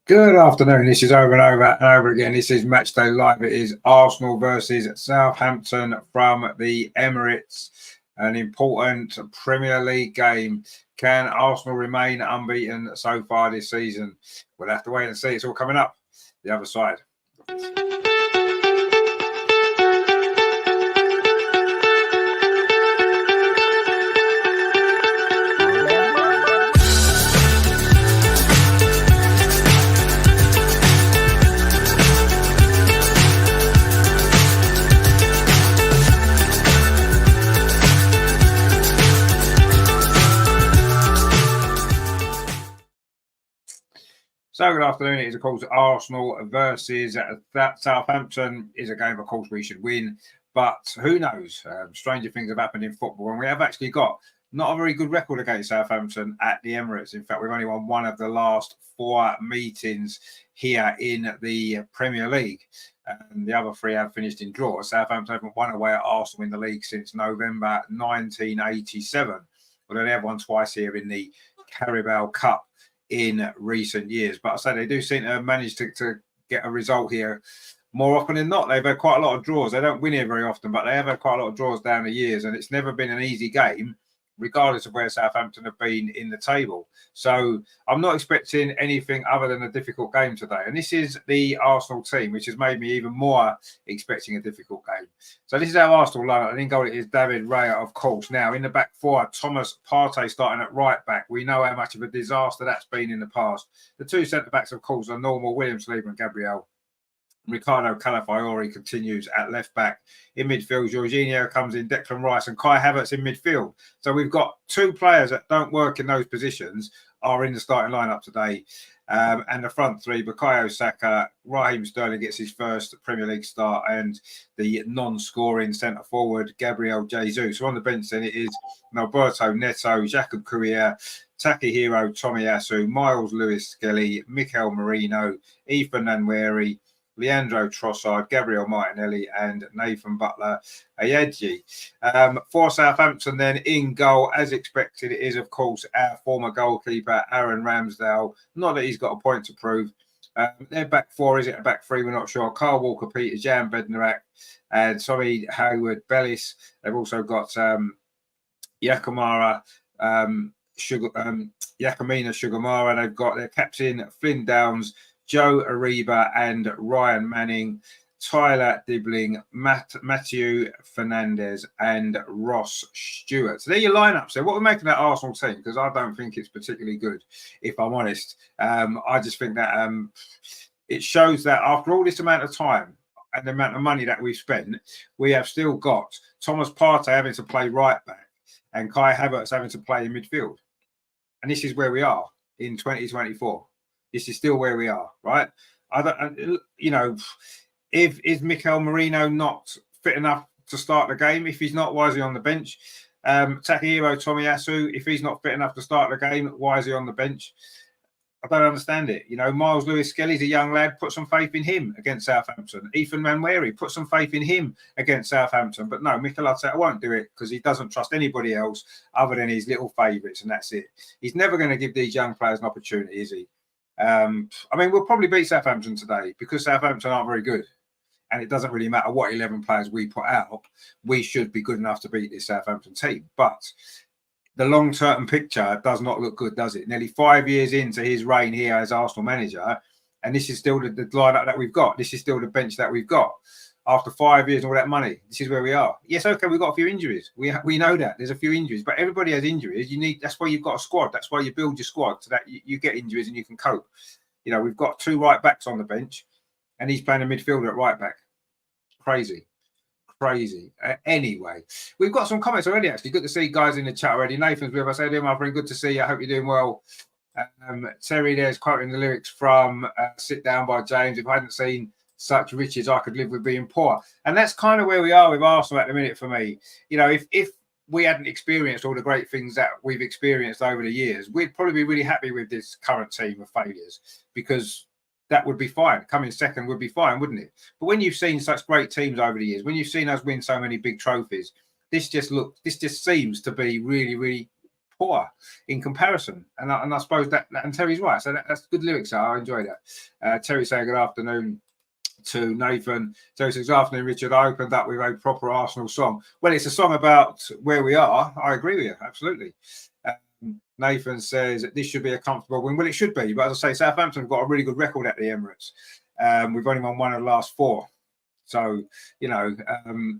Good afternoon. This is over and over and over again. This is Matchday Live. It is Arsenal versus Southampton from the Emirates. An important Premier League game. Can Arsenal remain unbeaten so far this season? We'll have to wait and see. It's all coming up the other side. So good afternoon. It is, of course, Arsenal versus Southampton. Is a game, of course, we should win. But who knows? Stranger things have happened in football. And we have actually got not a very good record against Southampton at the Emirates. In fact, we've only won one of the last 4 meetings here in the Premier League. And the other 3 have finished in draws. Southampton haven't won away at Arsenal in the league since November 1987. Although they have won twice here in the Carabao Cup in recent years. But I say they do seem to have managed to get a result here more often than not. They've had quite a lot of draws. They don't win here very often, but they have had quite a lot of draws down the years, and it's never been an easy game, regardless of where Southampton have been in the table. So I'm not expecting anything other than a difficult game today. And this is the Arsenal team, which has made me even more expecting a difficult game. So this is our Arsenal lineup. And in goal it is David Raya, of course. Now, in the back 4, Thomas Partey starting at right back. We know how much of a disaster that's been in the past. The 2 centre-backs, of course, are normal: William Saliba and Gabriel. Ricardo Calafiori continues at left back. In midfield, Jorginho comes in, Declan Rice and Kai Havertz in midfield. So we've got 2 players that don't work in those positions are in the starting lineup today. And the front 3, Bukayo Saka, Raheem Sterling gets his first Premier League start, and the non-scoring centre forward, Gabriel Jesus. So on the bench then it is Alberto Neto, Jakub Kouya, Takehiro Tomiyasu, Miles Lewis-Skelly, Mikel Merino, Ethan Nwaneri, Leandro Trossard, Gabriel Martinelli and Nathan Butler-Ayeji. For Southampton then, in goal, as expected, it is, of course, our former goalkeeper, Aaron Ramsdale. Not that he's got a point to prove. Their back 4, is it a back 3? We're not sure. Carl Walker-Peters, Jan Bednarak and Tommy Howard-Bellis. They've also got Yakamina Sugamara. They've got their captain, Flynn Downs, Joe Ariba and Ryan Manning, Tyler Dibbling, Matthew Fernandez and Ross Stewart. So they're your lineups. So what we're making that Arsenal team, because I don't think it's particularly good, if I'm honest. I just think that it shows that after all this amount of time and the amount of money that we've spent, we have still got Thomas Partey having to play right back and Kai Havertz having to play in midfield. And this is where we are in 2024. This is still where we are, right? I don't, is Mikel Merino not fit enough to start the game? If he's not, why is he on the bench? Takehiro Tomiyasu, if he's not fit enough to start the game, why is he on the bench? I don't understand it. Miles Lewis-Skelly's a young lad. Put some faith in him against Southampton. Ethan Nwaneri, put some faith in him against Southampton. But no, Mikel Arteta won't do it because he doesn't trust anybody else other than his little favourites, and that's it. He's never going to give these young players an opportunity, is he? We'll probably beat Southampton today because Southampton aren't very good. And it doesn't really matter what 11 players we put out. We should be good enough to beat this Southampton team. But the long-term picture does not look good, does it? Nearly 5 years into his reign here as Arsenal manager, and this is still the lineup that we've got. This is still the bench that we've got. After 5 years and all that money, this is where we are. Yes, okay, we've got a few injuries. We know that. There's a few injuries, but everybody has injuries. That's why you've got a squad. That's why you build your squad so that you get injuries and you can cope. We've got 2 right backs on the bench, and he's playing a midfielder at right back. Crazy. Anyway, we've got some comments already, actually. Good to see guys in the chat already. Nathan's with us. Hey, my friend, good to see you. I hope you're doing well. Terry there's quoting the lyrics from Sit Down by James. If I hadn't seen such riches, I could live with being poor. And that's kind of where we are with Arsenal at the minute for me. If we hadn't experienced all the great things that we've experienced over the years, we'd probably be really happy with this current team of failures, because that would be fine. Coming second would be fine, wouldn't it? But when you've seen such great teams over the years, when you've seen us win so many big trophies, this just seems to be really, really poor in comparison. And I suppose that and Terry's right. So that's good lyrics. I enjoyed that. Terry saying good afternoon to Nathan. Terry says, good afternoon, Richard. I opened up with a proper Arsenal song. Well, it's a song about where we are. I agree with you, absolutely. Nathan says this should be a comfortable win. Well, it should be, but as I say, Southampton have got a really good record at the Emirates. We've only won one of the last 4, so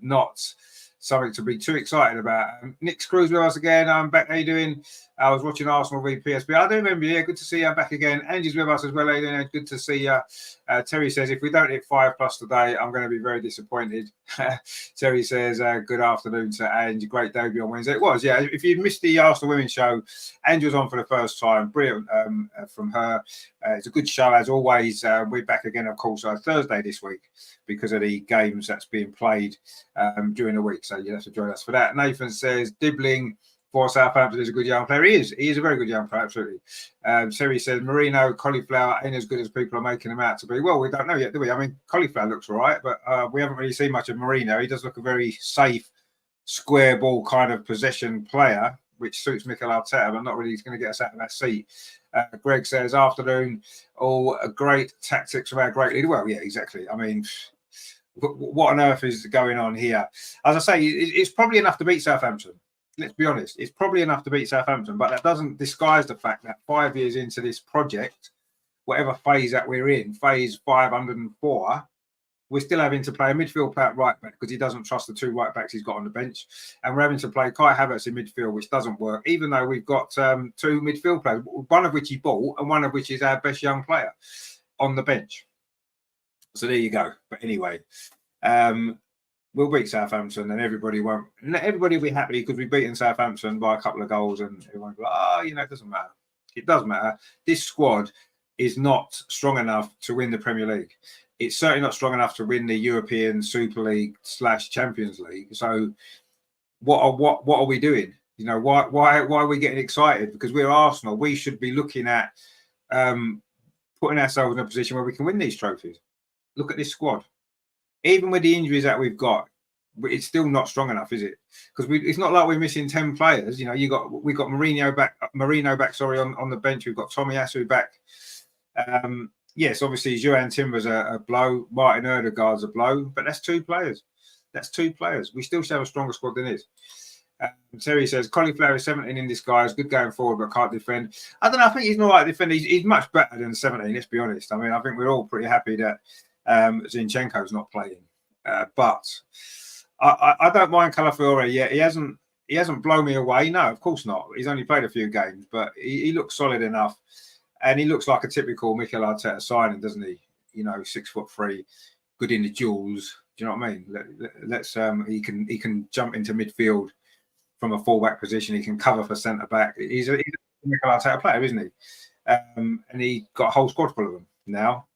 not something to be too excited about. Nick Screws with us again. I'm back. How you doing? I was watching Arsenal v PSB. I do remember you. Good to see you. I'm back again. Angie's with us as well. How you doing? Good to see you. Terry says, if we don't hit 5+ today, I'm going to be very disappointed. Terry says, good afternoon to Angie. Great debut on Wednesday. It was, yeah. If you missed the Arsenal Women's show, Angie was on for the first time. Brilliant from her. It's a good show, as always. We're back again, of course, on Thursday this week because of the games that's being played during the week. So you have to join us for that. Nathan says, Dibbling for Southampton is a good young player. He is a very good young player, absolutely. Terry says, Marino, cauliflower ain't as good as people are making him out to be. Well, we don't know yet, do we? I mean, cauliflower looks all right, but we haven't really seen much of Marino. He does look a very safe, square ball kind of possession player, which suits Mikel Arteta, but not really he's going to get us out of that seat. Greg says, afternoon, all great tactics from our great leader. Well, yeah, exactly. I mean, what on earth is going on here? As I say, it's probably enough to beat Southampton. Let's be honest, it's probably enough to beat Southampton, but that doesn't disguise the fact that 5 years into this project, whatever phase that we're in, phase 504, we're still having to play a midfield player at right back because he doesn't trust the 2 right backs he's got on the bench. And we're having to play Kai Havertz in midfield, which doesn't work, even though we've got 2 midfield players, one of which he bought and one of which is our best young player on the bench. So there you go. But anyway, we'll beat Southampton and everybody will be happy because we've beaten Southampton by a couple of goals and everyone will be like, it doesn't matter. It does matter. This squad is not strong enough to win the Premier League. It's certainly not strong enough to win the European Super League / Champions League. So what are we doing? Why are we getting excited? Because we're Arsenal. We should be looking at putting ourselves in a position where we can win these trophies. Look at this squad. Even with the injuries that we've got, it's still not strong enough, is it? Because it's not like we're missing 10 players. We've got Marino back. On the bench. We've got Tomiyasu back. Yes, obviously Joan Timber's a blow. Martin Odegaard's a blow, but that's 2 players. We still should have a stronger squad than this. Terry says, cauliflower is 17 in disguise, good going forward, but can't defend. I don't know. I think he's not right defender. He's much better than 17. Let's be honest. I mean, I think we're all pretty happy that Zinchenko's not playing, but I don't mind Calafiore yet. He hasn't blown me away. No, of course not. He's only played a few games, but he looks solid enough, and he looks like a typical Mikel Arteta signing, doesn't he? 6'3", good in the duels. Do you know what I mean? Let's he can jump into midfield from a fullback position. He can cover for centre back. He's a Mikel Arteta player, isn't he? And he got a whole squad full of them now.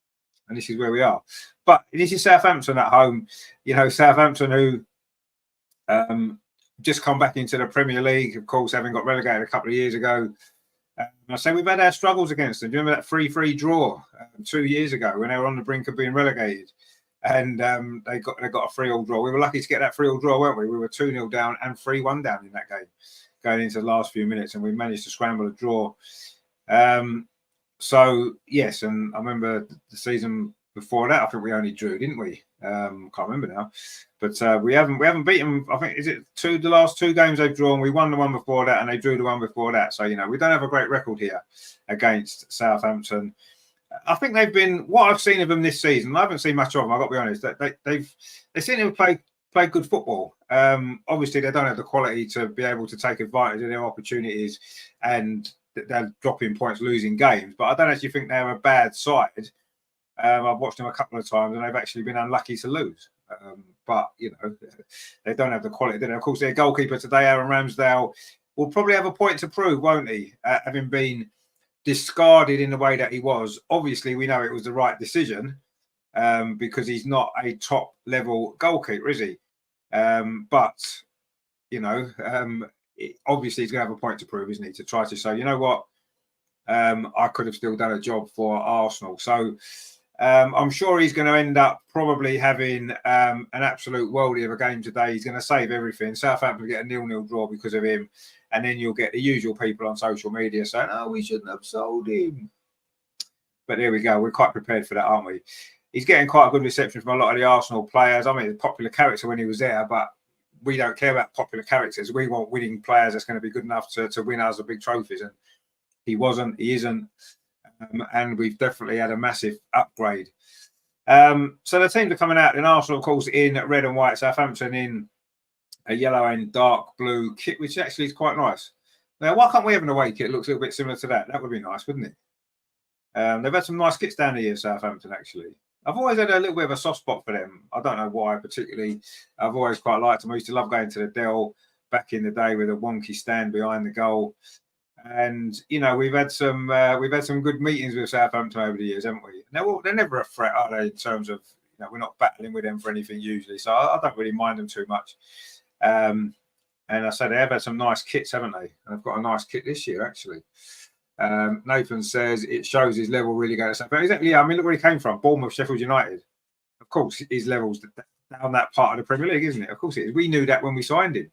And this is where we are. But this is Southampton at home. Southampton who just come back into the Premier League, of course, having got relegated a couple of years ago. I say we've had our struggles against them. Do you remember that 3-3 draw 2 years ago when they were on the brink of being relegated? And they got a 3-3 draw. We were lucky to get that 3-3 draw, weren't we? We were 2-0 down and 3-1 down in that game going into the last few minutes, and we managed to scramble a draw. So yes, and I remember the season before that, I think we only drew, didn't we? Can't remember now, but we haven't beaten. I think the last 2 games they've drawn. We won the one before that, and they drew the one before that. So we don't have a great record here against Southampton. I think they've been what I've seen of them this season. I haven't seen much of them. I've got to be honest. They seem to play good football. Obviously, they don't have the quality to be able to take advantage of their opportunities, and they're dropping points, losing games. But I don't actually think they're a bad side. I've watched them a couple of times, and they've actually been unlucky to lose. But they don't have the quality. Of course, their goalkeeper today, Aaron Ramsdale, will probably have a point to prove, won't he? Having been discarded in the way that he was. Obviously, we know it was the right decision because he's not a top level goalkeeper, is he? But obviously he's going to have a point to prove, isn't he? To try to say, I could have still done a job for Arsenal. So I'm sure he's going to end up probably having an absolute worldie of a game today. He's going to save everything. Southampton get a 0-0 draw because of him. And then you'll get the usual people on social media saying, oh, we shouldn't have sold him. But there we go. We're quite prepared for that, aren't we? He's getting quite a good reception from a lot of the Arsenal players. I mean, he's a popular character when he was there, but we don't care about popular characters. We want winning players that's going to be good enough to win us the big trophies. And he wasn't, he isn't. And we've definitely had a massive upgrade. So the teams are coming out in Arsenal, of course, in red and white. Southampton in a yellow and dark blue kit, which actually is quite nice. Now, why can't we have an away kit that looks a little bit similar to that? That would be nice, wouldn't it? They've had some nice kits down the year, Southampton, actually. I've always had a little bit of a soft spot for them. I don't know why particularly. I've always quite liked them. I used to love going to the Dell back in the day with a wonky stand behind the goal. And you know, we've had some good meetings with Southampton over the years, haven't we? They're never a threat, are they? In terms of, you know, we're not battling with them for anything usually, so I don't really mind them too much. And I say they have had some nice kits, haven't they? And they've got a nice kit this year, actually. Nathan says it shows his level really going to Southampton. Exactly. Yeah, I mean, look where he came from. Bournemouth, Sheffield United. Of course, his level's down that part of the Premier League, isn't it? Of course it is. We knew that when we signed him.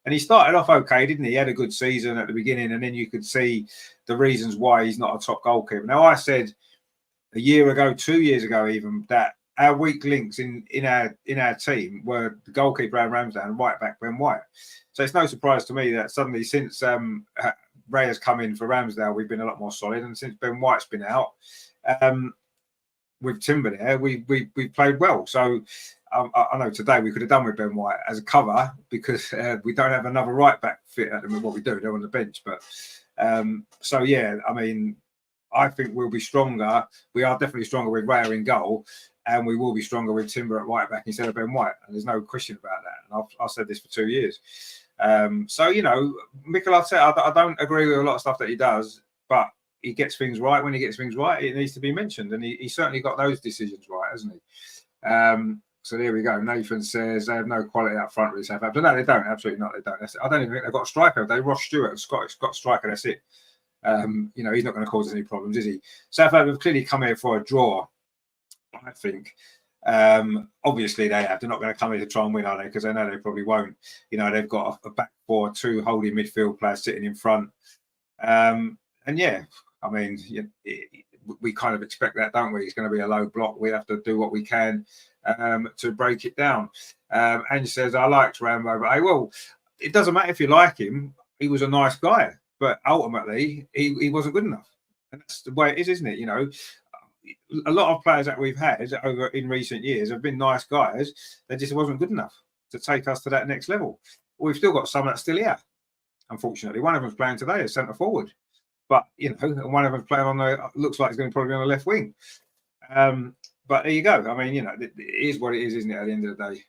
And he started off okay, didn't he? He had a good season at the beginning, and then you could see the reasons why he's not a top goalkeeper. Now, I said a year ago, 2 years ago even, that our weak links in our team were the goalkeeper, Aaron Ramsdale, and right back, Ben White. So it's no surprise to me that suddenly since Ray has come in for Ramsdale, we've been a lot more solid. And since Ben White's been out, with Timber there, we played well. So I know today we could have done with Ben White as a cover because we don't have another right back fit at them. What we do, they're on the bench. But so yeah, I mean, I think we'll be stronger. We are definitely stronger with Raya in goal, and we will be stronger with Timber at right back instead of Ben White. And there's no question about that. And I've said this for 2 years. So you know, Mikel Arteta, I don't agree with a lot of stuff that he does, but he gets things right. When he gets things right, it needs to be mentioned, and he certainly got those decisions right, hasn't he? So there we go. Nathan says they have no quality up front with Southampton. No, they don't. Absolutely not. They don't. I don't even think they've got a striker. They Ross Stewart, Scottish striker. That's it. You know, he's not going to cause us any problems, is he? Southampton have clearly come here for a draw, I think. Obviously they have. They're not going to come here to try and win, are they? Because they know they probably won't. You know, they've got a back four, two holding midfield players sitting in front. And yeah, I mean, we kind of expect that, don't we? It's going to be a low block. We have to do what we can to break it down. And says, I liked Rambo, but well, it doesn't matter if you like him. He was a nice guy, but ultimately he wasn't good enough. And that's the way it is, isn't it? You know, a lot of players that we've had over in recent years have been nice guys. They just wasn't good enough to take us to that next level. We've still got some that's still here. Unfortunately, one of them's playing today as centre forward, but you know, one of them's playing on the looks like he's going to probably be on the left wing. But there you go. I mean, you know, it is what it is, isn't it? At the end of the day,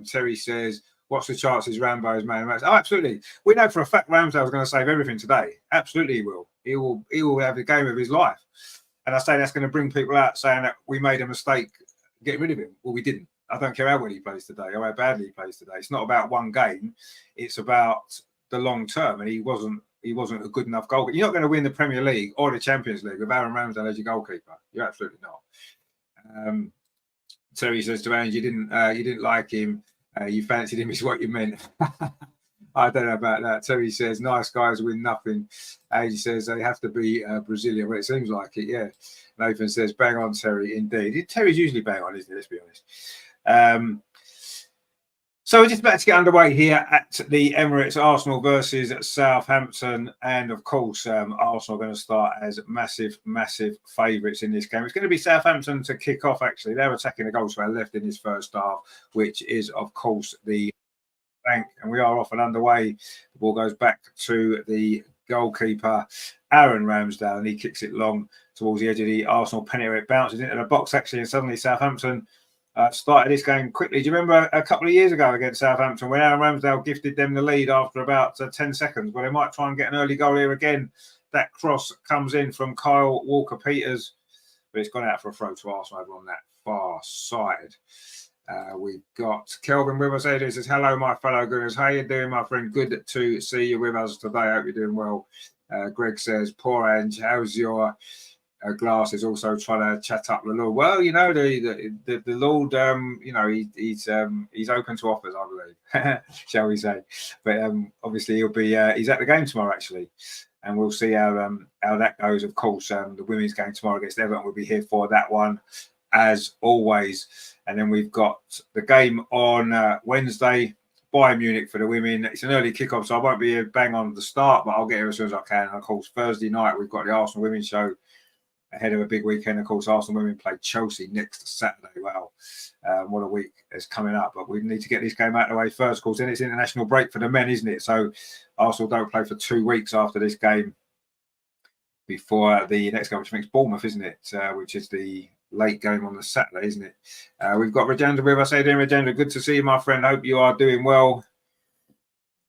Terry says, "What's the chances Rambo's man match?" Oh, absolutely. We know for a fact Ramsdale's going to save everything today. Absolutely, he will. He will have the game of his life. And I say that's going to bring people out saying that we made a mistake getting rid of him. Well, we didn't. I don't care how well he plays today or how badly he plays today. It's not about one game. It's about the long term. And he wasn't a good enough goalkeeper. You're not going to win the Premier League or the Champions League with Aaron Ramsdale as your goalkeeper. You're absolutely not. Terry says to Ange, you didn't like him. You fancied him is what you meant. I don't know about that. Terry says, nice guys win nothing. Ange says they have to be Brazilian. Well, it seems like it, yeah. Nathan says, bang on, Terry, indeed. Terry's usually bang on, isn't it? Let's be honest. So we're just about to get underway here at the Emirates, Arsenal versus Southampton. And, of course, Arsenal are going to start as massive, massive favourites in this game. It's going to be Southampton to kick off, actually. They're attacking the goals to our left in this first half, which is, of course, the bank. And we are off and underway. The ball goes back to the goalkeeper, Aaron Ramsdale, and he kicks it long towards the edge of the Arsenal penalty. It bounces into the box, actually, and suddenly Southampton started this game quickly. Do you remember a couple of years ago against Southampton when Aaron Ramsdale gifted them the lead after about 10 seconds? Well, they might try and get an early goal here again. That cross comes in from Kyle Walker-Peters, but it's gone out for a throw to Arsenal over on that far side. We've got Kelvin with us. He says, hello, my fellow Gooners. How you doing, my friend? Good to see you with us today. I hope you're doing well. Greg says, poor Ange, how's your Glass is also trying to chat up the Lord. Well, you know, the Lord, you know, he's open to offers, I believe, shall we say? But obviously he'll be he's at the game tomorrow actually, and we'll see how that goes. Of course, the women's game tomorrow against Everton. We'll be here for that one, as always. And then we've got the game on Wednesday. Bayern Munich for the women. It's an early kickoff, so I won't be here bang on the start, but I'll get here as soon as I can. And of course, Thursday night we've got the Arsenal Women's Show ahead of a big weekend. Of course, Arsenal women play Chelsea next Saturday. Wow, what a week is coming up! But we need to get this game out of the way first. Of course, then it's international break for the men, isn't it? So Arsenal don't play for 2 weeks after this game before the next game, which makes Bournemouth, isn't it? Which is the late game on the Saturday, isn't it? We've got Rajendra with us. Hey, Rajendra, good to see you, my friend. Hope you are doing well.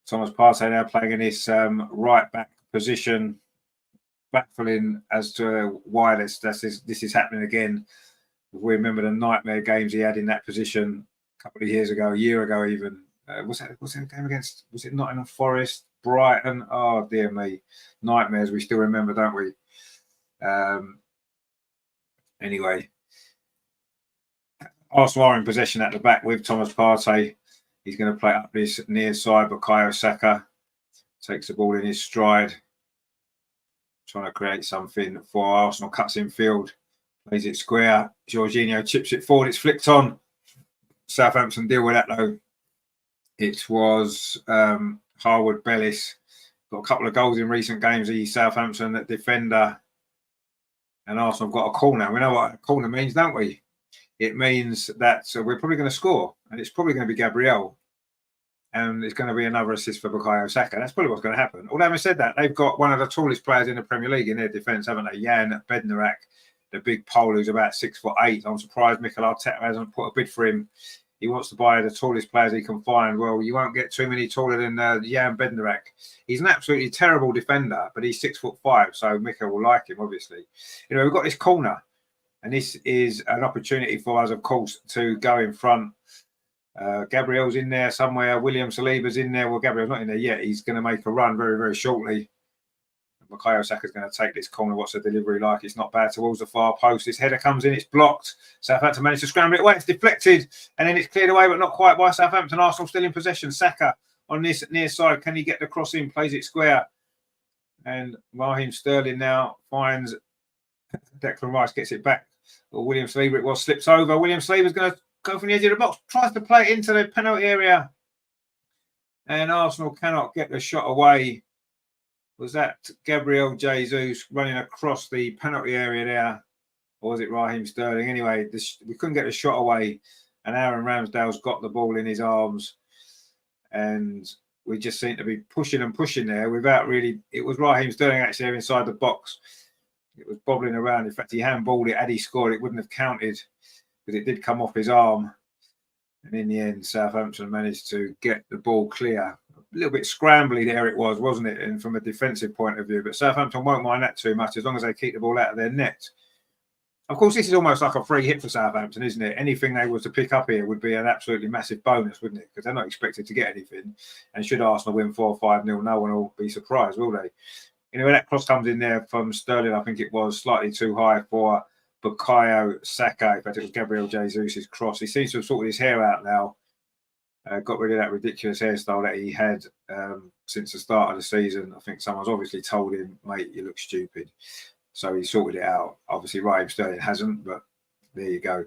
Thomas Partey now playing in this right back position, baffling as to why this is happening again. We remember the nightmare games he had in that position a couple of years ago, a year ago even. Was it a game against? Was it Nottingham Forest, Brighton? Oh dear me, nightmares. We still remember, don't we? Anyway, Arsenal are in possession at the back with Thomas Partey. He's going to play up this near side. Bukayo Saka takes the ball in his stride, trying to create something for Arsenal. Cuts in field, plays it square. Jorginho chips it forward. It's flicked on. Southampton deal with that though. It was Harwood Bellis. Got a couple of goals in recent games. The Southampton defender. And Arsenal have got a corner. We know what a corner means, don't we? It means that we're probably going to score, and it's probably going to be Gabriel, and it's going to be another assist for Bukayo Saka. That's probably what's going to happen. Although having said that, they've got one of the tallest players in the Premier League in their defence, haven't they? Jan Bednarak, the big Pole who's about 6'8". I'm surprised Mikel Arteta hasn't put a bid for him. He wants to buy the tallest players he can find. Well, you won't get too many taller than Jan Bednarak. He's an absolutely terrible defender, but he's 6'5", so Mikel will like him, obviously. You know, we've got this corner, and this is an opportunity for us, of course, to go in front. Gabriel's in there somewhere. William Saliba's in there. Well, Gabriel's not in there yet. He's going to make a run very, very shortly. Bukayo Saka's going to take this corner. What's the delivery like? It's not bad towards the far post. This header comes in. It's blocked. Southampton managed to scramble it away. It's deflected. And then it's cleared away, but not quite by Southampton. Arsenal still in possession. Saka on this near side. Can he get the cross in? Plays it square. And Raheem Sterling now finds Declan Rice, gets it back. Or William Saliba it was, slips over. William Saliba's going to go from the edge of the box. Tries to play it into the penalty area. And Arsenal cannot get the shot away. Was that Gabriel Jesus running across the penalty area there? Or was it Raheem Sterling? Anyway, we couldn't get the shot away. And Aaron Ramsdale's got the ball in his arms. And we just seem to be pushing and pushing there without really... It was Raheem Sterling actually there inside the box. It was bobbling around. In fact, he handballed it. Had he scored, it wouldn't have counted. But it did come off his arm. And in the end, Southampton managed to get the ball clear. A little bit scrambly there it was, wasn't it? And from a defensive point of view. But Southampton won't mind that too much as long as they keep the ball out of their net. Of course, this is almost like a free hit for Southampton, isn't it? Anything they were to pick up here would be an absolutely massive bonus, wouldn't it? Because they're not expected to get anything. And should Arsenal win 4-5-0, no one will be surprised, will they? Anyway, that cross comes in there from Sterling. I think it was slightly too high for Bukayo Saka. In fact, it was Gabriel Jesus' cross. He seems to have sorted his hair out now. Got rid of that ridiculous hairstyle that he had since the start of the season. I think someone's obviously told him, mate, you look stupid. So he sorted it out. Obviously, Raheem Sterling hasn't, but there you go.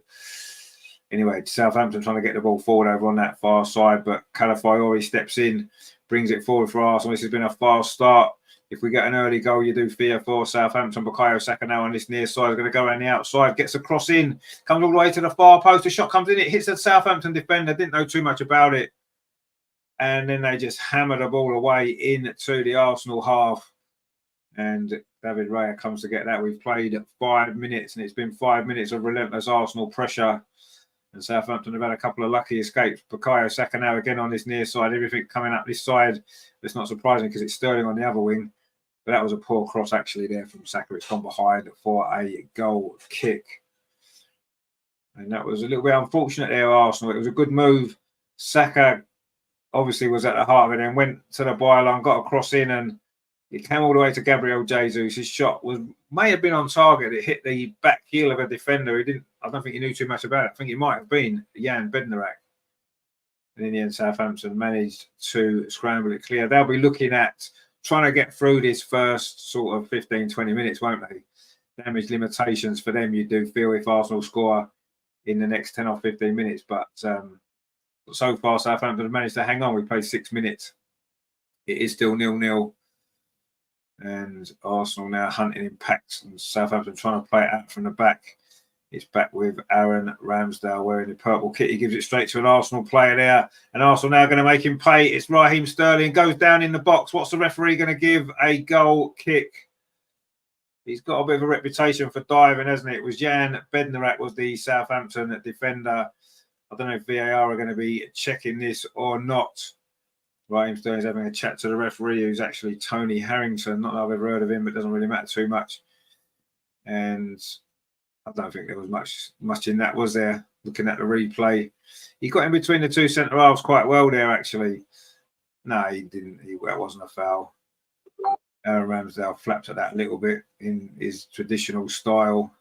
Anyway, Southampton trying to get the ball forward over on that far side, but Calafiori steps in, brings it forward for Arsenal. This has been a fast start. If we get an early goal, you do fear for Southampton. Bukayo Saka now on this near side is going to go around the outside, gets a cross in, comes all the way to the far post. The shot comes in, it hits the Southampton defender. Didn't know too much about it. And then they just hammer the ball away into the Arsenal half. And David Raya comes to get that. We've played 5 minutes, and it's been 5 minutes of relentless Arsenal pressure. And Southampton have had a couple of lucky escapes. Bukayo Saka now again on this near side. Everything coming up this side. It's not surprising because it's Sterling on the other wing. But that was a poor cross actually there from Saka. It's gone behind for a goal kick. And that was a little bit unfortunate there, Arsenal. It was a good move. Saka obviously was at the heart of it and went to the byline, got a cross in, and It came all the way to Gabriel Jesus. His shot may have been on target. It hit the back heel of a defender who didn't. I don't think he knew too much about it. I think it might have been Jan Bednarak. And in the end, Southampton managed to scramble it clear. They'll be looking at trying to get through this first sort of 15, 20 minutes, won't they? Damage limitations for them, you do feel, if Arsenal score in the next 10 or 15 minutes. But so far, Southampton have managed to hang on. We played 6 minutes. It is still 0-0. And Arsenal now hunting impacts, and Southampton trying to play it out from the back. It's back with Aaron Ramsdale wearing the purple kit. He gives it straight to an Arsenal player there. And Arsenal now going to make him pay. It's Raheem Sterling. Goes down in the box. What's the referee going to give? A goal kick. He's got a bit of a reputation for diving, hasn't it? It was Jan Bednarak was the Southampton defender. I don't know if VAR are going to be checking this or not. Raheem Sterling's having a chat to the referee, who's actually Tony Harrington. Not that I've ever heard of him, but it doesn't really matter too much. And I don't think there was much in that, was there? Looking at the replay, he got in between the two centre halves quite well there, actually. No, he didn't. That wasn't a foul. Aaron Ramsdale flapped at that a little bit in his traditional style,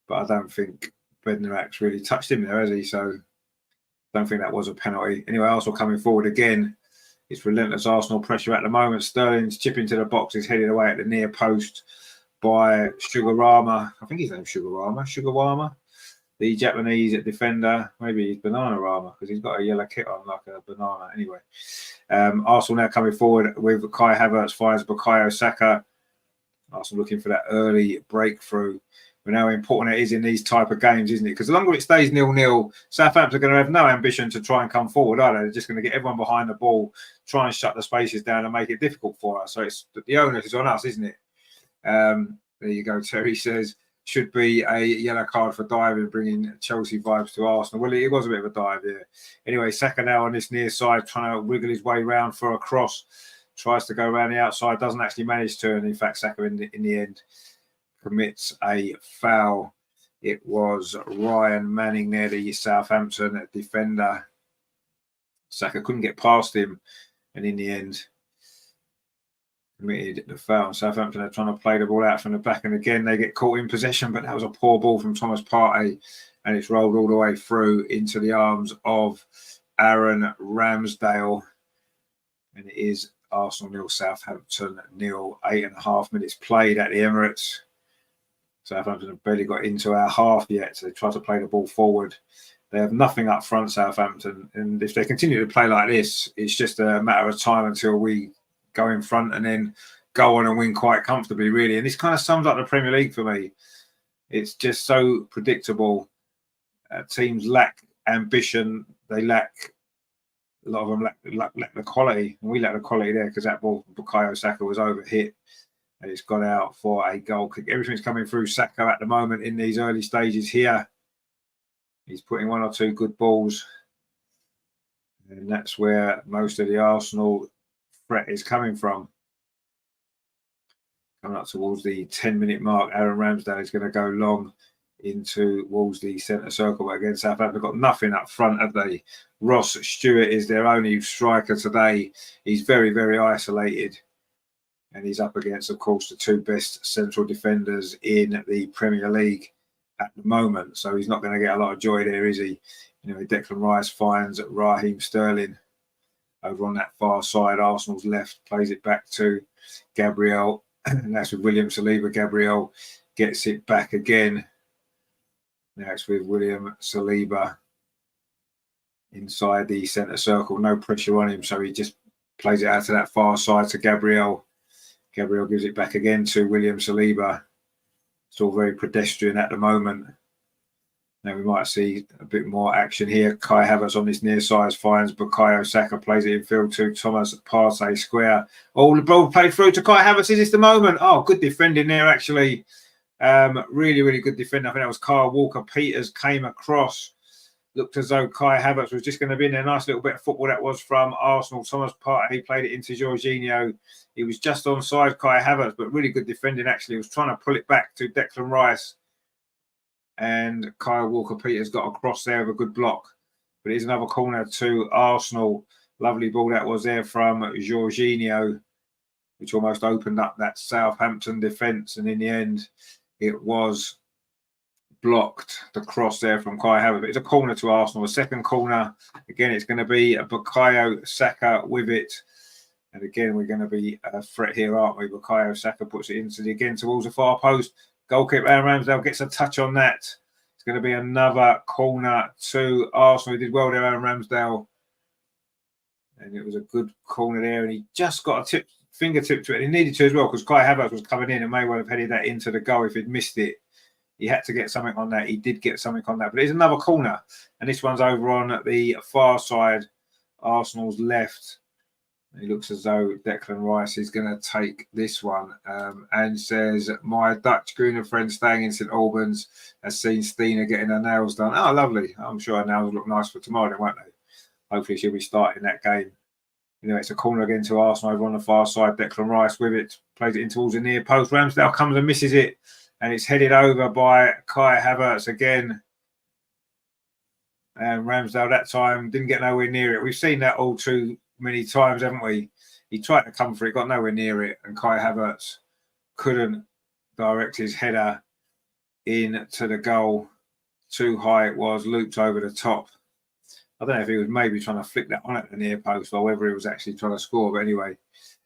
but I don't think Bednarak's really touched him there, has he? So I don't think that was a penalty. Anyway, Arsenal coming forward again. It's relentless Arsenal pressure at the moment. Sterling's chipping to the box. He's headed away at the near post by Sugarama. I think his name's Sugarama. The Japanese defender. Maybe he's Banana Rama because he's got a yellow kit on like a banana. Anyway, Arsenal now coming forward with Kai Havertz finds Bukayo Saka. Arsenal looking for that early breakthrough. But now important it is in these type of games, isn't it? Because the longer it stays 0-0, Southampton are going to have no ambition to try and come forward, are they? They're just going to get everyone behind the ball, try and shut the spaces down and make it difficult for us. So it's the onus is on us, isn't it? There you go. Terry says, should be a yellow card for diving, bringing Chelsea vibes to Arsenal. Well, it was a bit of a dive here. Anyway, Saka now on this near side, trying to wiggle his way round for a cross. Tries to go around the outside, doesn't actually manage to. And in fact, Saka in the end commits a foul. It was Ryan Manning there, the Southampton defender. Saka couldn't get past him, and in the end committed the foul. Southampton are trying to play the ball out from the back, and again they get caught in possession, but that was a poor ball from Thomas Partey, and it's rolled all the way through into the arms of Aaron Ramsdale, and it is Arsenal 0, Southampton 0. 8.5 minutes played at the Emirates. Southampton have barely got into our half yet, so they try to play the ball forward. They have nothing up front, Southampton, and if they continue to play like this, it's just a matter of time until we go in front and then go on and win quite comfortably, really. And this kind of sums up the Premier League for me. It's just so predictable. Teams lack ambition. They lack, a lot of them lack the quality, and we lack the quality there because that ball from Bukayo Saka was overhit. And it's gone out for a goal kick. Everything's coming through Saka at the moment in these early stages here. He's putting one or two good balls. And that's where most of the Arsenal threat is coming from. Coming up towards the 10-minute mark, Aaron Ramsdale is going to go long towards the centre circle. But again, Southampton got nothing up front, have they? Ross Stewart is their only striker today. He's very, very isolated. And he's up against, of course, the two best central defenders in the Premier League at the moment. So he's not going to get a lot of joy there, is he? You know, Declan Rice finds Raheem Sterling over on that far side. Arsenal's left, plays it back to Gabriel. And that's with William Saliba. Gabriel gets it back again. Now it's with William Saliba inside the centre circle. No pressure on him, so he just plays it out to that far side to Gabriel. Gabriel gives it back again to William Saliba. It's all very pedestrian at the moment. Now we might see a bit more action here. Kai Havertz on this near side finds Bukayo Saka, plays it in field to Thomas Partey square. Oh, the ball played through to Kai Havertz. Is this the moment? Oh, good defending there, actually. Really, really good defending. I think that was Kyle Walker-Peters came across. Looked as though Kai Havertz was just going to be in there. Nice little bit of football that was from Arsenal. Thomas Partey played it into Jorginho. He was just onside Kai Havertz, but really good defending, actually. He was trying to pull it back to Declan Rice. And Kyle Walker-Peters got across there with a good block. But here's another corner to Arsenal. Lovely ball that was there from Jorginho. which almost opened up that Southampton defence. And in the end, it was blocked, the cross there from Kai Havertz. But it's a corner to Arsenal, a second corner. Again, it's going to be a Bukayo Saka with it. And again, we're going to be a threat here, aren't we? Bukayo Saka puts it into again towards the far post. Goalkeeper Aaron Ramsdale gets a touch on that. It's going to be another corner to Arsenal. He did well there, Aaron Ramsdale. And it was a good corner there. And he just got a fingertip to it. He needed to as well, because Kai Havertz was coming in and may well have headed that into the goal if he'd missed it. He had to get something on that. He did get something on that. But it's another corner. And this one's over on the far side, Arsenal's left. It looks as though Declan Rice is going to take this one, and says, my Dutch Gooner friend staying in St Albans has seen Stina getting her nails done. Oh, lovely. I'm sure her nails will look nice for tomorrow, then, won't they? Hopefully she'll be starting that game. You know, it's a corner again to Arsenal over on the far side. Declan Rice with it, plays it in towards the near post. Ramsdale comes and misses it, and it's headed over by Kai Havertz again. And Ramsdale that time didn't get nowhere near it. We've seen that all too many times, haven't we? He tried to come for it, got nowhere near it, and Kai Havertz couldn't direct his header into the goal. Too high it was, looped over the top. I don't know if he was maybe trying to flick that on at the near post or whether he was actually trying to score, but anyway,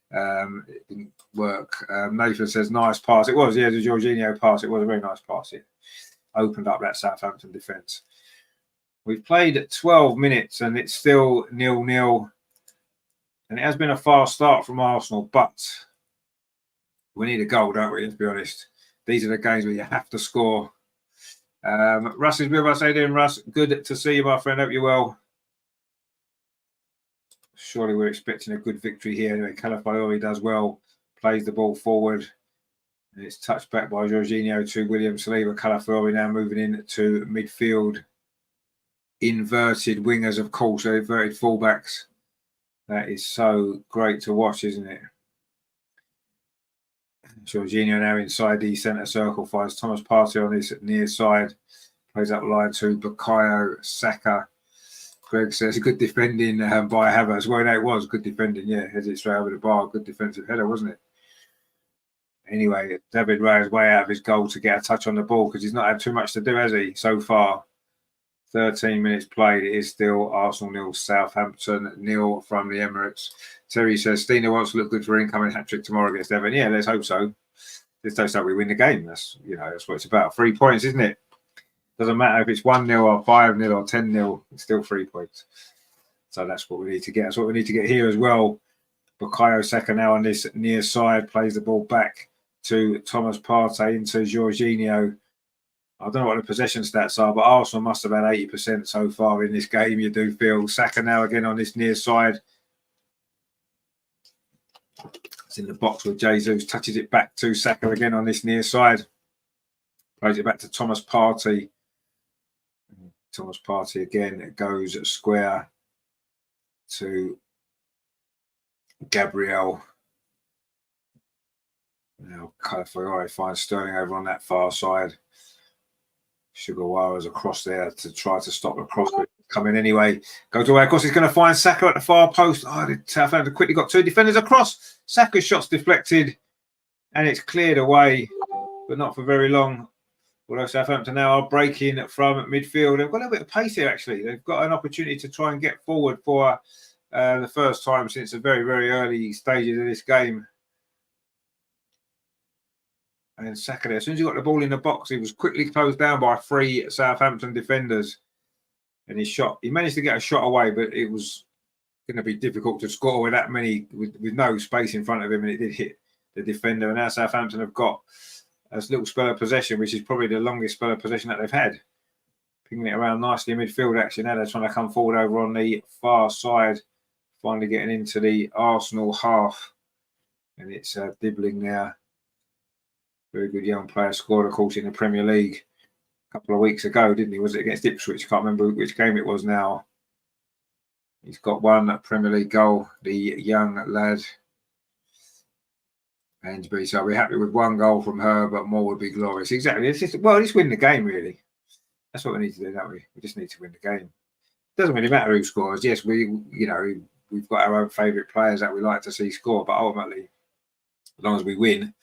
it didn't work. Nathan says, nice pass. It was, yeah, the Jorginho pass. It was a very nice pass. It opened up that Southampton defence. We've played 12 minutes and it's still 0-0. And it has been a fast start from Arsenal, but we need a goal, don't we? Let's be honest. These are the games where you have to score. Russ is with us. How you doing, Russ? Good to see you, my friend. Hope you're well. Surely we're expecting a good victory here. Anyway, Calafiori does well, plays the ball forward. And it's touched back by Jorginho to William Saliba. Calafiori now moving in to midfield. Inverted wingers, of course, inverted fullbacks. That is so great to watch, isn't it? Jorginho now inside the centre circle, finds Thomas Partey on his near side. Plays up line to Bukayo Saka. Greg says good defending by Havertz. Well, no, it was good defending, yeah. Heads it straight over the bar. Good defensive header, wasn't it? Anyway, David Raya's way out of his goal to get a touch on the ball because he's not had too much to do, has he, so far? 13 minutes played. It is still Arsenal 0, Southampton 0 from the Emirates. Terry says, Stina wants to look good for her incoming hat-trick tomorrow against Everton. Yeah, let's hope so. Let's hope so we win the game. That's what it's about. 3 points, isn't it? Doesn't matter if it's 1-0 or 5-0 or 10-0. It's still 3 points. So that's what we need to get. That's what we need to get here as well. Bukayo Saka now on this near side. Plays the ball back to Thomas Partey into Jorginho. I don't know what the possession stats are, but Arsenal must have had 80% so far in this game, you do feel. Saka now again on this near side. It's in the box with Jesus. Touches it back to Saka again on this near side. Plays it back to Thomas Partey. Thomas Partey again. It goes square to Gabriel. Now Calafiori finds Sterling over on that far side. Sugawara's across there to try to stop the cross, but coming anyway. Goes away. Of course, he's going to find Saka at the far post. Oh, the Southampton quickly got 2 defenders across. Saka's shot's deflected, and it's cleared away, but not for very long. Although Southampton now are breaking from midfield. They've got a little bit of pace here, actually. They've got an opportunity to try and get forward for the first time since the very, very early stages of this game. And Saka there, as soon as he got the ball in the box, he was quickly closed down by 3 Southampton defenders. And he managed to get a shot away, but it was going to be difficult to score with that many, with no space in front of him, and it did hit the defender. And now Southampton have got a little spell of possession, which is probably the longest spell of possession that they've had. Pinging it around nicely in midfield, actually. Now they're trying to come forward over on the far side, finally getting into the Arsenal half. And it's Dibbling now. Very good young player, scored, of course, in the Premier League a couple of weeks ago, didn't he? Was it against Ipswich? Can't remember which game it was now. He's got 1 Premier League goal, the young lad. And so we're happy with 1 goal from her, but more would be glorious. Exactly. It's just, just win the game, really. That's what we need to do, don't we? We just need to win the game. It doesn't really matter who scores. Yes, we've got our own favourite players that we like to see score, but ultimately, as long as we win.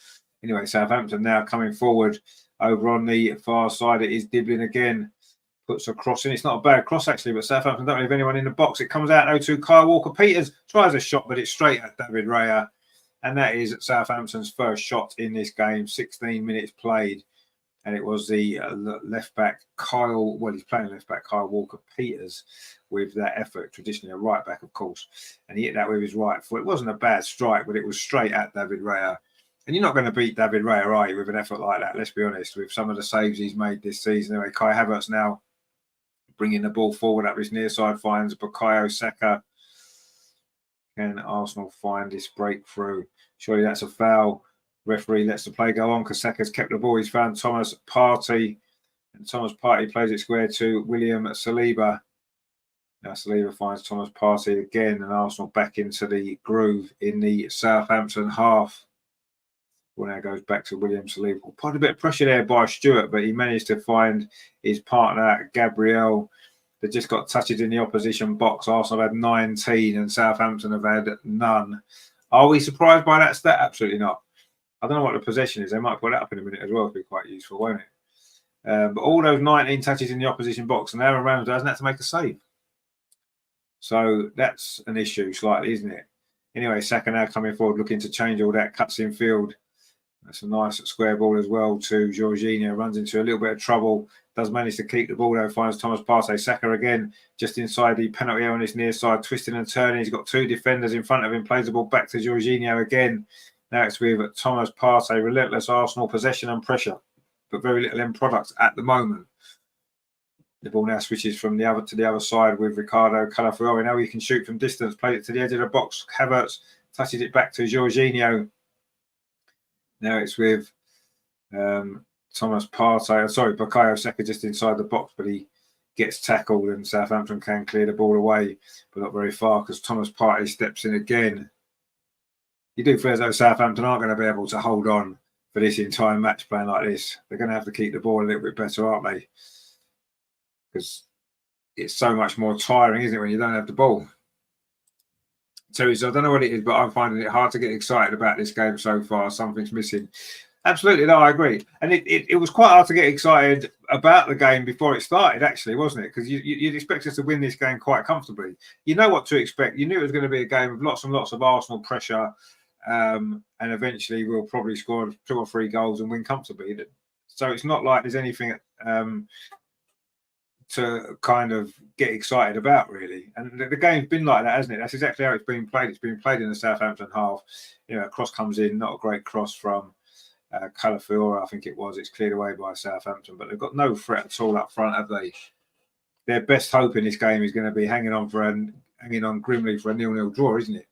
Anyway, Southampton now coming forward over on the far side. It is Diblin again. Puts a cross in. It's not a bad cross, actually, but Southampton don't leave anyone in the box. It comes out 0-2. Kyle Walker-Peters tries a shot, but it's straight at David Raya. And that is Southampton's first shot in this game. 16 minutes played. And it was the left-back Kyle, well, he's playing left-back Kyle Walker-Peters with that effort, traditionally a right-back, of course. And he hit that with his right foot. It wasn't a bad strike, but it was straight at David Raya. And you're not going to beat David Raya, are you, with an effort like that? Let's be honest, with some of the saves he's made this season. Anyway, Kai Havertz now bringing the ball forward up his near side, finds Bukayo Saka. Can Arsenal find this breakthrough? Surely that's a foul. Referee lets the play go on because Saka's kept the ball. He's found Thomas Partey. And Thomas Partey plays it square to William Saliba. Now Saliba finds Thomas Partey again, and Arsenal back into the groove in the Southampton half. Well, now goes back to William Saliba. Quite a bit of pressure there by Stewart, but he managed to find his partner, Gabriel. They just got touches in the opposition box. Arsenal have had 19 and Southampton have had none. Are we surprised by that stat? Absolutely not. I don't know what the possession is. They might put that up in a minute as well. It'll be quite useful, won't it? But all those 19 touches in the opposition box, and Aaron Ramsdale hasn't had to make a save. So that's an issue slightly, isn't it? Anyway, Saka now coming forward, looking to change all that. Cuts in field. That's a nice square ball as well to Jorginho. Runs into a little bit of trouble. Does manage to keep the ball though. Finds Thomas Partey. Saka again just inside the penalty area on his near side. Twisting and turning. He's got two defenders in front of him. Plays the ball back to Jorginho again. Now it's with Thomas Partey. Relentless Arsenal possession and pressure. But very little end product at the moment. The ball now switches from the other to the other side with Ricardo Calafiori. Now he can shoot from distance. Plays it to the edge of the box. Havertz touches it back to Jorginho. Now it's with Thomas Partey. Sorry, Bukayo Saka just inside the box, but he gets tackled and Southampton can clear the ball away, but not very far because Thomas Partey steps in again. You do feel as though Southampton aren't going to be able to hold on for this entire match playing like this. They're going to have to keep the ball a little bit better, aren't they? Because it's so much more tiring, isn't it, when you don't have the ball? So I don't know what it is, but I'm finding it hard to get excited about this game so far. Something's missing. Absolutely, no, I agree. And it was quite hard to get excited about the game before it started, actually, wasn't it? Because you'd expect us to win this game quite comfortably. You know what to expect. You knew it was going to be a game with lots and lots of Arsenal pressure, and eventually we'll probably score 2 or 3 goals and win comfortably. So it's not like there's anything to kind of get excited about, really. And the game's been like that, hasn't it? That's exactly how it's been played. It's been played in the Southampton half. You know, a cross comes in, not a great cross from Calafiori, I think it was. It's cleared away by Southampton, but they've got no threat at all up front, have they? Their best hope in this game is going to be hanging on grimly for a 0-0 draw, isn't it?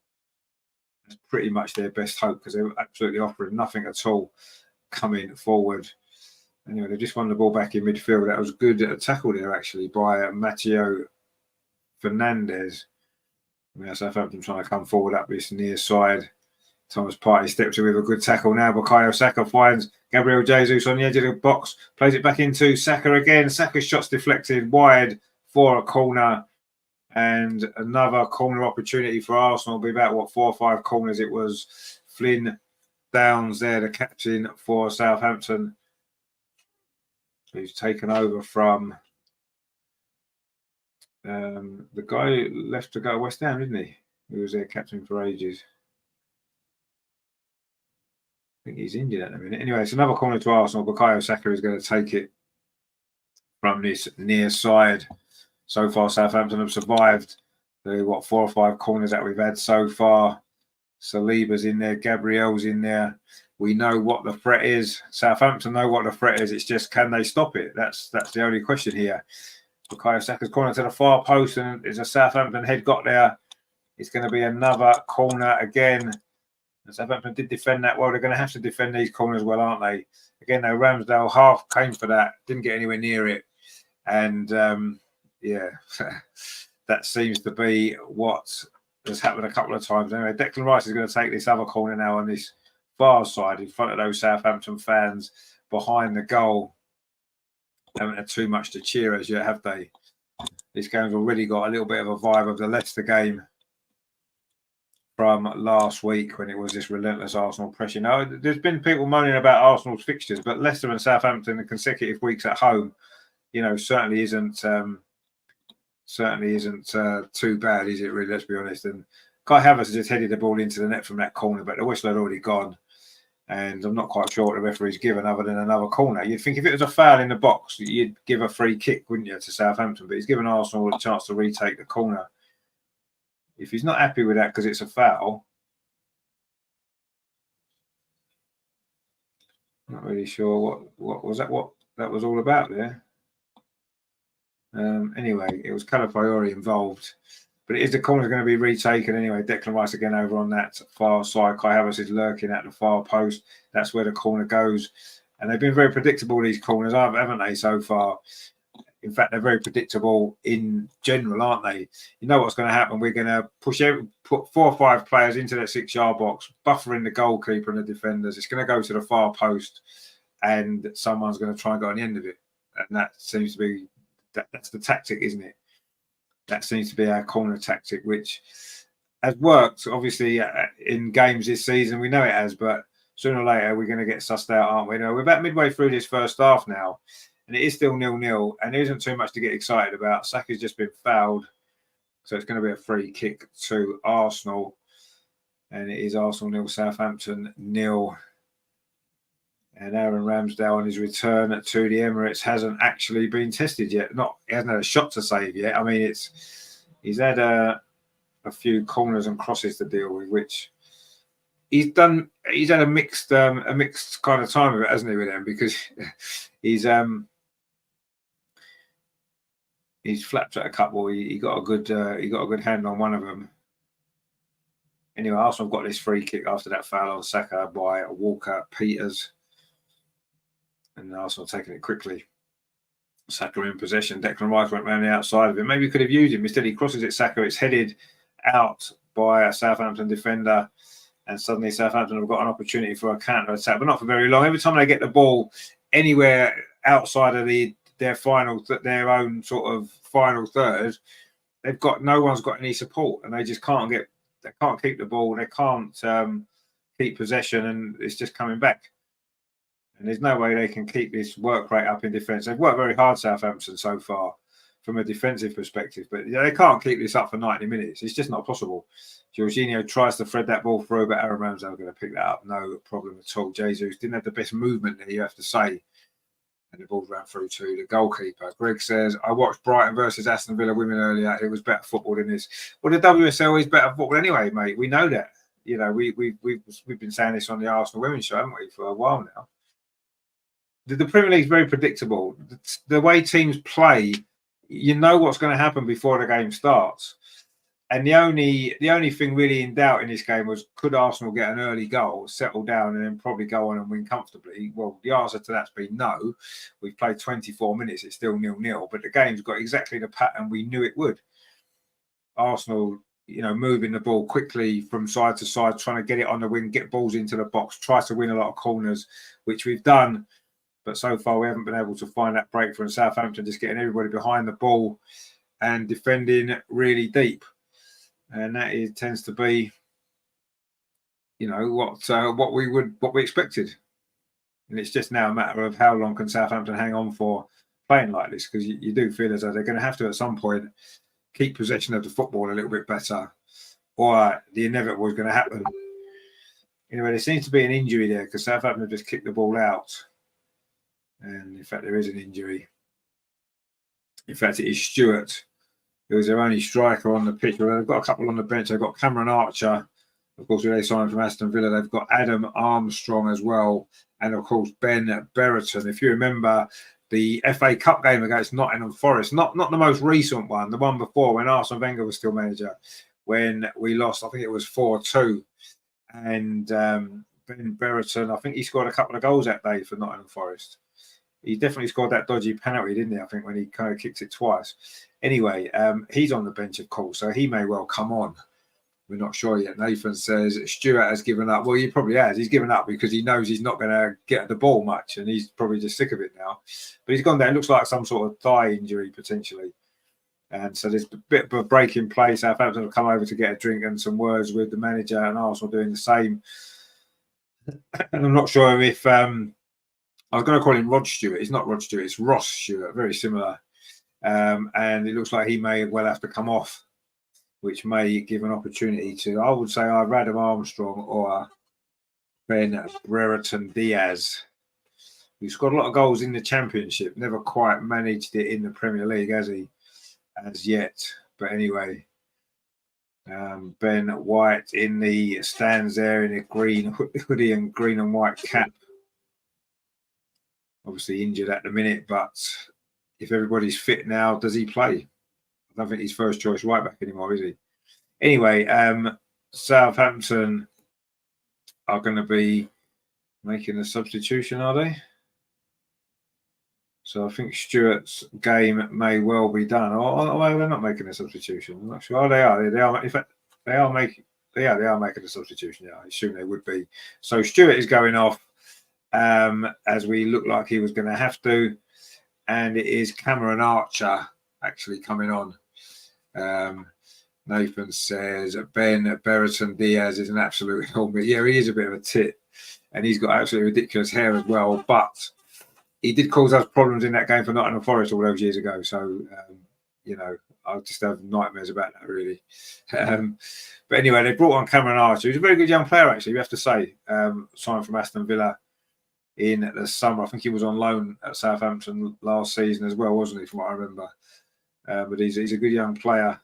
That's pretty much their best hope because they're absolutely offering nothing at all coming forward. Anyway, they just won the ball back in midfield. That was good tackle there, actually, by Matteo Fernandez. Southampton trying to come forward up this near side. Thomas Partey steps in with a good tackle now. Bukayo Saka finds Gabriel Jesus on the edge of the box. Plays it back into Saka again. Saka's shot's deflected wide for a corner. And another corner opportunity for Arsenal. It'll be about, 4 or 5 corners it was. Flynn Downs there, the captain for Southampton, who's taken over from the guy who left to go to West Ham, didn't he? Who was their captain for ages. I think he's injured at the minute. Anyway, it's another corner to Arsenal. Bukayo Saka is going to take it from this near side. So far, Southampton have survived the 4 or 5 corners that we've had so far. Saliba's in there. Gabriel's in there. We know what the threat is. Southampton know what the threat is. It's just, can they stop it? That's the only question here. Bukayo Saka's corner to the far post, and there's a Southampton head got there. It's going to be another corner again. And Southampton did defend that well. They're going to have to defend these corners well, aren't they? Again, though, Ramsdale half came for that, didn't get anywhere near it. And, yeah, that seems to be what has happened a couple of times. Anyway, Declan Rice is going to take this other corner now on this far side in front of those Southampton fans behind the goal. Haven't had too much to cheer as yet, have they? This game's already got a little bit of a vibe of the Leicester game from last week when it was this relentless Arsenal pressure. Now, there's been people moaning about Arsenal's fixtures, but Leicester and Southampton in consecutive weeks at home, certainly isn't too bad, is it? Really, let's be honest. And Kai Havertz just headed the ball into the net from that corner, but the whistle had already gone. And I'm not quite sure what the referee's given other than another corner. You'd think if it was a foul in the box, you'd give a free kick, wouldn't you, to Southampton? But he's given Arsenal a chance to retake the corner. If he's not happy with that because it's a foul, not really sure what was that was all about there. Anyway, it was Calafiori involved. But it is the corner's going to be retaken anyway. Declan Rice again over on that far side. Kai Havertz is lurking at the far post. That's where the corner goes. And they've been very predictable, these corners, haven't they, so far? In fact, they're very predictable in general, aren't they? You know what's going to happen. We're going to put 4 or 5 players into that 6-yard box, buffering the goalkeeper and the defenders. It's going to go to the far post, and someone's going to try and go on the end of it. And that seems to be, that's the tactic, isn't it? That seems to be our corner tactic, which has worked, obviously, in games this season. We know it has, but sooner or later, we're going to get sussed out, aren't we? We're about midway through this first half now, and it is still 0-0, and there isn't too much to get excited about. Saka's just been fouled, so it's going to be a free kick to Arsenal, and it is Arsenal 0, Southampton 0. And Aaron Ramsdale on his return to the Emirates hasn't actually been tested yet. He hasn't had a shot to save yet. I mean, he's had a few corners and crosses to deal with, which he's had a mixed kind of time of it, hasn't he, with them? Because he's flapped at a couple. He got a good hand on one of them. Anyway, Arsenal got this free kick after that foul on Saka by Walker Peters. And Arsenal taking it quickly. Saka in possession. Declan Rice went round the outside of it. Maybe he could have used him. Instead, he crosses it. Saka. It's headed out by a Southampton defender. And suddenly Southampton have got an opportunity for a counter-attack, but not for very long. Every time they get the ball anywhere outside of their own sort of final third, no one's got any support, and they just can't keep the ball. They can't keep possession, and it's just coming back. And there's no way they can keep this work rate up in defence. They've worked very hard, Southampton, so far from a defensive perspective, but they can't keep this up for 90 minutes. It's just not possible. Jorginho tries to thread that ball through, but Aaron Ramsdale are going to pick that up. No problem at all. Jesus didn't have the best movement there, you have to say. And the ball ran through to the goalkeeper. Greg says, I watched Brighton versus Aston Villa women earlier. It was better football than this. Well, the WSL is better football anyway, mate. We know that. We've been saying this on the Arsenal Women's Show, haven't we, for a while now. The Premier League is very predictable. The way teams play, you know what's going to happen before the game starts. And the only thing really in doubt in this game was, could Arsenal get an early goal, settle down, and then probably go on and win comfortably? Well, the answer to that's been no. We've played 24 minutes. It's still 0-0. But the game's got exactly the pattern we knew it would. Arsenal, moving the ball quickly from side to side, trying to get it on the wing, get balls into the box, try to win a lot of corners, which we've done. But so far, we haven't been able to find that breakthrough. And Southampton just getting everybody behind the ball and defending really deep. And that tends to be, what we expected. And it's just now a matter of how long can Southampton hang on for playing like this, because you do feel as though they're going to have to at some point keep possession of the football a little bit better, or the inevitable is going to happen. Anyway, there seems to be an injury there because Southampton have just kicked the ball out. And in fact, there is an injury. In fact, it is Stewart, who was their only striker on the pitch. Well, they've got a couple on the bench. They've got Cameron Archer, of course, who they signed from Aston Villa. They've got Adam Armstrong as well. And of course, Ben Brereton. If you remember the FA Cup game against Nottingham Forest, not the most recent one, the one before when Arsene Wenger was still manager, when we lost, I think it was 4-2. And Ben Brereton, I think he scored a couple of goals that day for Nottingham Forest. He definitely scored that dodgy penalty, didn't he? I think when he kind of kicked it twice. Anyway, he's on the bench, of course, so he may well come on. We're not sure yet. Nathan says Stewart has given up. Well, he probably has. He's given up because he knows he's not going to get the ball much, and he's probably just sick of it now. But he's gone there. It looks like some sort of thigh injury, potentially. And so there's a bit of a break in place. Southampton have come over to get a drink and some words with the manager, and Arsenal doing the same. And I'm not sure if I was going to call him Rod Stewart. It's not Rod Stewart, it's Ross Stewart, very similar. And it looks like he may well have to come off, which may give an opportunity to, I would say, either Adam Armstrong or Ben Brereton Diaz, who scored a lot of goals in the Championship, never quite managed it in the Premier League, has he, as yet? But anyway, Ben White in the stands there in a green hoodie and green and white cap. Obviously injured at the minute, but if everybody's fit now, does he play? I don't think he's first choice right back anymore, is he? Anyway, Southampton are going to be making a substitution, are they? So I think Stewart's game may well be done. Or they're not making a substitution. I'm not sure. Oh, they are. They are. In fact, they are making. Yeah, they are making a substitution. Yeah, I assume they would be. So Stewart is going off, as we look like he was going to have to, and it is Cameron Archer actually coming on. Nathan says Ben Brereton Diaz is an absolute helmet. Yeah, he is a bit of a tit, and he's got absolutely ridiculous hair as well. But he did cause us problems in that game for Nottingham Forest all those years ago. So, I just have nightmares about that, really. But anyway, they brought on Cameron Archer. He's a very good young player, actually, you have to say. Signed from Aston Villa in the summer. I think he was on loan at Southampton last season as well, wasn't he, from what I remember? But he's a good young player.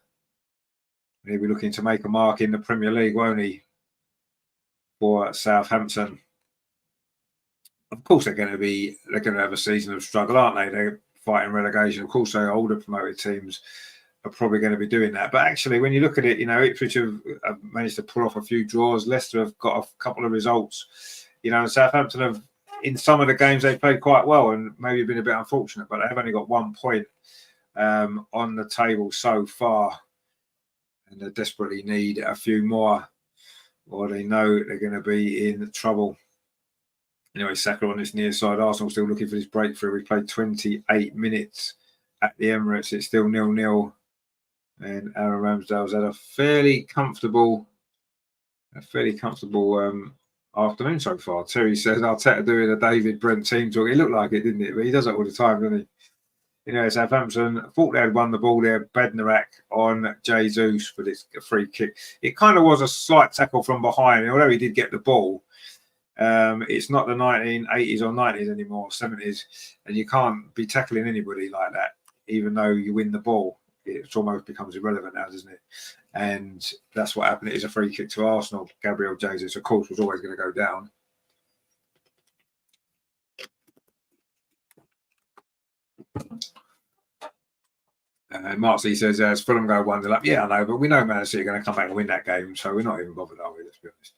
He'll be looking to make a mark in the Premier League, won't he, for Southampton? Of course, they're going to have a season of struggle, aren't they? They're fighting relegation. Of course, their older promoted teams are probably going to be doing that. But actually, when you look at it, Ipswich have managed to pull off a few draws. Leicester have got a couple of results. And Southampton have, in some of the games, they've played quite well and maybe been a bit unfortunate, but they've only got 1 point on the table so far. And they desperately need a few more, or they know they're going to be in trouble. Anyway, Saka on this near side. Arsenal still looking for this breakthrough. We played 28 minutes at the Emirates. It's still 0-0. And Aaron Ramsdale's had a fairly comfortable afternoon so far. Terry says, Arteta doing a David Brent team talk. It looked like it, didn't it? But he does that all the time, doesn't he? Southampton thought they had won the ball there. Bednarak on Jesus, but it's a free kick. It kind of was a slight tackle from behind. Although he did get the ball, it's not the 1980s or 90s anymore, 70s. And you can't be tackling anybody like that, even though you win the ball. It almost becomes irrelevant now, doesn't it? And that's what happened. It is a free kick to Arsenal. Gabriel Jesus, of course, was always going to go down. Mark C says, as Fulham go 1-0 up. Yeah, I know, but we know Man City are going to come back and win that game, so we're not even bothered, are we? Let's be honest.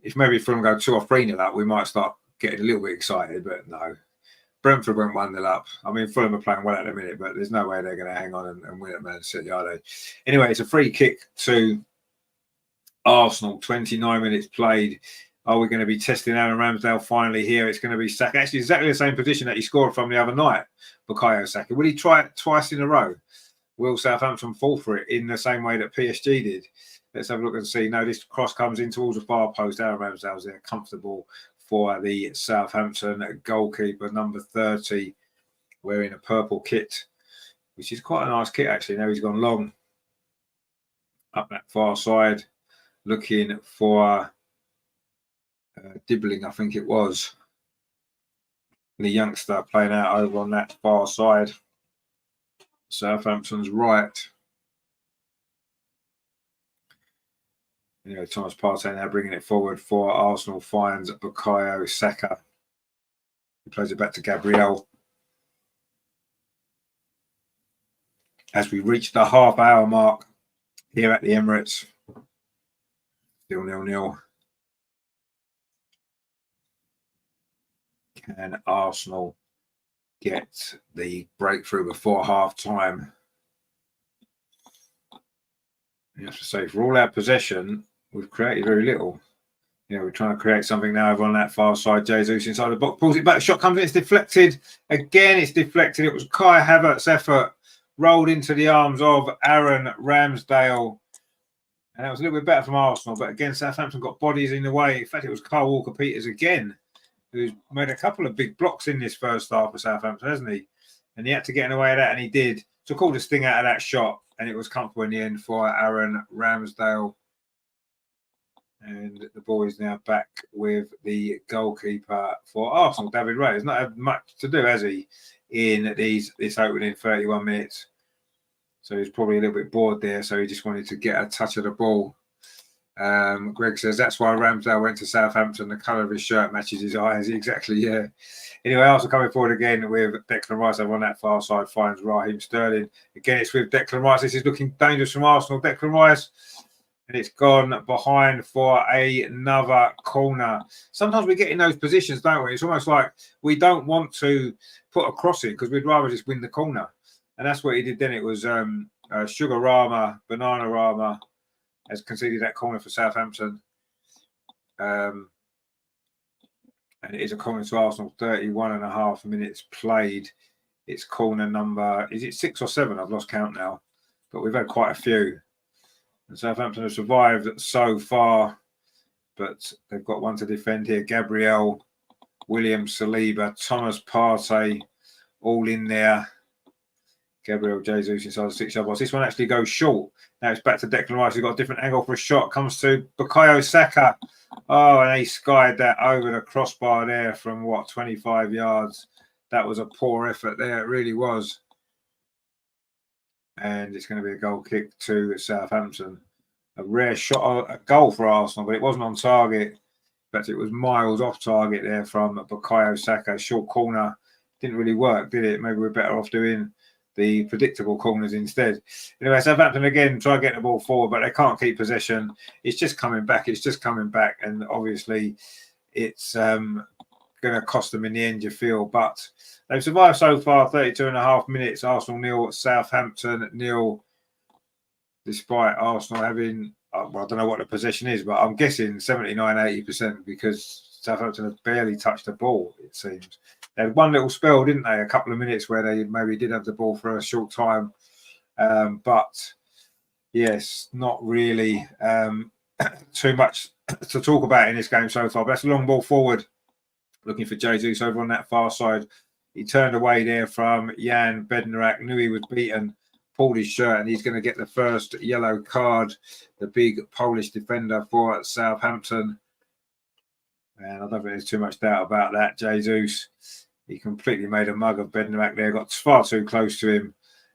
If maybe Fulham go 2 or 3-0 up, we might start getting a little bit excited, but no. Brentford went 1-0 up. I mean, Fulham are playing well at the minute, but there's no way they're going to hang on and win at Man City, are they? Anyway, it's a free kick to Arsenal. 29 minutes played. Are we going to be testing Aaron Ramsdale finally here? It's going to be Saka. Actually, exactly the same position that he scored from the other night, Bukayo Saka. Will he try it twice in a row? Will Southampton fall for it in the same way that PSG did? Let's have a look and see. No, this cross comes in towards the far post. Aaron Ramsdale's there, comfortable for the Southampton goalkeeper, number 30, wearing a purple kit, which is quite a nice kit, actually. Now he's gone long up that far side, looking for Dibbling, I think it was. The youngster playing out over on that far side. Southampton's right. Thomas Partey now bringing it forward for Arsenal. Finds Bukayo Saka. He plays it back to Gabriel. As we reach the half-hour mark here at the Emirates. Still 0-0. Can Arsenal get the breakthrough before half-time? You have to say, for all our possession, we've created very little. We're trying to create something now over on that far side. Jesus inside the box, pulls it back. Shot comes in, it's deflected. Again, it's deflected. It was Kai Havertz's effort, rolled into the arms of Aaron Ramsdale. And that was a little bit better from Arsenal. But again, Southampton got bodies in the way. In fact, it was Kyle Walker-Peters again, who's made a couple of big blocks in this first half for Southampton, hasn't he? And he had to get in the way of that, and he did. Took all the sting out of that shot, and it was comfortable in the end for Aaron Ramsdale. And the ball is now back with the goalkeeper for Arsenal, David Ray. He's not had much to do, has he, in this opening 31 minutes? So he's probably a little bit bored there, so he just wanted to get a touch of the ball. Greg says that's why Ramsdale went to Southampton. The colour of his shirt matches his eyes. Exactly, yeah. Anyway, Arsenal coming forward again with Declan Rice over on that far side, finds Raheem Sterling. Again, it's with Declan Rice. This is looking dangerous from Arsenal. Declan Rice. And it's gone behind for another corner. Sometimes we get in those positions, don't we? It's almost like we don't want to put a cross in because we'd rather just win the corner. And that's what he did then. It was Sugar Rama, Banana Rama has conceded that corner for Southampton. And it is a corner to Arsenal, 31.5 minutes played. It's corner number, is it 6 or 7? I've lost count now. But we've had quite a few. And Southampton have survived so far, but they've got one to defend here. Gabriel, William Saliba, Thomas Partey, all in there. Gabriel Jesus inside the 6-yard box. This one actually goes short. Now it's back to Declan Rice. He's got a different angle for a shot. Comes to Bukayo Saka. Oh, and he skied that over the crossbar there from, 25 yards. That was a poor effort there. It really was. And it's going to be a goal kick to Southampton. A rare shot, a goal for Arsenal, but it wasn't on target. In fact, it was miles off target there from Bukayo Saka. Short corner. Didn't really work, did it? Maybe we're better off doing the predictable corners instead. Anyway, Southampton again try to get the ball forward, but they can't keep possession. It's just coming back. It's just coming back. And obviously, it's going to cost them in the end, you feel. But they've survived so far, 32.5 minutes. Arsenal 0, Southampton 0. Despite Arsenal having, I don't know what the possession is, but I'm guessing 79-80% because Southampton have barely touched the ball, it seems. They had one little spell, didn't they? A couple of minutes where they maybe did have the ball for a short time. But, yes, not really too much to talk about in this game so far. But that's a long ball forward. Looking for Jesus over on that far side. He turned away there from Jan Bednarak. Knew he was beaten. Pulled his shirt, and he's going to get the first yellow card. The big Polish defender for Southampton. And I don't think there's too much doubt about that. Jesus, he completely made a mug of Bednarak there. Got far too close to him.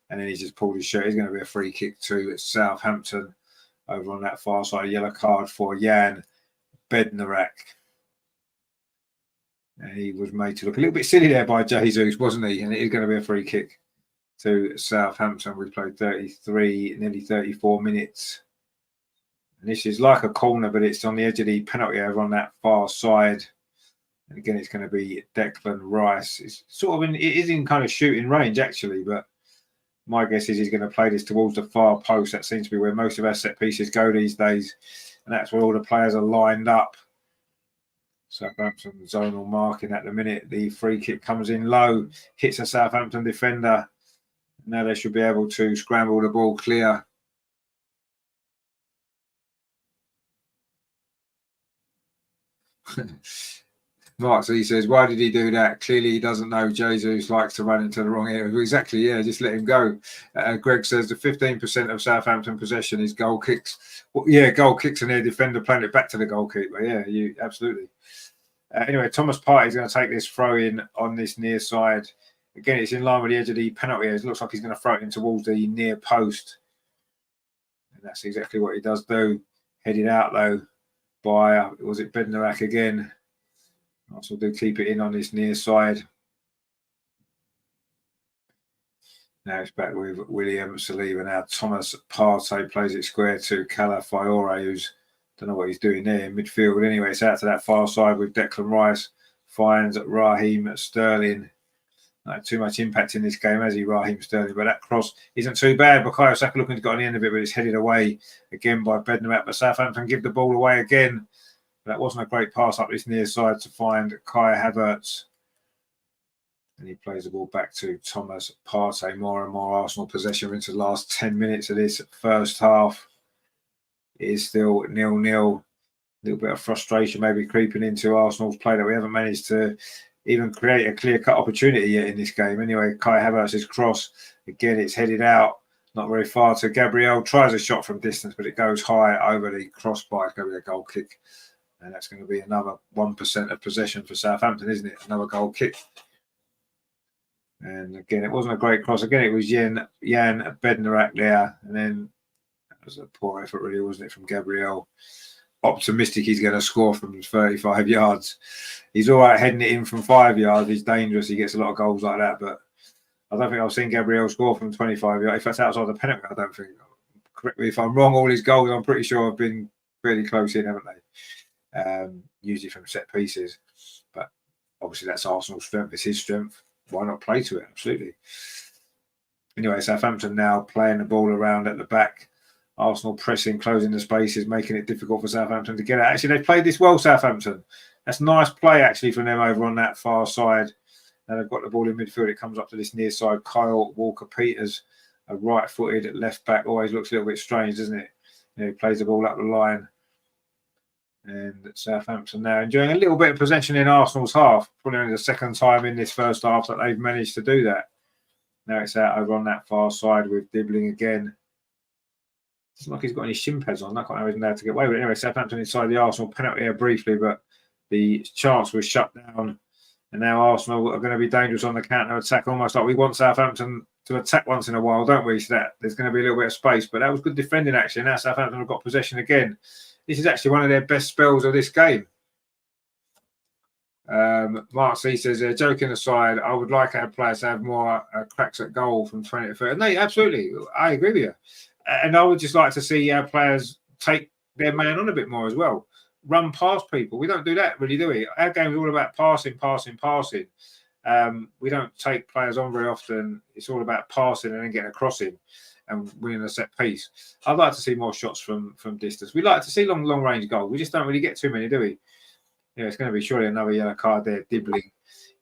And then he just pulled his shirt. He's going to be a free kick to Southampton over on that far side. A yellow card for Jan Bednarak. And he was made to look a little bit silly there by Jesus, wasn't he? And it is going to be a free kick to Southampton. We played 33, nearly 34 minutes. And this is like a corner, but it's on the edge of the penalty over on that far side. And again, it's going to be Declan Rice. It's sort of it is in kind of shooting range, actually, but my guess is he's going to play this towards the far post. That seems to be where most of our set pieces go these days. And that's where all the players are lined up. Southampton zonal marking at the minute. The free kick comes in low, hits a Southampton defender. Now they should be able to scramble the ball clear. Mark, so he says, why did he do that? Clearly he doesn't know Jesus likes to run into the wrong area. Exactly, yeah, just let him go. Greg says the 15% of Southampton possession is goal kicks. Well, yeah, goal kicks and their defender playing it back to the goalkeeper. Yeah, you absolutely. Anyway, Thomas Partey is going to take this throw in on this near side. Again, it's in line with the edge of the penalty. It looks like he's going to throw it in towards the near post. And that's exactly what he does do. Headed out, though, by, was it Bednarak again? Also do keep it in on this near side. Now it's back with William Saliba. Now Thomas Partey plays it square to Calafiore, who's, don't know what he's doing there in midfield. But anyway, it's out to that far side with Declan Rice. Finds Raheem Sterling. Not too much impact in this game, has he, Raheem Sterling? But that cross isn't too bad. Bukayo Saka looking to get on the end of it, but it's headed away again by Bednarak. But Southampton give the ball away again. That wasn't a great pass up this near side to find Kai Havertz. And he plays the ball back to Thomas Partey. More and more Arsenal possession into the last 10 minutes of this first half. It is still 0-0. A little bit of frustration maybe creeping into Arsenal's play that we haven't managed to even create a clear-cut opportunity yet in this game. Anyway, Kai Havertz's cross. Again, it's headed out. Not very far to Gabriel. Tries a shot from distance, but it goes high over the crossbar. It's going to be a goal kick. And that's going to be another 1% of possession for Southampton, isn't it? Another goal kick. And again, it wasn't a great cross. Again, it was Jan Bednarak there. And then that was a poor effort, really, wasn't it, from Gabriel? Optimistic he's going to score from 35 yards. He's all right heading it in from 5 yards. He's dangerous. He gets a lot of goals like that. But I don't think I've seen Gabriel score from 25 yards. If that's outside the penalty, I don't think. Correct me if I'm wrong. All his goals, I'm pretty sure, have been fairly close in, haven't they? Usually from set pieces. But obviously that's Arsenal's strength. It's his strength. Why not play to it? Absolutely. Anyway, Southampton now playing the ball around at the back. Arsenal pressing, closing the spaces, making it difficult for Southampton to get out. Actually, they've played this well, Southampton. That's nice play, actually, from them over on that far side. Now they've got the ball in midfield. It comes up to this near side. Kyle Walker-Peters, a right-footed left back, always looks a little bit strange, doesn't it? He plays the ball up the line. And Southampton now enjoying a little bit of possession in Arsenal's half. Probably only the second time in this first half that they've managed to do that. Now it's out over on that far side with Dibbling again. It's not like he's got any shin pads on. I can't know he's allowed to get away with it. Anyway, Southampton inside the Arsenal penalty here briefly, but the chance was shut down. And now Arsenal are going to be dangerous on the counter-attack, almost like we want Southampton to attack once in a while, don't we? So that there's going to be a little bit of space. But that was good defending, actually. Now Southampton have got possession again. This is actually one of their best spells of this game. Mark C says, joking aside, I would like our players to have more cracks at goal from 20 to 30. No, absolutely. I agree with you. And I would just like to see our players take their man on a bit more as well. Run past people. We don't do that, really, do we? Our game is all about passing. We don't take players on very often. It's all about passing and then getting a crossing and winning a set piece. I'd like to see more shots from distance. We like to see long range goals. We just don't really get too many, do we? Yeah, it's going to be surely another yellow card there. Dibbling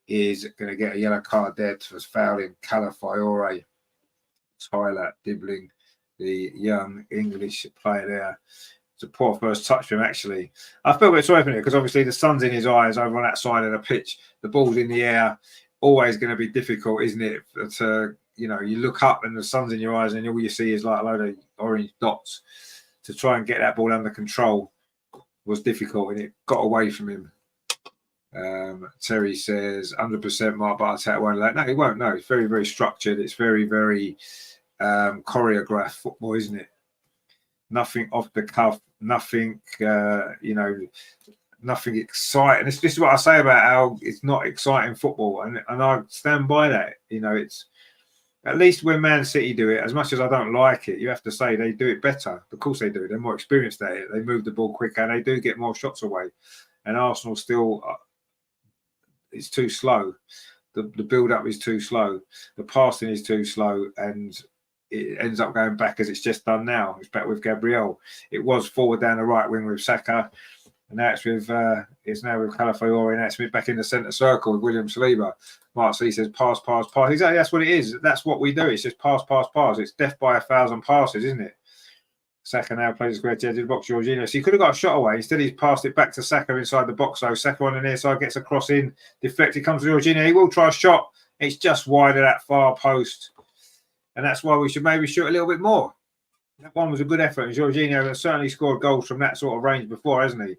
is going to get a yellow card there for fouling Calafiore. Tyler Dibbling, the young English player there. It's a poor first touch for him, actually. I feel a bit sorry for him because obviously the sun's in his eyes over on that side of the pitch. The ball's in the air. Always going to be difficult, isn't it? To, you look up and the sun's in your eyes and all you see is like a load of orange dots. To try and get that ball under control was difficult and it got away from him. Terry says 100% Mark Bartek won't let. No, he won't. No, it's very, very structured. It's very, very choreographed football, isn't it? Nothing off the cuff, nothing, nothing exciting. This is what I say about how it's not exciting football, and I stand by that. It's at least when Man City do it, as much as I don't like it, you have to say they do it better. Of course they do. They're more experienced at it. They move the ball quicker, and they do get more shots away. And Arsenal still, it's too slow. The build-up is too slow. The passing is too slow, and it ends up going back as it's just done now. It's back with Gabriel. It was forward down the right wing with Saka, and now it's now with Calafiore, and it's back in the centre circle with William Saliba. Mark C says pass. Exactly, that's what it is. That's what we do. It's just pass. It's death by 1,000 passes, isn't it? Saka now plays a square to the box, Jorginho. So he could have got a shot away. Instead, he's passed it back to Saka inside the box. So Saka on the near side gets a cross in, deflected, comes to Jorginho. He will try a shot. It's just wide of that far post. And that's why we should maybe shoot a little bit more. That one was a good effort. And Jorginho has certainly scored goals from that sort of range before, hasn't he?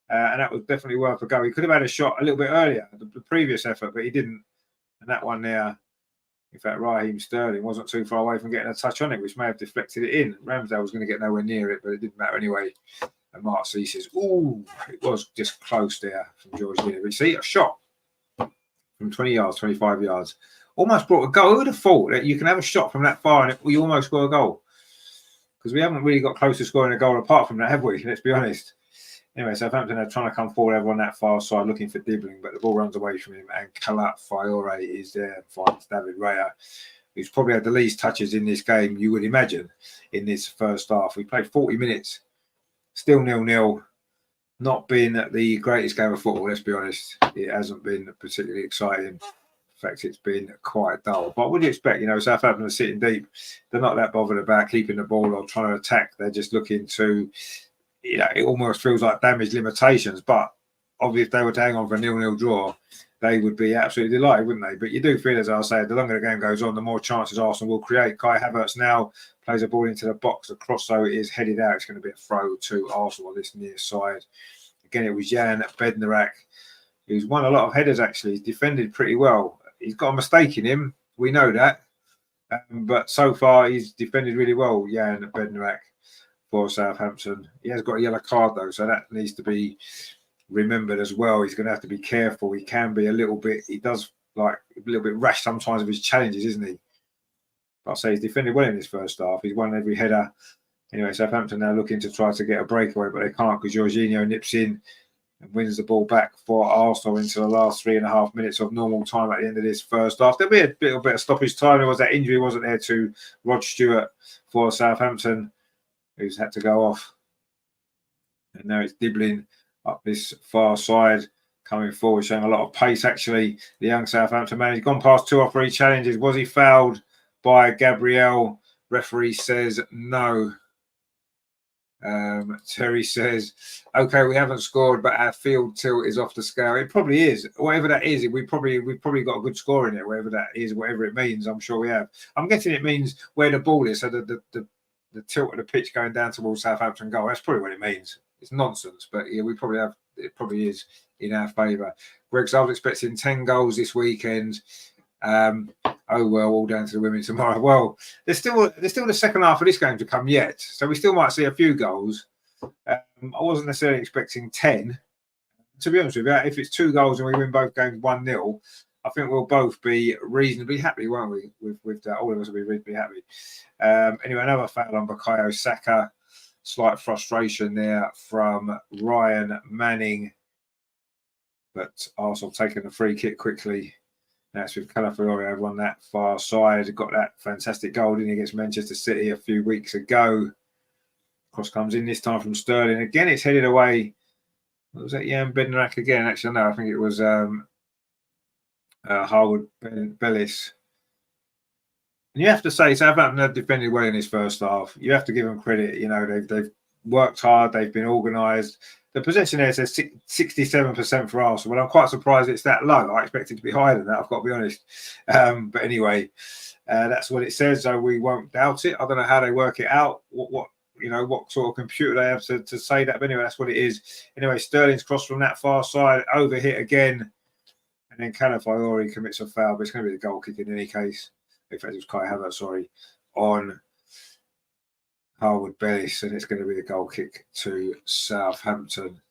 And that was definitely worth a go. He could have had a shot a little bit earlier, the previous effort, but he didn't. And that one there, in fact, Raheem Sterling wasn't too far away from getting a touch on it, which may have deflected it in. Ramsdale was going to get nowhere near it, but it didn't matter anyway. And Mark C says, ooh, it was just close there from Jorginho. But you see, a shot from 20 yards, 25 yards. Almost brought a goal. Who would have thought that you can have a shot from that far and you almost score a goal? Because we haven't really got close to scoring a goal apart from that, have we? Let's be honest. Anyway, Southampton are trying to come forward over on that far side looking for Dibbling, but the ball runs away from him and Calafiore is there and finds David Raya, who's probably had the least touches in this game, you would imagine, in this first half. We played 40 minutes, still 0-0. Not been the greatest game of football, let's be honest. It hasn't been particularly exciting In fact, it's been quite dull. But what do you expect? Southampton are sitting deep. They're not that bothered about keeping the ball or trying to attack. They're just looking to, it almost feels like damage limitations. But obviously, if they were to hang on for a 0-0 draw, they would be absolutely delighted, wouldn't they? But you do feel, as I say, the longer the game goes on, the more chances Arsenal will create. Kai Havertz now plays a ball into the box. The cross, though, is headed out. It's going to be a throw to Arsenal on this near side. Again, it was Jan Bednarak, who's won a lot of headers, actually. He's defended pretty well. He's got a mistake in him. We know that. But so far, he's defended really well, Jan Bednarak, for Southampton. He has got a yellow card, though, so that needs to be remembered as well. He's going to have to be careful. He can be he does like a little bit rash sometimes with his challenges, isn't he? But I'll say he's defended well in his first half. He's won every header. Anyway, Southampton now looking to try to get a breakaway, but they can't because Jorginho nips in and wins the ball back for Arsenal into the last 3.5 minutes of normal time at the end of this first half. There'll be a little bit of stoppage time. There was that injury, wasn't there, to Rod Stewart for Southampton, who's had to go off. And now it's Dibbling up this far side, coming forward, showing a lot of pace, actually. The young Southampton man, he's gone past 2 or 3 challenges. Was he fouled by Gabriel? Referee says no. Terry says, okay, we haven't scored, but our field tilt is off the scale. It probably is. Whatever that is, we've probably got a good score in it, whatever that is, whatever it means. I'm sure we have. I'm guessing it means where the ball is, so the tilt of the pitch going down towards Southampton goal. That's probably what it means. It's nonsense, but yeah, we probably have. It probably is in our favour. Greg, so I was expecting 10 goals this weekend. Oh well, all down to the women tomorrow. Well, there's still the second half of this game to come yet, so we still might see a few goals. I wasn't necessarily expecting 10. To be honest with you, if it's 2 goals and we win both games 1-0, I think we'll both be reasonably happy, won't we? With that, all of us will be reasonably happy. Anyway, another foul on Bukayo Saka. Slight frustration there from Ryan Manning, but Arsenal taking the free kick quickly. That's with Calafiori over on that far side. Got that fantastic goal in against Manchester City a few weeks ago. Cross comes in this time from Sterling. Again, it's headed away. What was that? Jan Bednarak again? Actually, no, I think it was Harwood Bellis. And you have to say Southampton have defended well in this first half. You have to give them credit. They've worked hard. They've been organised. The possession there says 67% for Arsenal. Well, I'm quite surprised it's that low. I expect it to be higher than that, I've got to be honest. But anyway, that's what it says, so we won't doubt it. I don't know how they work it out, what sort of computer they have to say that. But anyway, that's what it is. Anyway, Sterling's cross from that far side, over hit again. And then Calafiori commits a foul, but it's going to be the goal kick in any case. In fact, it was Kai Havertz, on Harwood Bellis, and it's going to be the goal kick to Southampton.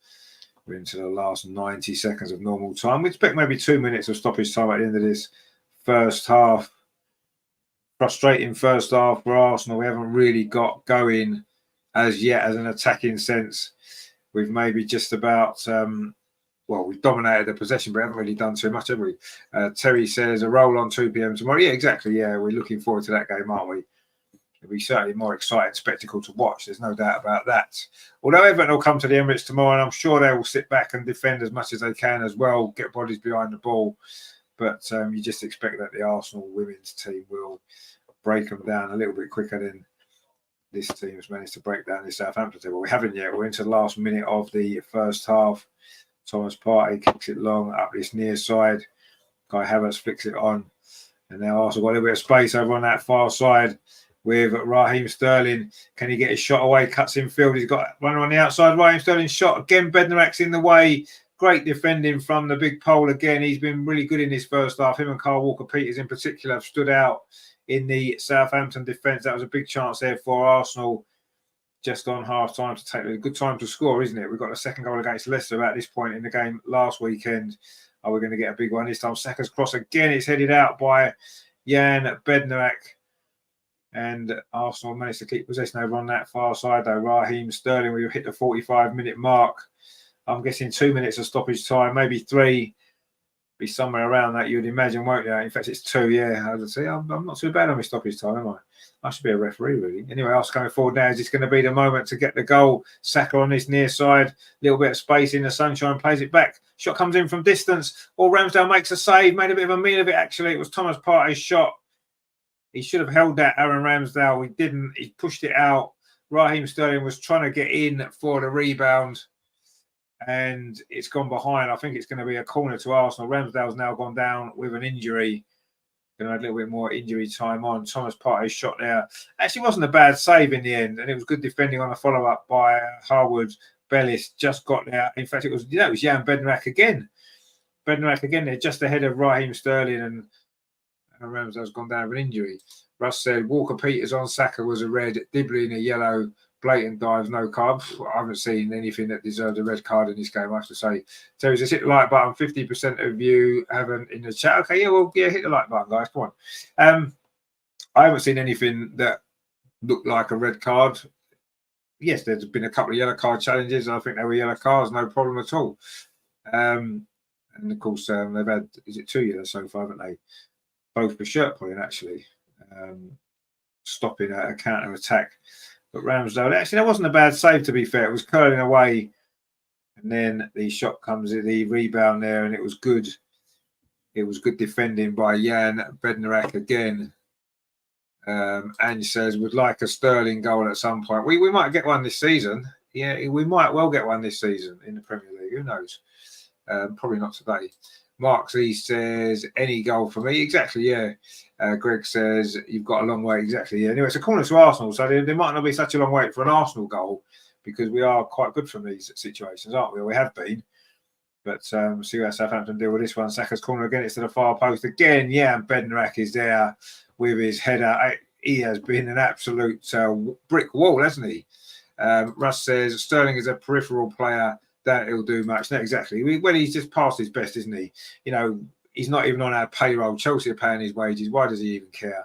We're into the last 90 seconds of normal time. We expect maybe 2 minutes of stoppage time at the end of this first half. Frustrating first half for Arsenal. We haven't really got going as yet as an attacking sense. We've maybe just about, we've dominated the possession, but haven't really done too much, have we? Terry says a roll on 2 p.m. tomorrow. Yeah, exactly. Yeah, we're looking forward to that game, aren't we? It'll be certainly more exciting spectacle to watch. There's no doubt about that. Although Everton will come to the Emirates tomorrow, and I'm sure they will sit back and defend as much as they can as well, get bodies behind the ball. But you just expect that the Arsenal women's team will break them down a little bit quicker than this team has managed to break down the Southampton team. But we haven't yet. We're into the last minute of the first half. Thomas Partey kicks it long up this near side. Kai Havertz flicks it on. And now Arsenal got a little bit of space over on that far side with Raheem Sterling. Can he get his shot away? Cuts in field. He's got runner on the outside. Raheem Sterling's shot. Again, Bednarak's in the way. Great defending from the big pole again. He's been really good in this first half. Him and Carl Walker-Peters in particular have stood out in the Southampton defence. That was a big chance there for Arsenal just on half-time to take a good time to score, isn't it? We've got a second goal against Leicester at this point in the game last weekend. Are we going to get a big one this time? Saka's cross again. It's headed out by Jan Bednarak. And Arsenal managed to keep possession over on that far side, though. Raheem Sterling, we hit the 45-minute mark. I'm guessing 2 minutes of stoppage time, maybe 3. Be somewhere around that, you'd imagine, won't you? In fact, it's 2, yeah. As I say, I'm not too bad on my stoppage time, am I? I should be a referee, really. Anyway, us going forward now is it's going to be the moment to get the goal. Saka on this near side, little bit of space in the sunshine, plays it back. Shot comes in from distance. Or Ramsdale makes a save, made a bit of a meal of it, actually. It was Thomas Partey's shot. He should have held that, Aaron Ramsdale. He didn't. He pushed it out. Raheem Sterling was trying to get in for the rebound. And it's gone behind. I think it's going to be a corner to Arsenal. Ramsdale's now gone down with an injury. Going to have a little bit more injury time on. Thomas Partey's shot there actually wasn't a bad save in the end. And it was good defending on a follow-up by Harwood. Bellis just got there. In fact, it was Jan Bednarek again. Bednarek again there, just ahead of Raheem Sterling, and Ramsdale's gone down with an injury. Russ said Walker-Peters on Saka was a red, Dibley in a yellow, blatant dives, no card. I haven't seen anything that deserved a red card in this game, I have to say. Terry says, hit the like button. 50% of you haven't in the chat. Okay, hit the like button, guys. Come on. I haven't seen anything that looked like a red card. Yes, there's been a couple of yellow card challenges. I think they were yellow cards, no problem at all. And of course, they've had, is it 2 yellows so far, haven't they? Both for shirt pulling, actually. Stopping a counter attack. But Ramsdale, actually, that wasn't a bad save, to be fair. It was curling away. And then the shot comes in, the rebound there, and it was good. It was good defending by Jan Bednarek again. And says, would like a Sterling goal at some point. We might get one this season. Yeah, we might well get one this season in the Premier League. Who knows? Probably not today. Mark Z says, any goal for me? Exactly, yeah. Greg says, you've got a long way. Exactly, yeah. Anyway, it's a corner to Arsenal, so there might not be such a long wait for an Arsenal goal because we are quite good from these situations, aren't we? We have been. But we'll see how Southampton deal with this one. Saka's corner again. It's to the far post again. Yeah, and Bednarek is there with his header. He has been an absolute brick wall, hasn't he? Russ says, Sterling is a peripheral player. That he'll do much. No, exactly. When he's just past his best, isn't he? You know, he's not even on our payroll. Chelsea are paying his wages. Why does he even care?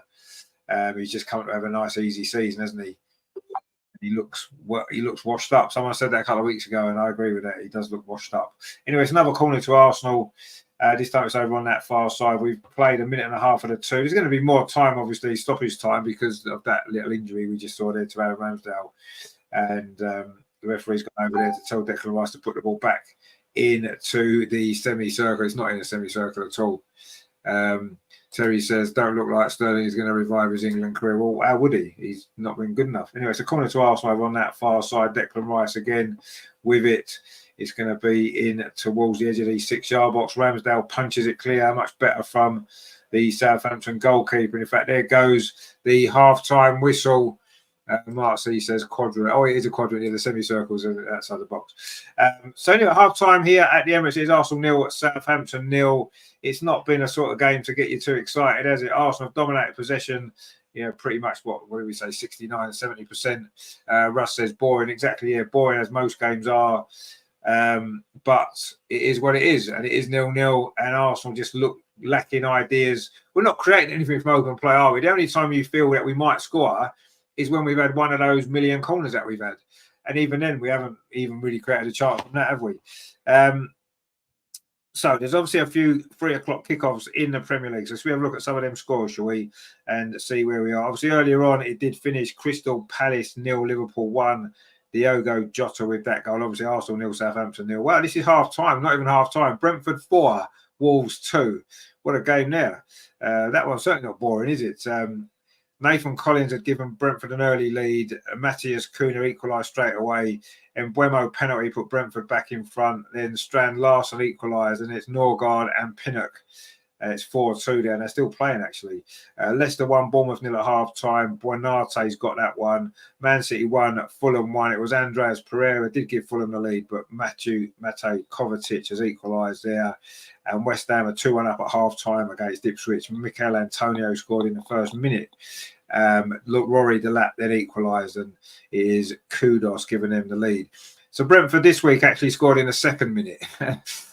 He's just come to have a nice, easy season, hasn't he? He looks washed up. Someone said that a couple of weeks ago, and I agree with that. He does look washed up. Anyway, it's another corner to Arsenal. This time it's over on that far side. We've played a minute and a half of the two. There's going to be more time, obviously, stoppage time because of that little injury we just saw there to Aaron Ramsdale. And the referee's gone over there to tell Declan Rice to put the ball back into the semicircle. It's not in a semicircle at all. Terry says, don't look like Sterling is going to revive his England career. Well, how would he? He's not been good enough. Anyway, it's a corner to Arsenal over on that far side. Declan Rice again with it. It's going to be in towards the edge of the 6-yard box. Ramsdale punches it clear. Much better from the Southampton goalkeeper. In fact, there goes the half-time whistle. Mark C says quadrant. Oh, it is a quadrant. Yeah, the semicircles are outside the box. So anyway, half time here at the Emirates is Arsenal 0 at Southampton 0. It's not been a sort of game to get you too excited, has it? Arsenal have dominated possession. You know, pretty much what do we say, 69, 70%. Russ says boring. Exactly, yeah, boring as most games are. But it is what it is, and it is 0-0. And Arsenal just look lacking ideas. We're not creating anything from open play, are we? The only time you feel that we might score is when we've had one of those million corners that we've had. And even then, we haven't even really created a chance from that, have we? So there's obviously a few 3 o'clock kickoffs in the Premier League. So let's have a look at some of them scores, shall we? And see where we are. Obviously, earlier on, it did finish Crystal Palace 0, Liverpool 1. Diogo Jota with that goal. Obviously, Arsenal 0, Southampton 0. Well, this is half-time, not even half-time. Brentford 4, Wolves 2. What a game there. That one's certainly not boring, is it? Nathan Collins had given Brentford an early lead. Matthias Cunha equalised straight away. And Mbeumo penalty put Brentford back in front. Then Strand Larson equalised. And it's Norgard and Pinnock. It's 4-2 there. And they're still playing, actually. Leicester 1, Bournemouth 0 at half-time. Buonate's got that one. Man City 1, Fulham 1. It was Andreas Pereira did give Fulham the lead. But Matej Kovacic has equalised there. And West Ham are 2-1 up at half-time against Ipswich. Mikel Antonio scored in the first minute. Look, Rory Delap then equalised, and it is Kudos giving them the lead. So Brentford this week actually scored in the second minute.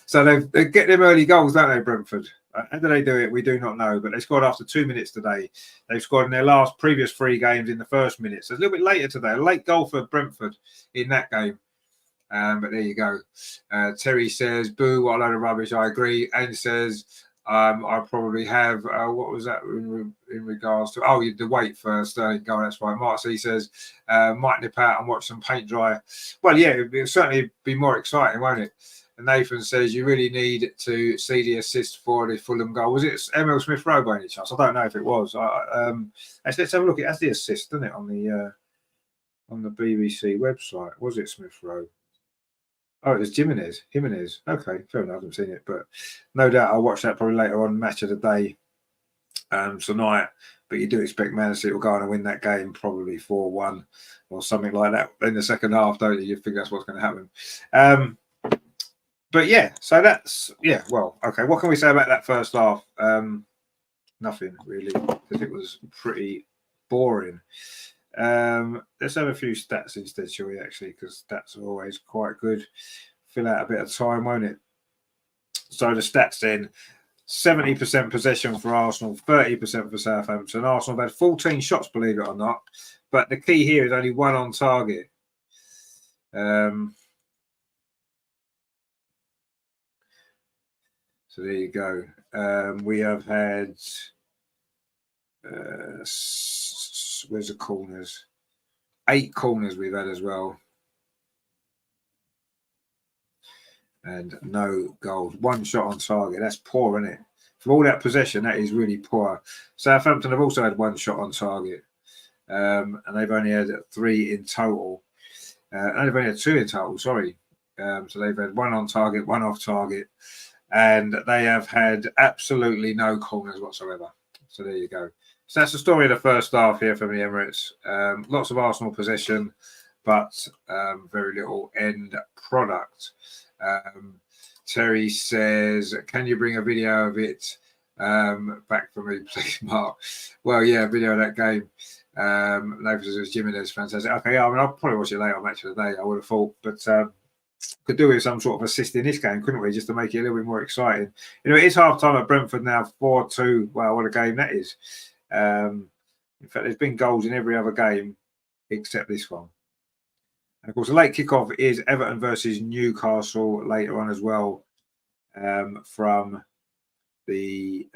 So they get them early goals, don't they, Brentford? How do they do it? We do not know, but they scored after 2 minutes today. They've scored in their previous 3 games in the first minute. So it's a little bit later today. A late goal for Brentford in that game. But there you go. Terry says, boo, what a load of rubbish. I agree. And says, I probably have, what was that in regards to, the wait for Sterling goal, that's right. Mark C says, might nip out and watch some paint dry. Well, yeah, it'll certainly be more exciting, won't it? And Nathan says, you really need to see the assist for the Fulham goal. Was it Emil Smith-Rowe by any chance? I don't know if it was. Actually, let's have a look. It has the assist, doesn't it, on the BBC website? Was it Smith-Rowe? Oh, it was Jimenez. Okay, fair enough. I haven't seen it, but no doubt I'll watch that probably later on, match of the day tonight. But you do expect Man City will go on and win that game, probably 4-1 or something like that in the second half, don't you? You think that's what's going to happen. But yeah, so that's, well, okay. What can we say about that first half? Nothing really, because it was pretty boring. Let's have a few stats instead, shall we, actually, because stats are always quite good. Fill out a bit of time, won't it? So the stats then, 70% possession for Arsenal, 30% for Southampton. Arsenal have had 14 shots, believe it or not, but the key here is only 1 on target. So there you go. We have had where's the corners? 8 corners we've had as well. And no goals. 1 shot on target. That's poor, isn't it? For all that possession, that is really poor. Southampton have also had 1 shot on target. And they've only had 3 in total. And they've only had 2 in total, sorry. So they've had 1 on target, 1 off target. And they have had absolutely no corners whatsoever. So there you go. So that's the story of the first half here from the Emirates. Lots of Arsenal possession, but very little end product. Terry says, can you bring a video of it back for me, please, Mark? Well, yeah, video of that game. Nathan says, Jimenez, fantastic. Okay, I mean, I'll probably watch it later on Match of the Day, I would have thought. But could do with some sort of assist in this game, couldn't we, just to make it a little bit more exciting. You know, it is half-time at Brentford now, 4-2. Wow, what a game that is. In fact, there's been goals in every other game except this one. And of course, the late kickoff is Everton versus Newcastle later on as well, from the,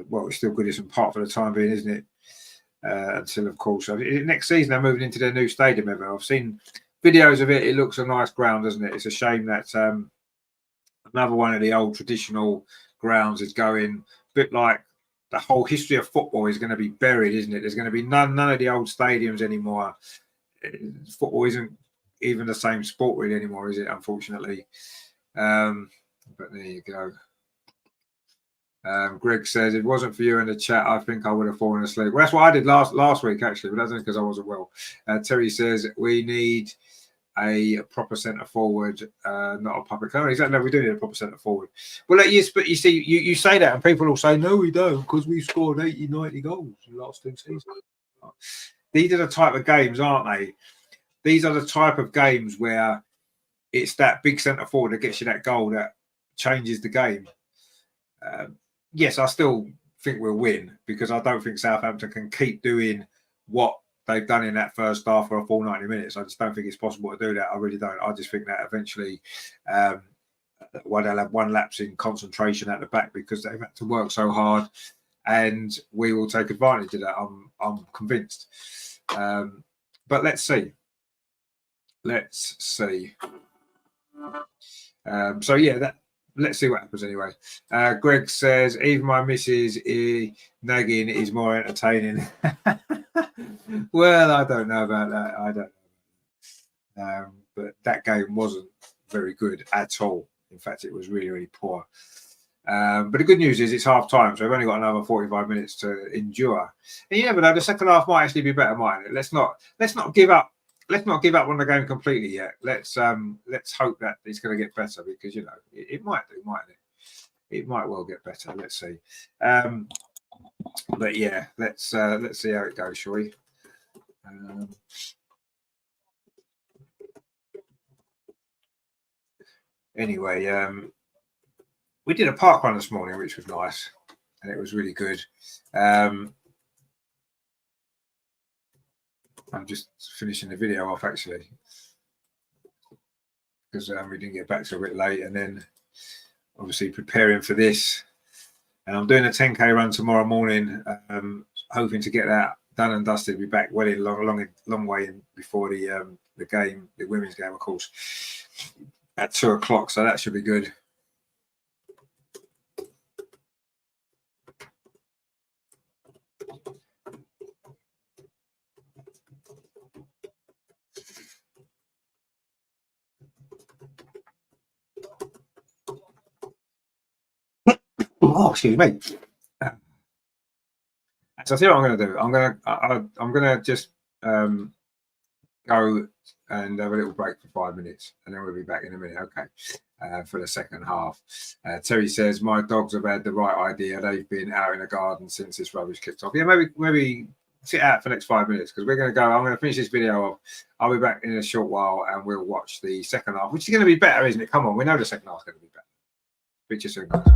well, it's still Goodison Park for the time being, isn't it? Until, of course, next season they're moving into their new stadium. I've seen videos of it. It looks a nice ground, doesn't it? It's a shame that another one of the old traditional grounds is going, a bit like the whole history of football is going to be buried, isn't it? There's going to be none of the old stadiums anymore. Football isn't even the same sport really anymore, is it? Unfortunately. But there you go. Greg says, it wasn't for you in the chat, I think I would have fallen asleep. Well, that's what I did last week, actually, but that's because I wasn't well. Terry says, we need a proper centre forward, not a puppet. Oh, exactly. No, we do need a proper centre forward. Well, yes, but you see, you say that, and people will say, no, we don't, because we scored 80, 90 goals in the last 2 seasons. These are the type of games, aren't they? These are the type of games where it's that big centre forward that gets you that goal that changes the game. Yes, I still think we'll win, because I don't think Southampton can keep doing what they've done in that first half for a full 90 minutes. I just don't think it's possible to do that. I really don't. I just think that eventually they'll have one lapse in concentration at the back because they've had to work so hard, and we will take advantage of that. I'm convinced. But let's see. Let's see. So yeah, let's see what happens anyway. Greg says, even my missus nagging is more entertaining. Well, I don't know about that. I don't know. But that game wasn't very good at all. In fact, it was really, really poor. But the good news is it's half time, so we've only got another 45 minutes to endure. And you never know, the second half might actually be better, mightn't it? Let's not give up. Let's not give up on the game completely yet. Let's hope that it's going to get better, because you know it might do, mightn't it? It might well get better. Let's see. But yeah, let's see how it goes, shall we? Anyway, we did a park run this morning, which was nice, and it was really good. I'm just finishing the video off, actually, because we didn't get back till a bit late, and then obviously preparing for this. And I'm doing a 10K run tomorrow morning, hoping to get that done and dusted. Be back well in long way in before the game, the women's game, of course, at 2 o'clock. So that should be good. Oh, excuse me. So I see what I'm going to do. I'm going to just go and have a little break for 5 minutes, and then we'll be back in a minute. Okay, for the second half. Terry says my dogs have had the right idea. They've been out in the garden since this rubbish kicked off. Yeah, maybe sit out for the next 5 minutes because we're going to go. I'm going to finish this video off. I'll be back in a short while, and we'll watch the second half, which is going to be better, isn't it? Come on, we know the second half is going to be better. Speak to you soon, guys.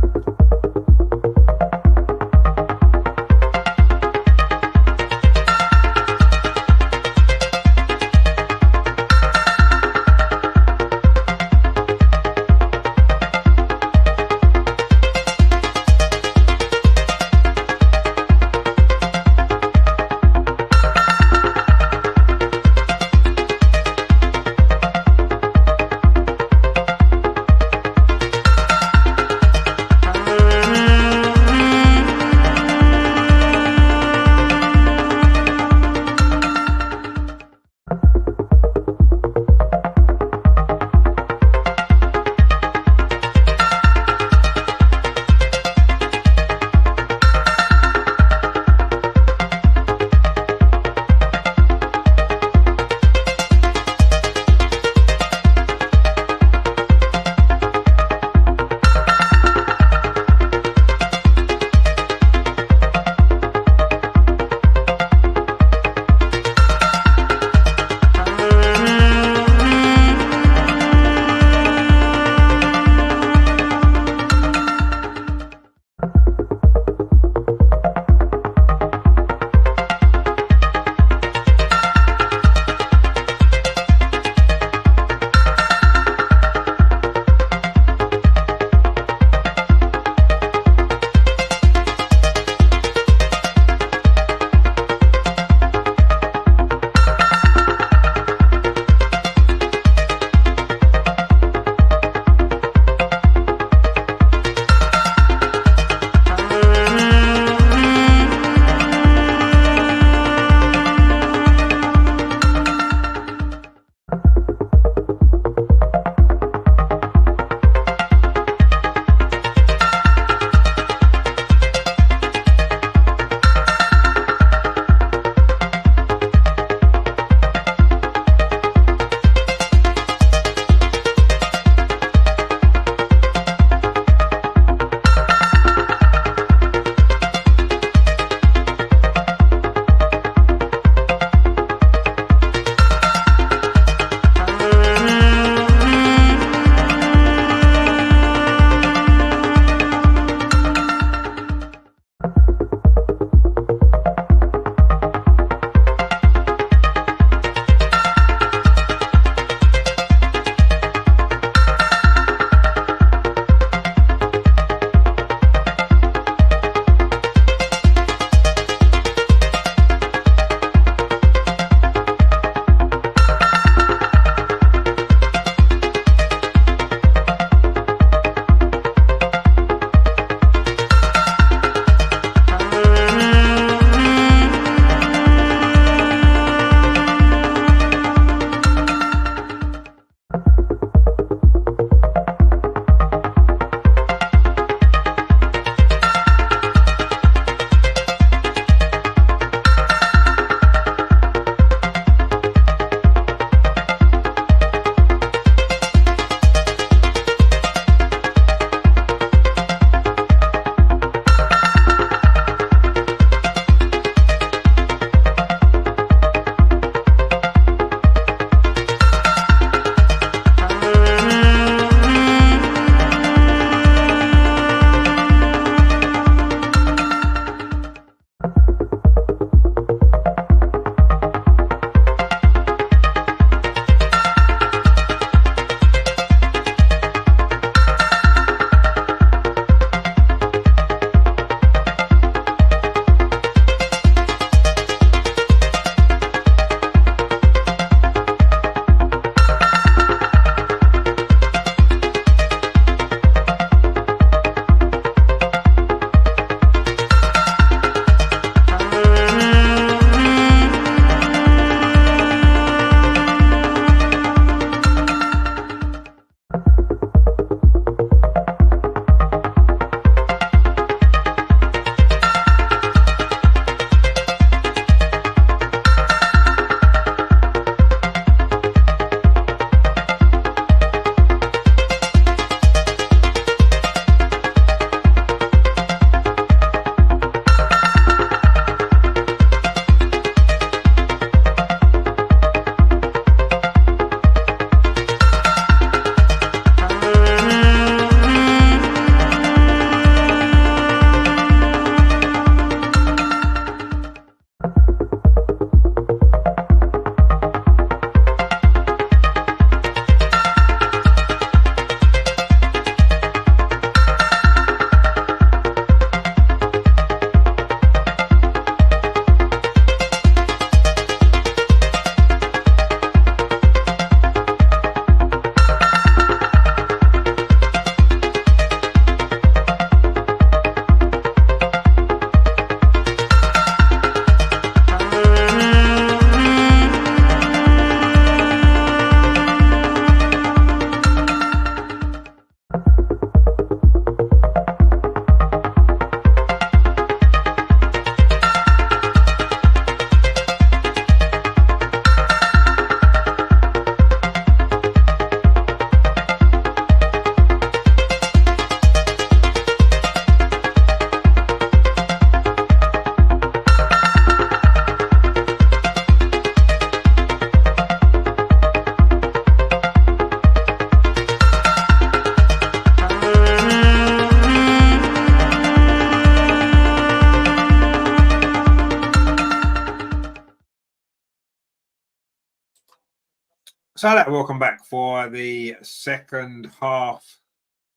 So welcome back for the second half.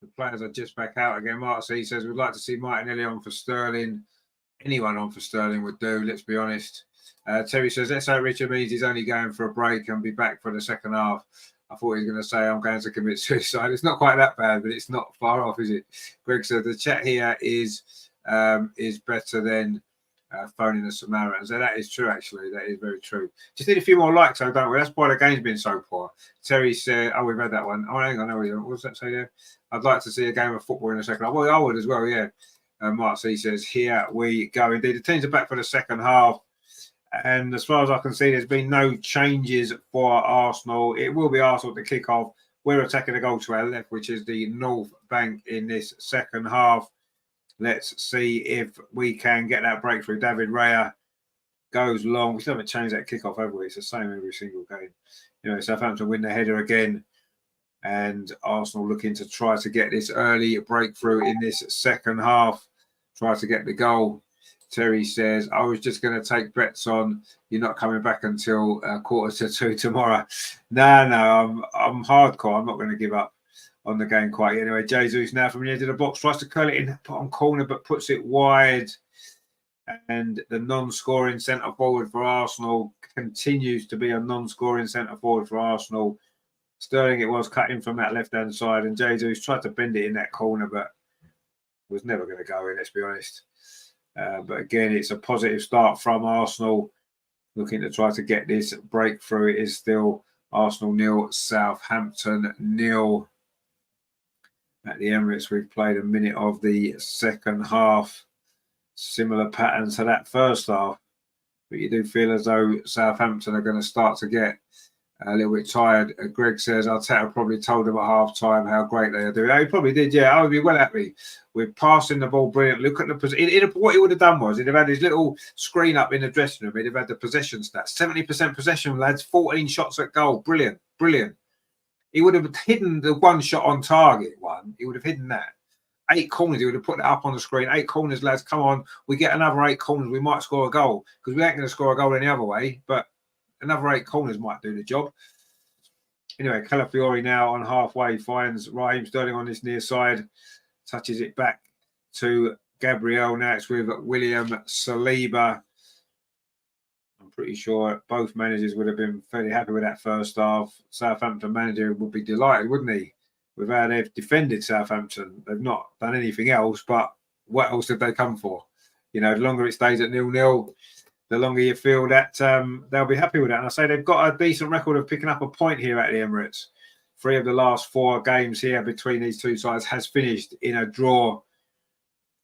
The players are just back out again. Mark C says we'd like to see Martinelli on for Sterling. Anyone on for Sterling would do, let's be honest. Terry says, let's hope Richard means he's only going for a break and be back for the second half. I thought he was going to say, I'm going to commit suicide. It's not quite that bad, but it's not far off, is it? Greg said, the chat here is better than phoning the Samaritans. So that is true, actually. That is very true. Just need a few more likes, though, don't we? That's why the game's been so poor. Terry said, oh, we've had that one. Oh, hang on. What does that say there? I'd like to see a game of football in the second half. Well, I would as well, yeah. Mark C says, here we go. Indeed, the teams are back for the second half. And as far as I can see, there's been no changes for Arsenal. It will be Arsenal to kick off. We're attacking the goal to our left, which is the North Bank in this second half. Let's see if we can get that breakthrough. David Raya goes long. We still haven't changed that kickoff, have we? It's the same every single game. You know, Southampton win the header again. And Arsenal looking to try to get this early breakthrough in this second half. Try to get the goal. Terry says, I was just going to take bets on you're not coming back until 1:45 tomorrow. No, I'm hardcore. I'm not going to give up on the game quite yet. Anyway, Jesus now from the edge of the box tries to curl it in bottom corner, but puts it wide. And the non-scoring centre forward for Arsenal continues to be a non-scoring centre forward for Arsenal. Sterling, it was cut in from that left-hand side, and Jesus tried to bend it in that corner, but was never going to go in, let's be honest. But again, it's a positive start from Arsenal, looking to try to get this breakthrough. It is still Arsenal 0, Southampton 0. At the Emirates, we've played a minute of the second half. Similar pattern to that first half. But you do feel as though Southampton are going to start to get a little bit tired. Greg says Arteta probably told them at half-time how great they are doing. He probably did, yeah. I would be well happy with passing the ball brilliant. Look at the position. What he would have done was he'd have had his little screen up in the dressing room. He'd have had the possession stats. 70% possession, lads. 14 shots at goal. Brilliant. Brilliant. He would have hidden the one shot on target one. He would have hidden that. 8 corners, he would have put that up on the screen. 8 corners, lads. Come on. We get another 8 corners. We might score a goal because we ain't going to score a goal any other way. But another 8 corners might do the job. Anyway, Calafiori now on halfway finds Raheem Sterling on this near side. Touches it back to Gabriel. Now it's with William Saliba. I'm pretty sure both managers would have been fairly happy with that first half. Southampton manager would be delighted, wouldn't he? With how they've defended Southampton. They've not done anything else, but what else did they come for? You know, the longer it stays at 0-0, the longer you feel that they'll be happy with that. And I say they've got a decent record of picking up a point here at the Emirates. 3 of the last 4 games here between these two sides has finished in a draw.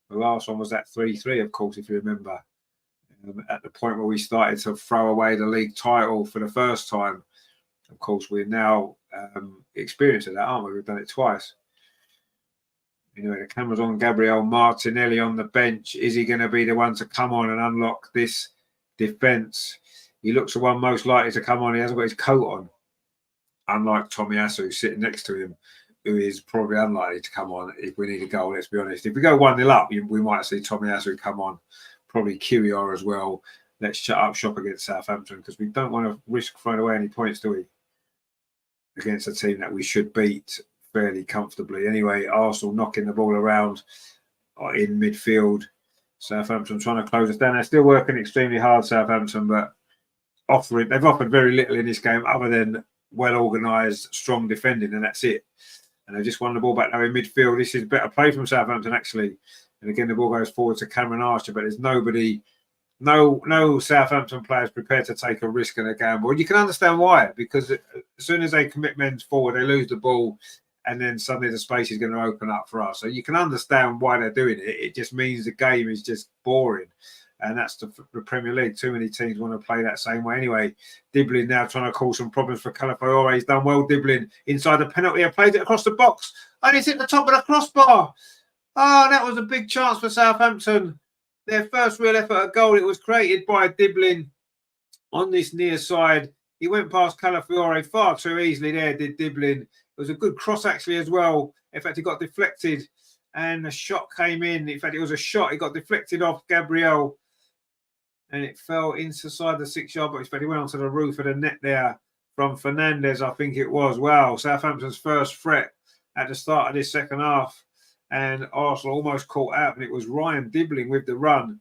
The last one was that 3-3, of course, if you remember. At the point where we started to throw away the league title for the first time. Of course, we're now experiencing that, aren't we? We've done it twice. Anyway, the camera's on Gabriel Martinelli on the bench. Is he going to be the one to come on and unlock this defence? He looks the one most likely to come on. He hasn't got his coat on. Unlike Tomiyasu sitting next to him, who is probably unlikely to come on if we need a goal, let's be honest. If we go 1-0 up, we might see Tomiyasu come on. Probably QER as well. Let's shut up shop against Southampton because we don't want to risk throwing away any points, do we? Against a team that we should beat fairly comfortably. Anyway, Arsenal knocking the ball around in midfield. Southampton trying to close us down. They're still working extremely hard, Southampton, but they've offered very little in this game other than well-organised, strong defending, and that's it. And they've just won the ball back now in midfield. This is better play from Southampton, actually. And again, the ball goes forward to Cameron Archer, but there's nobody, no Southampton players prepared to take a risk and a gamble. And you can understand why, because as soon as they commit men forward, they lose the ball, and then suddenly the space is going to open up for us. So you can understand why they're doing it. It just means the game is just boring. And that's the Premier League. Too many teams want to play that same way anyway. Diblin now trying to cause some problems for Calafiori. He's done well, Diblin, inside the penalty. He played it across the box. And it's hit the top of the crossbar. Oh, that was a big chance for Southampton. Their first real effort at goal. It was created by Diblin on this near side. He went past Calafiori far too easily there, did Diblin. It was a good cross, actually, as well. In fact, he got deflected and the shot came in. In fact, it was a shot. It got deflected off Gabriel and it fell inside the 6-yard box. But he went onto the roof of the net there from Fernandez, I think it was. Wow, Southampton's first threat at the start of this second half. And Arsenal almost caught out, and it was Ryan Dibbling with the run.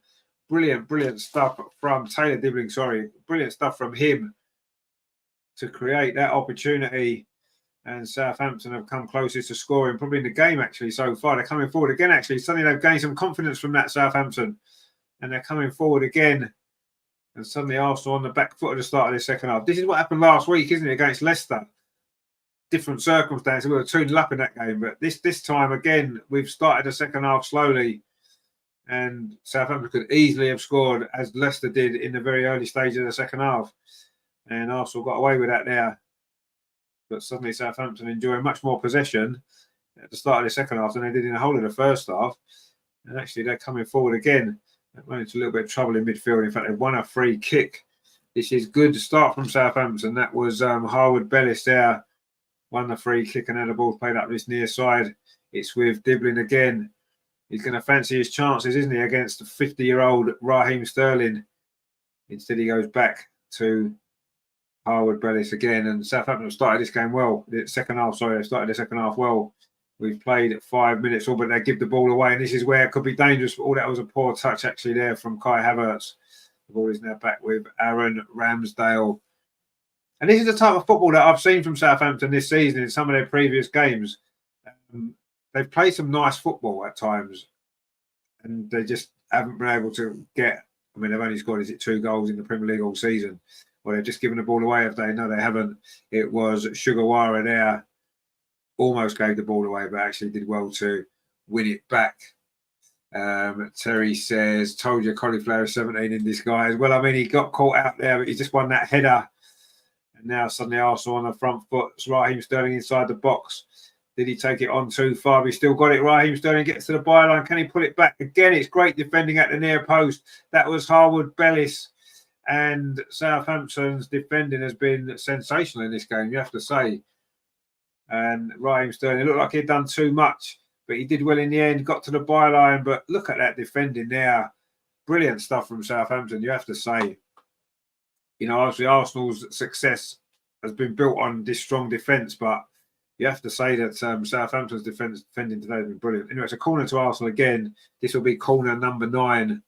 Brilliant stuff from Taylor Dibbling, sorry. Brilliant stuff from him to create that opportunity. And Southampton have come closest to scoring, probably in the game, actually, so far. They're coming forward again, actually. Suddenly they've gained some confidence from that, Southampton. And they're coming forward again. And suddenly Arsenal on the back foot at the start of the second half. This is what happened last week, isn't it, against Leicester? Different circumstances. We were 2-0 up in that game. But this time, again, we've started the second half slowly. And Southampton could easily have scored, as Leicester did in the very early stage of the second half. And Arsenal got away with that there. But suddenly Southampton enjoy much more possession at the start of the second half than they did in the whole of the first half. And actually, they're coming forward again. They've run into a little bit of trouble in midfield. In fact, they've won a free kick. This is good start from Southampton. That was Harwood Bellis there. Won the free kick, and then the ball played up this near side. It's with Dibbling again. He's going to fancy his chances, isn't he, against the 50-year-old Raheem Sterling. Instead, he goes back to Harwood Bellis again. And Southampton started this game well. The second half, sorry, they started the second half well. We've played 5 minutes all, but they give the ball away. And this is where it could be dangerous. Oh, that was a poor touch, actually, there from Kai Havertz. The ball is now back with Aaron Ramsdale. And this is the type of football that I've seen from Southampton this season in some of their previous games. They've played some nice football at times, and they just haven't been able to get. I mean, they've only scored 2 goals in the Premier League all season. Well, they've just given the ball away. Have they? No, they haven't. It was Sugawara there, almost gave the ball away, but actually did well to win it back. Terry says, "Told you, cauliflower 17 in disguise." Well, I mean, he got caught out there, but he just won that header. And now suddenly Arsenal on the front foot. It's Raheem Sterling inside the box. Did he take it on too far? He still got it. Raheem Sterling gets to the byline. Can he pull it back? Again, it's great defending at the near post. That was Harwood Bellis. And Southampton's defending has been sensational in this game, you have to say. And Raheem Sterling, it looked like he'd done too much, but he did well in the end, got to the byline. But look at that defending there. Brilliant stuff from Southampton, you have to say. You know, obviously Arsenal's success has been built on this strong defence, but you have to say that Southampton's defending today has been brilliant. Anyway, it's a corner to Arsenal again. This will be corner number 9.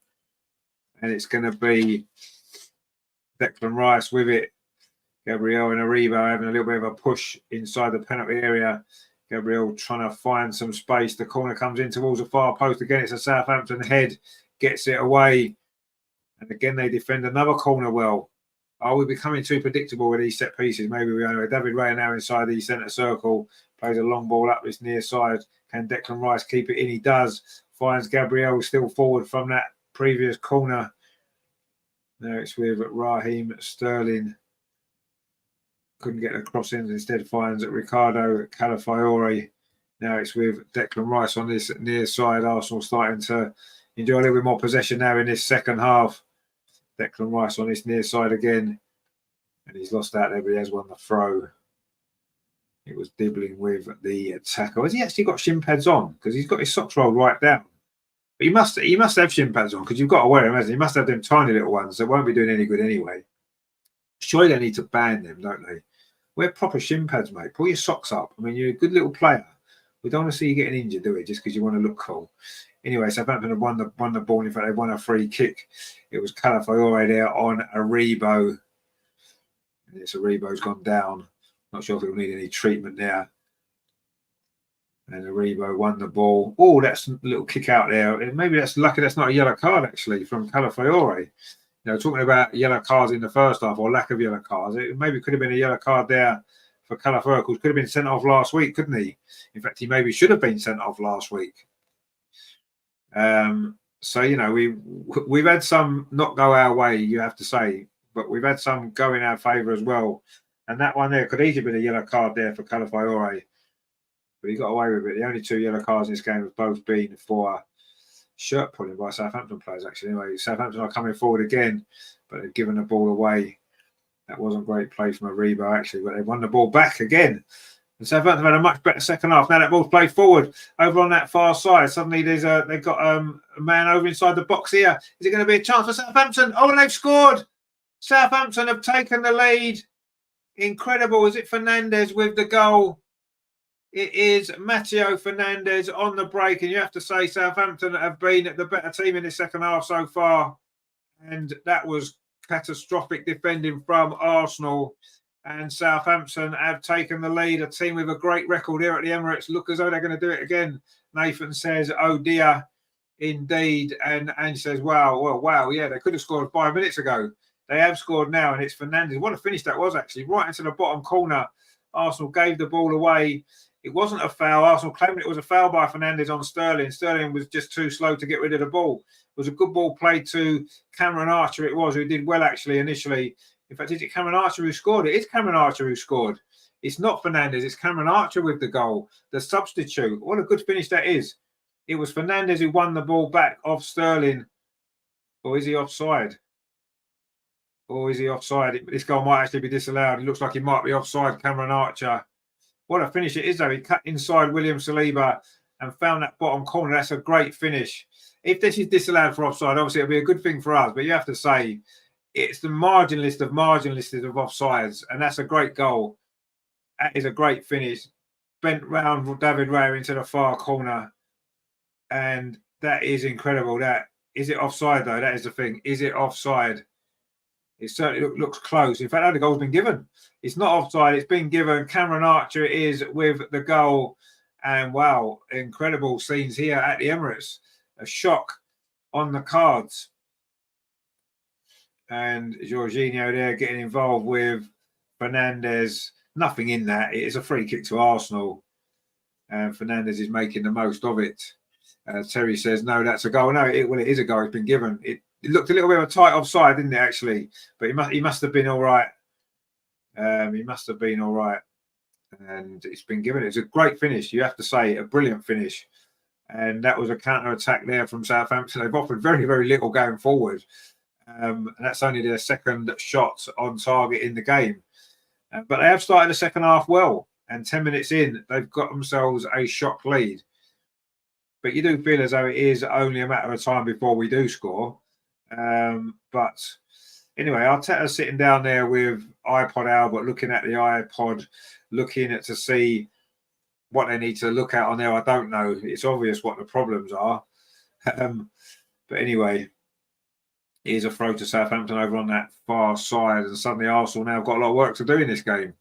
And it's going to be Declan Rice with it. Gabriel and Aribo having a little bit of a push inside the penalty area. Gabriel trying to find some space. The corner comes in towards the far post. Again, it's a Southampton head. Gets it away. And again, they defend another corner well. Are we becoming too predictable with these set pieces? Maybe we are. David Raya now inside the centre circle. Plays a long ball up this near side. Can Declan Rice keep it in? He does. Finds Gabriel still forward from that previous corner. Now it's with Raheem Sterling. Couldn't get the crossings. Instead finds Ricardo Calafiore. Now it's with Declan Rice on this near side. Arsenal starting to enjoy a little bit more possession now in this second half. Declan Rice on this near side again. And he's lost out there, but he has won the throw. It was Dibbling with the tackle. Has he actually got shin pads on? Because he's got his socks rolled right down. But he must have shin pads on, because you've got to wear them, hasn't he? He must have them tiny little ones that won't be doing any good anyway. Surely they need to ban them, don't they? Wear proper shin pads, mate. Pull your socks up. I mean, you're a good little player. We don't want to see you getting injured, do we? Just because you want to look cool. Anyway, Southampton have won the ball. In fact, they won a free kick. It was Calafiore there on Aribo. And it's Aribo's gone down. Not sure if he'll need any treatment there. And Aribo won the ball. Oh, that's a little kick out there. Maybe that's lucky that's not a yellow card, actually, from Calafiore. You know, talking about yellow cards in the first half or lack of yellow cards, it maybe could have been a yellow card there for Calafiore, who could have been sent off last week, couldn't he? In fact, he maybe should have been sent off last week. So, you know, we've had some not go our way, you have to say, but we've had some go in our favour as well. And that one there could easily have been a yellow card there for Calafiore. But he got away with it. The only 2 yellow cards in this game have both been for shirt pulling by Southampton players, actually. Anyway, Southampton are coming forward again, but they've given the ball away. That wasn't great play from Aribo, actually, but they won the ball back again. And Southampton had a much better second half. Now that ball's played forward over on that far side. Suddenly they've got a man over inside the box here. Is it going to be a chance for Southampton? Oh, and they've scored. Southampton have taken the lead Incredible. Is it Fernandes with the goal? It is Matteo Fernandes on the break. And you have to say Southampton have been the better team in the second half so far. And that was catastrophic defending from Arsenal. And Southampton have taken the lead. A team with a great record here at the Emirates. Look as though they're going to do it again. Nathan says, oh dear, indeed. And says, wow, yeah, they could have scored 5 minutes ago. They have scored now, and it's Fernandes. What a finish that was, actually. Right into the bottom corner. Arsenal gave the ball away. It wasn't a foul. Arsenal claimed it was a foul by Fernandes on Sterling. Sterling was just too slow to get rid of the ball. It was a good ball played to Cameron Archer, it was, who did well, actually, initially. In fact, is it Cameron Archer who scored? It is Cameron Archer who scored. It's not Fernandes. It's Cameron Archer with the goal. The substitute. What a good finish that is. It was Fernandes who won the ball back off Sterling. Or is he offside? Or is he offside? This goal might actually be disallowed. It looks like he might be offside, Cameron Archer. What a finish it is, though. He cut inside William Saliba and found that bottom corner. That's a great finish. If this is disallowed for offside, obviously it'll be a good thing for us. But you have to say, it's the margin list of offsides. And that's a great goal. That is a great finish. Bent round David Raya into the far corner. And that is incredible. Is it offside, though? That is the thing. Is it offside? It certainly looks close. In fact, the goal's been given. It's not offside. It's been given. Cameron Archer is with the goal. And wow, incredible scenes here at the Emirates. A shock on the cards. And Jorginho there getting involved with Fernandes. Nothing in that. It is a free kick to Arsenal. And Fernandes is making the most of it. Terry says, no, that's a goal. No, it is a goal. It's been given. It looked a little bit of a tight offside, didn't it, actually? But he must have been all right. He must have been all right. And it's been given. It's a great finish, you have to say. A brilliant finish. And that was a counter-attack there from Southampton. They've offered very, very little going forward. And that's only their second shot on target in the game. But they have started the second half well. And 10 minutes in, they've got themselves a shock lead. But you do feel as though it is only a matter of time before we do score. But anyway, Arteta's sitting down there with iPod Albert, looking at the iPod, looking at to see what they need to look at on there. I don't know. It's obvious what the problems are. But anyway, here's a throw to Southampton over on that far side. And suddenly Arsenal now got a lot of work to do in this game.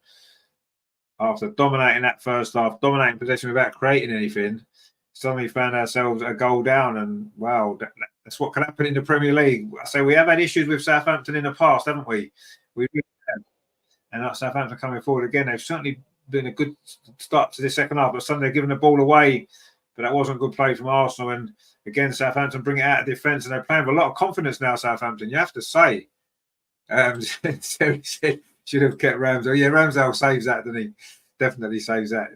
After dominating that first half, dominating possession without creating anything, suddenly found ourselves a goal down. And wow, that's what can happen in the Premier League. I say we have had issues with Southampton in the past, haven't we? We really have. And Southampton coming forward again. They've certainly been a good start to the second half, but suddenly they're giving the ball away. But that wasn't good play from Arsenal. And again, Southampton bring it out of defence, and they're playing with a lot of confidence now, Southampton. You have to say. Terry said, should have kept Ramsdale. Yeah, Ramsdale saves that, doesn't he? Definitely saves that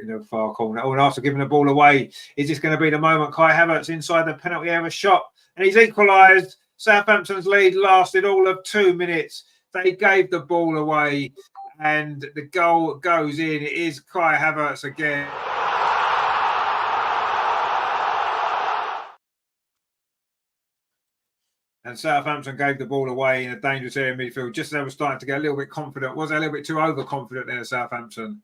in a far corner. Oh, and after giving the ball away, is this going to be the moment? Kai Havertz inside the penalty area shot, and he's equalised. Southampton's lead lasted all of 2 minutes. They gave the ball away, and the goal goes in. It is Kai Havertz again. And Southampton gave the ball away in a dangerous area in midfield, just as they were starting to get a little bit confident. Was they a little bit too overconfident there, Southampton?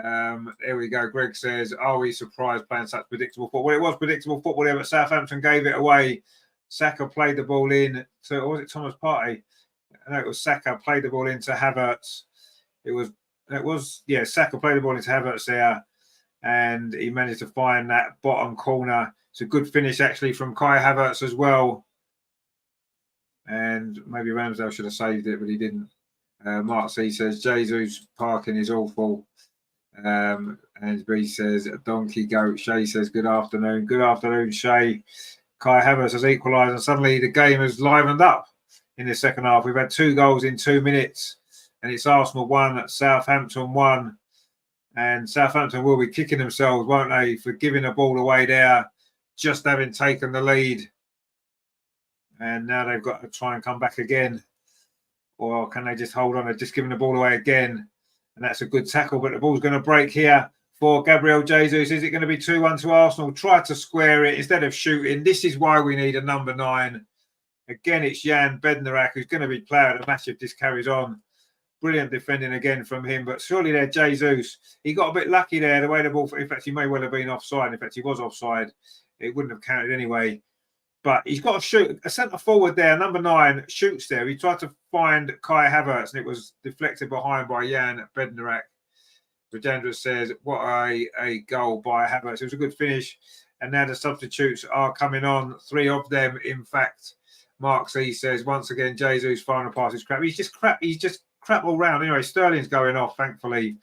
There we go. Greg says, are we surprised playing such predictable football? Well, it was predictable football there, but Southampton gave it away. Saka played the ball in to, or was it Thomas Partey? No, it was Saka played the ball into Havertz. Saka played the ball into Havertz there, and he managed to find that bottom corner. It's a good finish, actually, from Kai Havertz as well. And maybe Ramsdale should have saved it, but he didn't. Mark C says, Jesus parking is awful. And B says, donkey goat. Shay says, good afternoon. Good afternoon, Shay. Kai Havertz has equalised, and suddenly the game has livened up in the second half. We've had 2 goals in 2 minutes, and it's Arsenal 1, Southampton 1. And Southampton will be kicking themselves, won't they, for giving the ball away there, just having taken the lead. And now they've got to try and come back again. Or can they just hold on? They're just giving the ball away again. And that's a good tackle, but the ball's going to break here for Gabriel Jesus. Is it going to be 2-1 to Arsenal? Try to square it instead of shooting. This is why we need a number 9. Again, it's Jan Bednarak who's going to be player of the match if this carries on. Brilliant defending again from him, but surely there, Jesus, he got a bit lucky there. The way the ball, in fact, he may well have been offside. In fact, he was offside. It wouldn't have counted anyway. But he's got to shoot. A centre forward there, number 9, shoots there. He tried to find Kai Havertz, and it was deflected behind by Jan Bednarak. Rajendra says, what a goal by Havertz. It was a good finish. And now the substitutes are coming on. 3 of them, in fact. Mark C says, once again, Jesus' final pass is crap. He's just crap all round. Anyway, Sterling's going off, thankfully.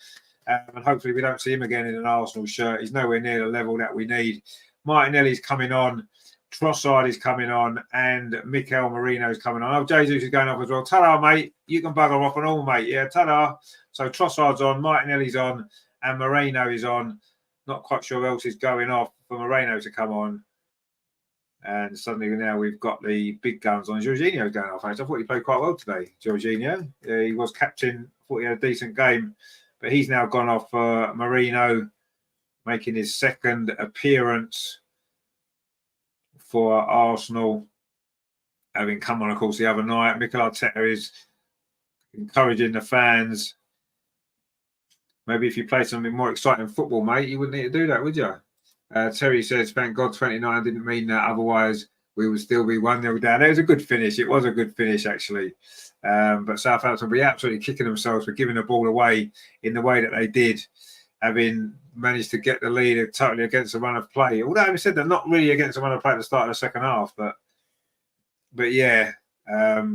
And hopefully we don't see him again in an Arsenal shirt. He's nowhere near the level that we need. Martinelli's coming on. Trossard is coming on, and Mikel Merino is coming on. Oh, Jesus is going off as well. Ta-da, mate. You can bugger off and all, mate. Yeah, ta-da. So Trossard's on, Martinelli's on, and Moreno is on. Not quite sure who else is going off for Moreno to come on. And suddenly now we've got the big guns on. Jorginho's going off. I thought he played quite well today, Jorginho. He was captain. I thought he had a decent game. But he's now gone off for Moreno, making his second appearance for Arsenal, having come on, of course, the other night. Mikel Arteta is encouraging the fans. Maybe if you play something more exciting football, mate, you wouldn't need to do that, would you? Terry says, thank God 29 didn't mean that. Otherwise, we would still be 1-0 down. It was a good finish. It was a good finish, actually. But Southampton will be absolutely kicking themselves for giving the ball away in the way that they did, having managed to get the lead totally against the run of play. Although I said they're not really against the run of play at the start of the second half, but yeah, Kai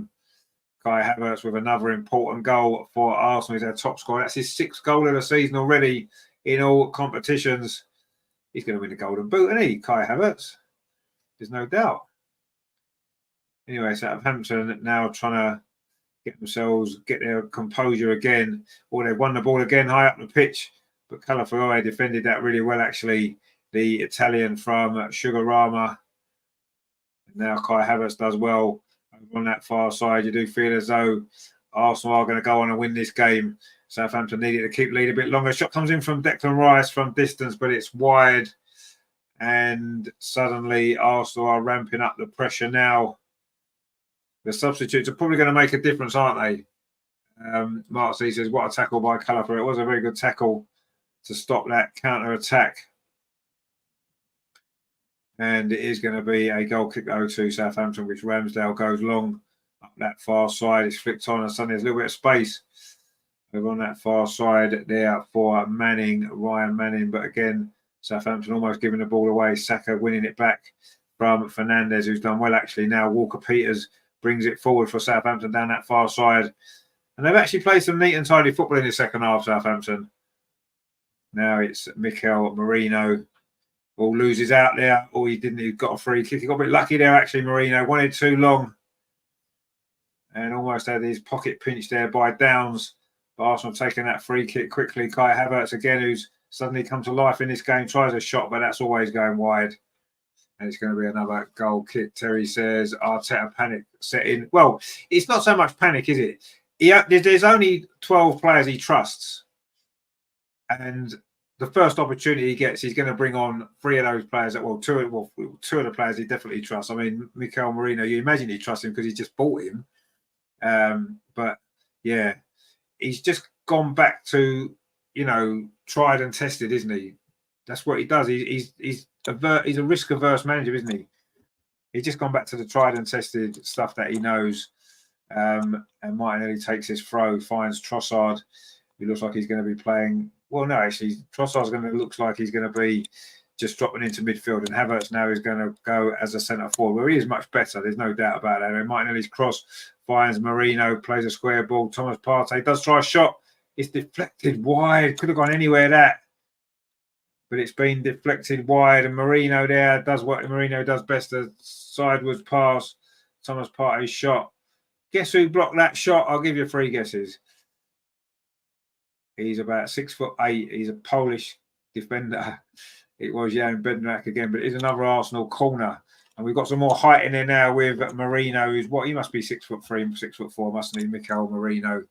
Havertz with another important goal for Arsenal. He's our top scorer. That's his 6th goal of the season already in all competitions. He's going to win the Golden Boot, isn't he, Kai Havertz? There's no doubt. Anyway, Southampton now trying to get their composure again. Or they've won the ball again high up the pitch. But Calafiore defended that really well, actually. The Italian from Sugarama. Now Kai Havertz does well on that far side. You do feel as though Arsenal are going to go on and win this game. Southampton needed to keep lead a bit longer. Shot comes in from Declan Rice from distance, but it's wide. And suddenly Arsenal are ramping up the pressure now. The substitutes are probably going to make a difference, aren't they? Mark C says, what a tackle by Calafiore. It was a very good tackle to stop that counter-attack. And it is going to be a goal kick though to Southampton, which Ramsdale goes long up that far side. It's flicked on and suddenly there's a little bit of space over on that far side there for Ryan Manning. But again, Southampton almost giving the ball away. Saka winning it back from Fernandes, who's done well actually. Now Walker-Peters brings it forward for Southampton down that far side. And they've actually played some neat and tidy football in the second half, Southampton. Now it's Mikel Merino. Ball loses out there. Oh, he didn't. He got a free kick. He got a bit lucky there, actually, Merino. Wanted too long. And almost had his pocket pinched there by Downs. But Arsenal taking that free kick quickly. Kai Havertz again, who's suddenly come to life in this game, tries a shot, but that's always going wide. And it's going to be another goal kick. Terry says, Arteta panic set in. Well, it's not so much panic, is it? There's only 12 players he trusts. And the first opportunity he gets, he's going to bring on 3 of those players. Two of the players he definitely trusts. I mean, Mikel Merino, you imagine he trusts him because he just bought him. But yeah, he's just gone back to, tried and tested, isn't he? That's what he does. He's a risk-averse manager, isn't he? He's just gone back to the tried and tested stuff that he knows. And Martinelli takes his throw, finds Trossard, who looks like he's going to be playing. Well, no, actually, Trossard's looks like he's going to be just dropping into midfield, and Havertz now is going to go as a centre forward, where he is much better. There's no doubt about that. And Martinelli's cross finds Merino, plays a square ball. Thomas Partey does try a shot. It's deflected wide. Could have gone anywhere that. But it's been deflected wide, and Merino there does what Merino does best, a sideways pass. Thomas Partey's shot. Guess who blocked that shot? I'll give you 3 guesses. He's about 6'8". He's a Polish defender. It was Jan Bednarak again, but it's another Arsenal corner. And we've got some more height in there now with Merino, who's he must be 6'3", 6'4", mustn't he? Mikel Merino. And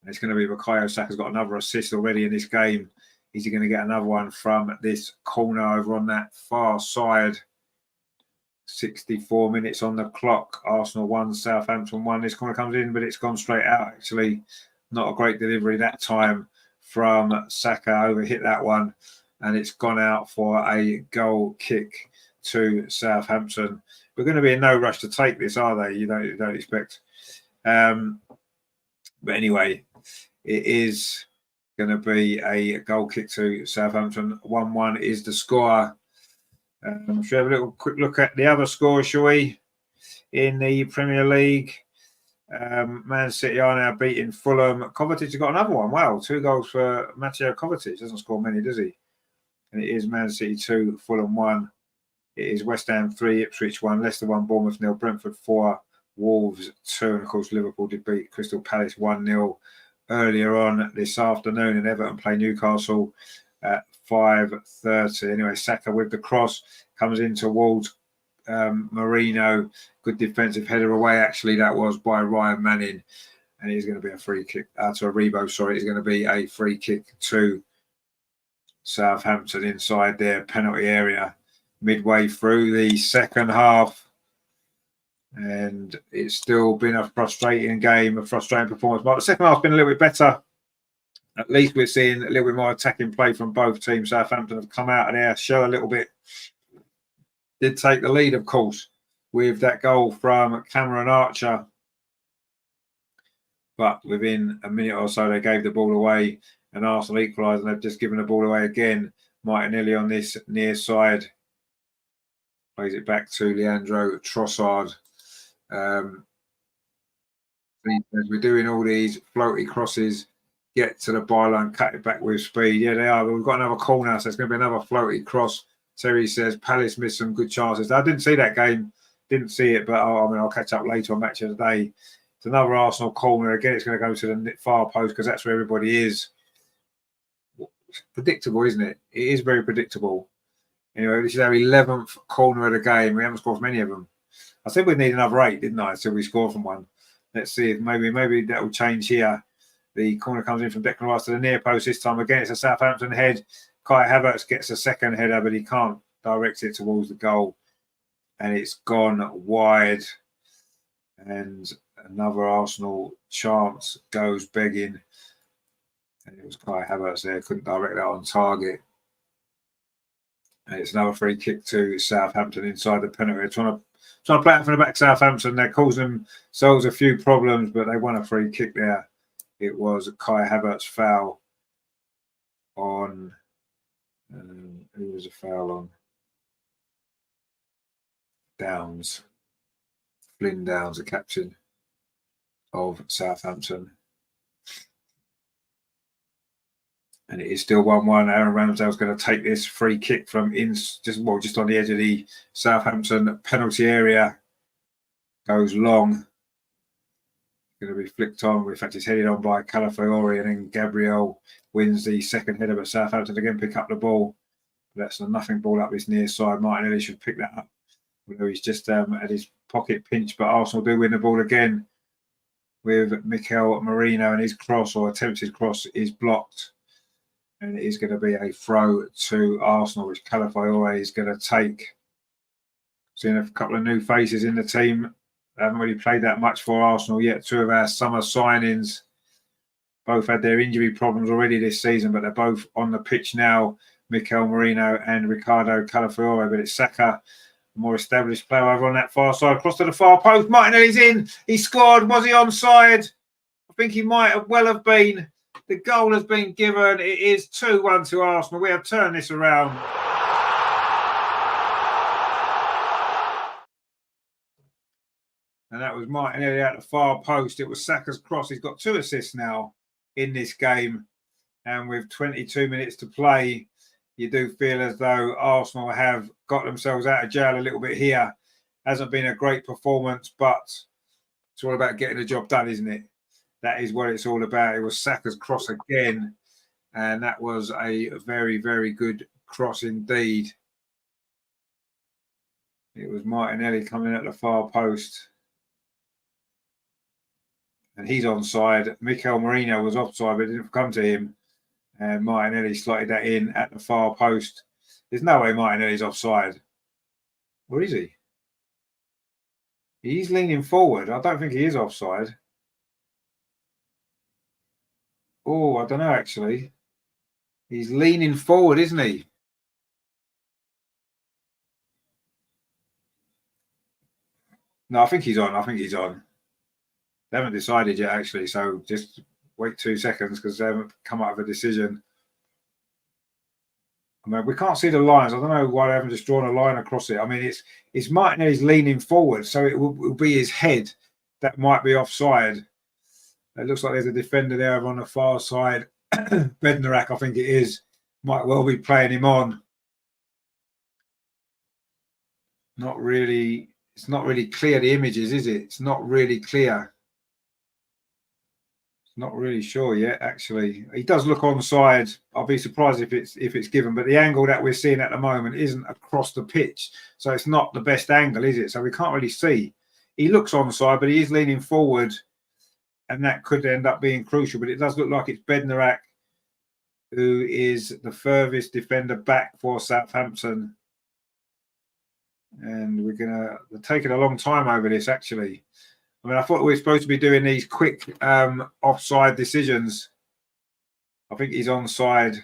it's going to be Bukayo Saka's got another assist already in this game. Is he going to get another one from this corner over on that far side? 64 minutes on the clock. Arsenal 1, Southampton 1. This corner comes in, but it's gone straight out, actually. Not a great delivery that time from Saka. Overhit that one, and it's gone out for a goal kick to Southampton. We're going to be in no rush to take this, are they? You don't expect. But anyway, it is going to be a goal kick to Southampton. 1-1 is the score. Should we have a little quick look at the other scores, shall we? In the Premier League, Man City are now beating Fulham. Kovacic has got another one. Wow, 2 goals for Mateo Kovacic. Doesn't score many, does he? And it is Man City 2, Fulham 1. It is West Ham 3, Ipswich 1, Leicester 1, Bournemouth 0, Brentford 4, Wolves 2. And of course, Liverpool did beat Crystal Palace 1-0 earlier on this afternoon. And Everton play Newcastle at 5:30. Anyway, Saka with the cross comes into Wolves. Marino, good defensive header away. Actually, that was by Ryan Manning, and it's going to be a free kick to Aribo. Sorry, it's going to be a free kick to Southampton inside their penalty area midway through the second half. And it's still been a frustrating game, a frustrating performance. But the second half's been a little bit better. At least we're seeing a little bit more attacking play from both teams. Southampton have come out of their shell a little bit. Did take the lead, of course, with that goal from Cameron Archer. But within a minute or so, they gave the ball away, and Arsenal equalised, and they've just given the ball away again. Martinelli on this near side plays it back to Leandro Trossard. We're doing all these floaty crosses, get to the byline, cut it back with speed. Yeah, they are. But we've got another corner, so it's going to be another floaty cross. Terry says Palace missed some good chances. I didn't see that game, didn't see it, but I'll catch up later on Match of the Day. It's another Arsenal corner. Again, it's going to go to the far post because that's where everybody is. It's predictable, isn't it? It is very predictable. Anyway, this is our 11th corner of the game. We haven't scored many of them. I said we'd need another 8, didn't I, until we score from one. Let's see if maybe that will change here. The corner comes in from Declan Rice to the near post this time. Again, it's a Southampton head. Kai Havertz gets a second header, but he can't direct it towards the goal. And it's gone wide. And another Arsenal chance goes begging. And it was Kai Havertz there, couldn't direct that on target. And it's another free kick to Southampton inside the penalty. They're trying to play out from the back, Southampton. They're causing themselves a few problems, but they won a free kick there. It was a Kai Havertz foul on... who was a foul on? Downs. Flynn Downs, the captain of Southampton. And it is still 1-1. Aaron Ramsdale's going to take this free kick from just on the edge of the Southampton penalty area. Goes long. Going to be flicked on. In fact, it's headed on by Calafiori, and then Gabriel wins the second header, but Southampton again pick up the ball. That's a nothing ball up this near side. Martinelli should pick that up. Although he's just at his pocket pinch, but Arsenal do win the ball again with Mikel Merino, and his cross, or attempted cross, is blocked. And it is going to be a throw to Arsenal, which Calafiori is going to take. Seeing a couple of new faces in the team. They haven't really played that much for Arsenal yet. 2 of our summer signings both had their injury problems already this season, but they're both on the pitch now. Mikel Merino and Ricardo Calafiori. But it's Saka, a more established player over on that far side. Cross to the far post. Martinelli's in. He scored. Was he onside? I think he might have well have been. The goal has been given. It is 2-1 to Arsenal. We have turned this around. And that was Martinelli at the far post. It was Saka's cross. He's got 2 assists now in this game. And with 22 minutes to play, you do feel as though Arsenal have got themselves out of jail a little bit here. Hasn't been a great performance, but it's all about getting the job done, isn't it? That is what it's all about. It was Saka's cross again. And that was a very, very good cross indeed. It was Martinelli coming at the far post. And he's onside. Mikel Merino was offside, but it didn't come to him. And Martinelli slotted that in at the far post. There's no way Martinelli's offside. Or is he? He's leaning forward. I don't think he is offside. Oh, I don't know, actually. He's leaning forward, isn't he? No, I think he's on. I think he's on. They haven't decided yet, actually. So just wait 2 seconds because they haven't come up with a decision. I mean, we can't see the lines. I don't know why they haven't just drawn a line across it. I mean, it's Martinelli's leaning forward, so it will be his head that might be offside. It looks like there's a defender there over on the far side. Bednarak, I think it is, might well be playing him on. Not really. It's not really clear, the images, is it? It's not really clear. Not really sure yet, actually. He does look onside. I'll be surprised if it's given, but the angle that we're seeing at the moment isn't across the pitch, so it's not the best angle, is it? So we can't really see. He looks onside, but he is leaning forward, and that could end up being crucial. But it does look like it's Bednarak who is the furthest defender back for Southampton, and they're taking a long time over this, actually. I mean, I thought we were supposed to be doing these quick offside decisions. I think he's onside.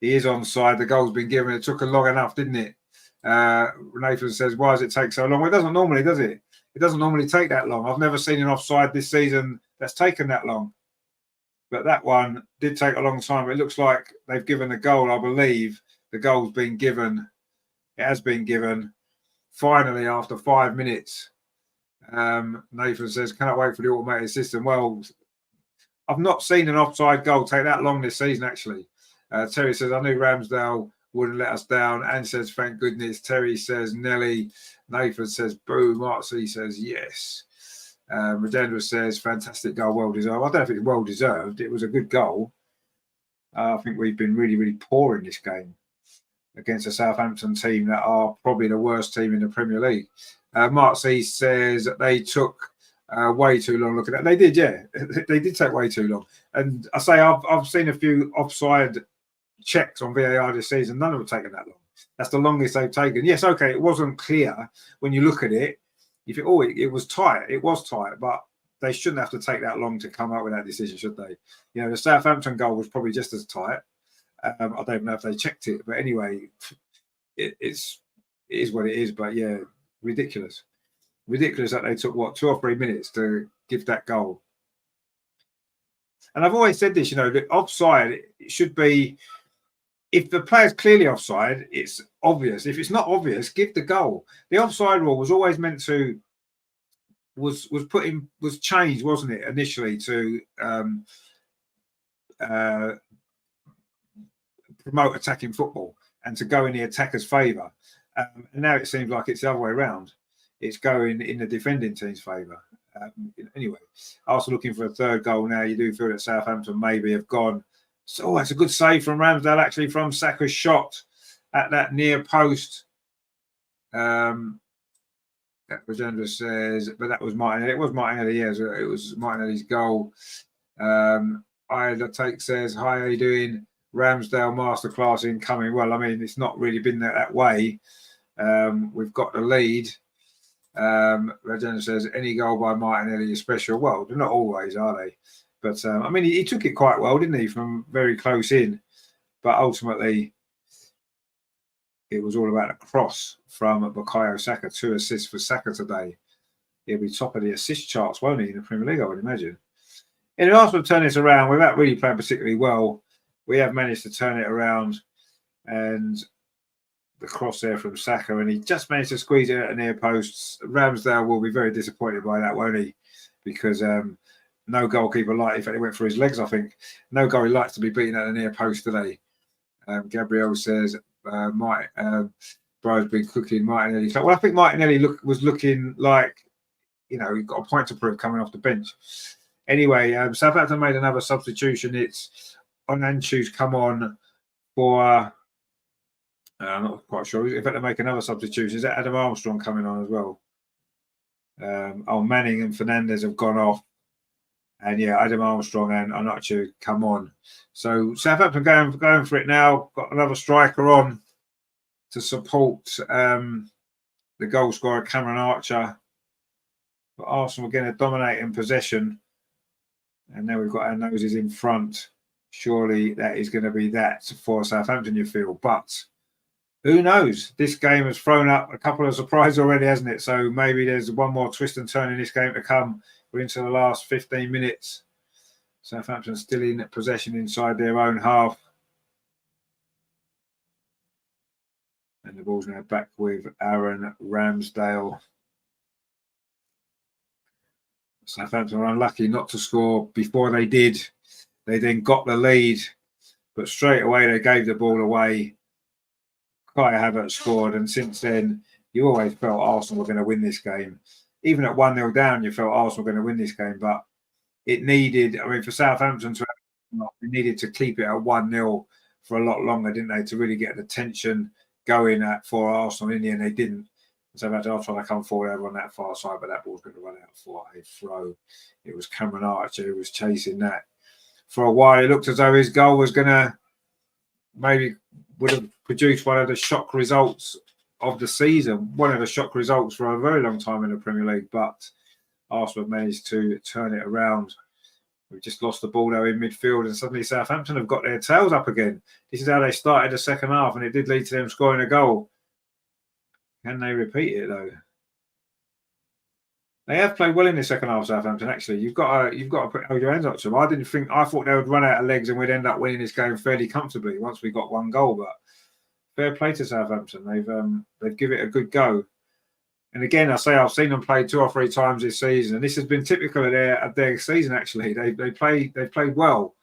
He is onside. The goal's been given. It took long enough, didn't it? Nathan says, why does it take so long? Well, it doesn't normally, does it? It doesn't normally take that long. I've never seen an offside this season that's taken that long. But that one did take a long time. It looks like they've given a goal, I believe. The goal's been given. It has been given. Finally, after 5 minutes. Nathan says, cannot wait for the automated system. Well, I've not seen an offside goal take that long this season, actually. Terry says, I knew Ramsdale wouldn't let us down. Anne says, thank goodness. Terry says, Nelly. Nathan says, boo. Mark C says, yes. Rajendra says, fantastic goal, well deserved. I don't think it's well deserved. It was a good goal. I think we've been really, really poor in this game against a Southampton team that are probably the worst team in the Premier League. Mark C says they took way too long looking at it. They did, yeah. They did take way too long. And I say I've seen a few offside checks on VAR this season. None of them have taken that long. That's the longest they've taken. Yes, okay, it wasn't clear when you look at it. You think, oh, it was tight. It was tight, but they shouldn't have to take that long to come up with that decision, should they? You know, the Southampton goal was probably just as tight. I don't even know if they checked it, but anyway, it is what it is. But yeah, ridiculous that they took 2 or 3 minutes to give that goal. And I've always said this, you know, that offside should be, if the player's clearly offside, it's obvious. If it's not obvious, give the goal. The offside rule was always meant to was changed, wasn't it, initially to promote attacking football and to go in the attacker's favour. And now it seems like it's the other way around. It's going in the defending team's favour. Anyway, also looking for a third goal now. You do feel that Southampton maybe have gone. So it's a good save from Ramsdale, actually, from Saka's shot at that near post. Rajendra says, but that was Martinelli. It was Martinelli, yes. It was Martinelli's goal. Ida Take says, hi, how you doing? Ramsdale masterclass incoming. Well, I mean, it's not really been that way. We've got the lead. Rajendra says, any goal by Martinelli is special. Well, they're not always, are they? But, I mean, he took it quite well, didn't he, from very close in. But ultimately, it was all about a cross from Bukayo Saka. 2 assists for Saka today. He'll be top of the assist charts, won't he, in the Premier League, I would imagine. In the last one, turn this around, without really playing particularly well, we have managed to turn it around. And the cross there from Saka, and he just managed to squeeze it at the near posts. Ramsdale will be very disappointed by that, won't he? Because no goalkeeper likes, in fact, he went for his legs, I think. No goal he likes to be beaten at the near post today. Gabriel says, Bro's been cooking Martinelli. Well, I think Martinelli was looking like, you know, he got a point to prove coming off the bench. Anyway, Southampton made another substitution. It's Onanchu's come on for, I'm not quite sure. In fact, they make another substitution. Is that Adam Armstrong coming on as well? Manning and Fernandez have gone off. And yeah, Adam Armstrong and Onanchu come on. So Southampton going for it now. Got another striker on to support the goal scorer, Cameron Archer. But Arsenal again are dominating possession. And now we've got our noses in front. Surely that is going to be that for Southampton, you feel. But who knows? This game has thrown up a couple of surprises already, hasn't it? So maybe there's one more twist and turn in this game to come. We're into the last 15 minutes. Southampton still in possession inside their own half. And the ball's now back with Aaron Ramsdale. Southampton were unlucky not to score before they did. They then got the lead, but straight away they gave the ball away. Kai Havertz scored, and since then, you always felt Arsenal were going to win this game. Even at 1-0 down, you felt Arsenal were going to win this game, but it needed, I mean, for Southampton to they needed to keep it at 1-0 for a lot longer, didn't they, to really get the tension going for Arsenal. In the end, they didn't. So they're trying to come forward over on that far side, but that ball's going to run out for a throw. It was Cameron Archer who was chasing that. For a while, it looked as though his goal was going to maybe would have produced one of the shock results of the season, one of the shock results for a very long time in the Premier League, but Arsenal have managed to turn it around. We've just lost the ball though in midfield, and suddenly Southampton have got their tails up again. This is how they started the second half, and it did lead to them scoring a goal. Can they repeat it though? They have played well in the second half, Southampton. Actually, you've got to hold your hands up to them. I thought they would run out of legs and we'd end up winning this game fairly comfortably once we got one goal. But fair play to Southampton. They've given it a good go. And again, I've seen them play 2 or 3 times this season, and this has been typical of their season. Actually, they've played well,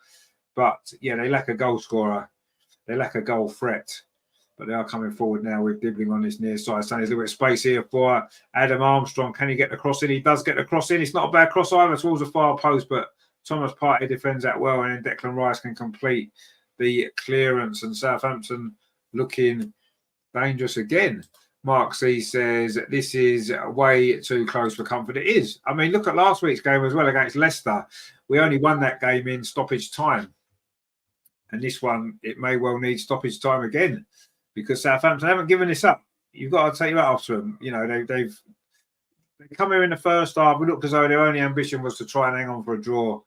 but yeah, they lack a goal scorer. They lack a goal threat. But they are coming forward now with Dibbling on this near side. So there's a little bit of space here for Adam Armstrong. Can he get the cross in? He does get the cross in. It's not a bad cross either towards the far post, but Thomas Partey defends that well, and then Declan Rice can complete the clearance. And Southampton looking dangerous again. Mark C says, this is way too close for comfort. It is. I mean, look at last week's game as well against Leicester. We only won that game in stoppage time. And this one, it may well need stoppage time again, because Southampton haven't given this up. You've got to take that off to them. You know, they come here in the first half. We looked as though their only ambition was to try and hang on for a draw.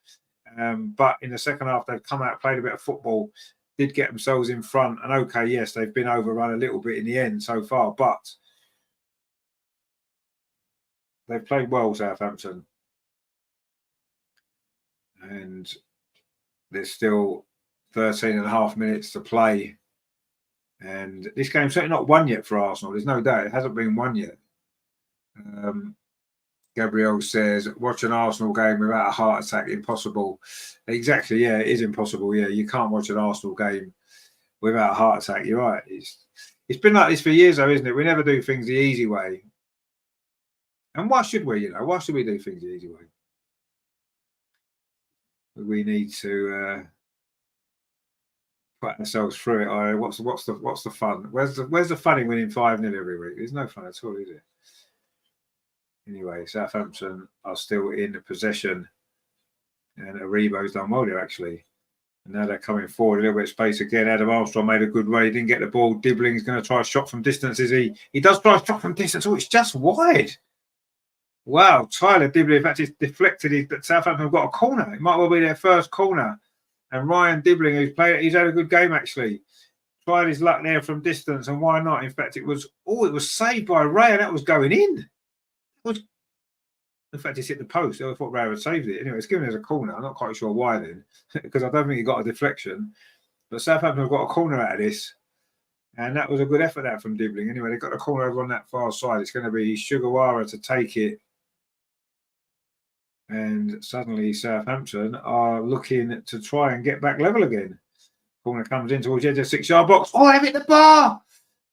But in the second half, they've come out, played a bit of football, did get themselves in front. And okay, yes, they've been overrun a little bit in the end so far, but they've played well, Southampton. And there's still 13 and a half minutes to play. And this game's certainly not won yet for Arsenal. There's no doubt. It hasn't been won yet. Gabriel says, watch an Arsenal game without a heart attack, impossible. Exactly, yeah, it is impossible. Yeah, you can't watch an Arsenal game without a heart attack. You're right. It's been like this for years, though, isn't it? We never do things the easy way. And why should we, why should we do things the easy way? We need to put ourselves through it. What's the fun? Where's the fun in winning 5-0 every week? There's no fun at all, is it? Anyway, Southampton are still in possession, and Aribo's done well there actually. And now they're coming forward a little bit of space again. Adam Armstrong made a good run. He didn't get the ball. Dibbling's going to try a shot from distance. Is he? He does try a shot from distance. Oh, it's just wide. Wow, Tyler Dibbling, in fact, it's deflected. Southampton have got a corner. It might well be their first corner. And Ryan Dibbling, he's had a good game actually. Tried his luck there from distance, and why not? In fact, it was saved by Ray, and that was going in. In fact, it's hit the post. I thought Ray had saved it. Anyway, it's given us a corner. I'm not quite sure why then, because I don't think he got a deflection. But Southampton have got a corner out of this, and that was a good effort out from Dibbling. Anyway, they got the corner over on that far side. It's going to be Sugawara to take it. And suddenly Southampton are looking to try and get back level again. Corner comes in towards the edge of the 6-yard box. Oh, they've hit the bar.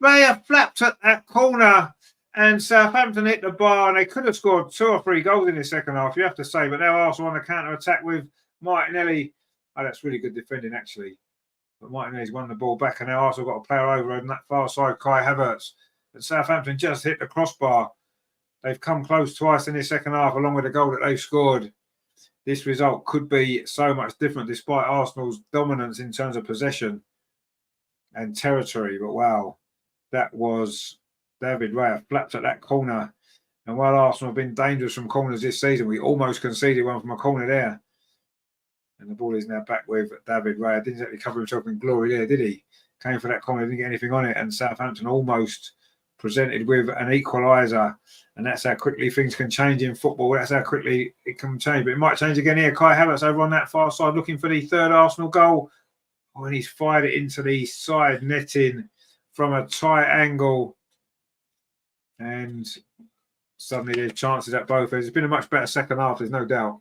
They have flapped at that corner. And Southampton hit the bar, and they could have scored 2 or 3 goals in the second half, you have to say. But they're also on the counter-attack with Martinelli. Oh, that's really good defending, actually. But Martinelli's won the ball back, and now Arsenal got a player over on that far side, Kai Havertz. But Southampton just hit the crossbar. They've come close twice in the second half, along with the goal that they've scored. This result could be so much different, despite Arsenal's dominance in terms of possession and territory. But wow, that was David Raya flapped at that corner, And while Arsenal have been dangerous from corners this season, we almost conceded one from a corner there. And the ball is now back with David Raya. Didn't exactly cover himself in glory there, did he? Came for that corner, didn't get anything on it. And Southampton almost presented with an equaliser. And that's how quickly things can change in football. That's how quickly it can change. But it might change again here. Kai Havertz over on that far side looking for the third Arsenal goal. Oh, and he's fired it into the side netting from a tight angle. And suddenly there's chances at both ends. It's been a much better second half, there's no doubt.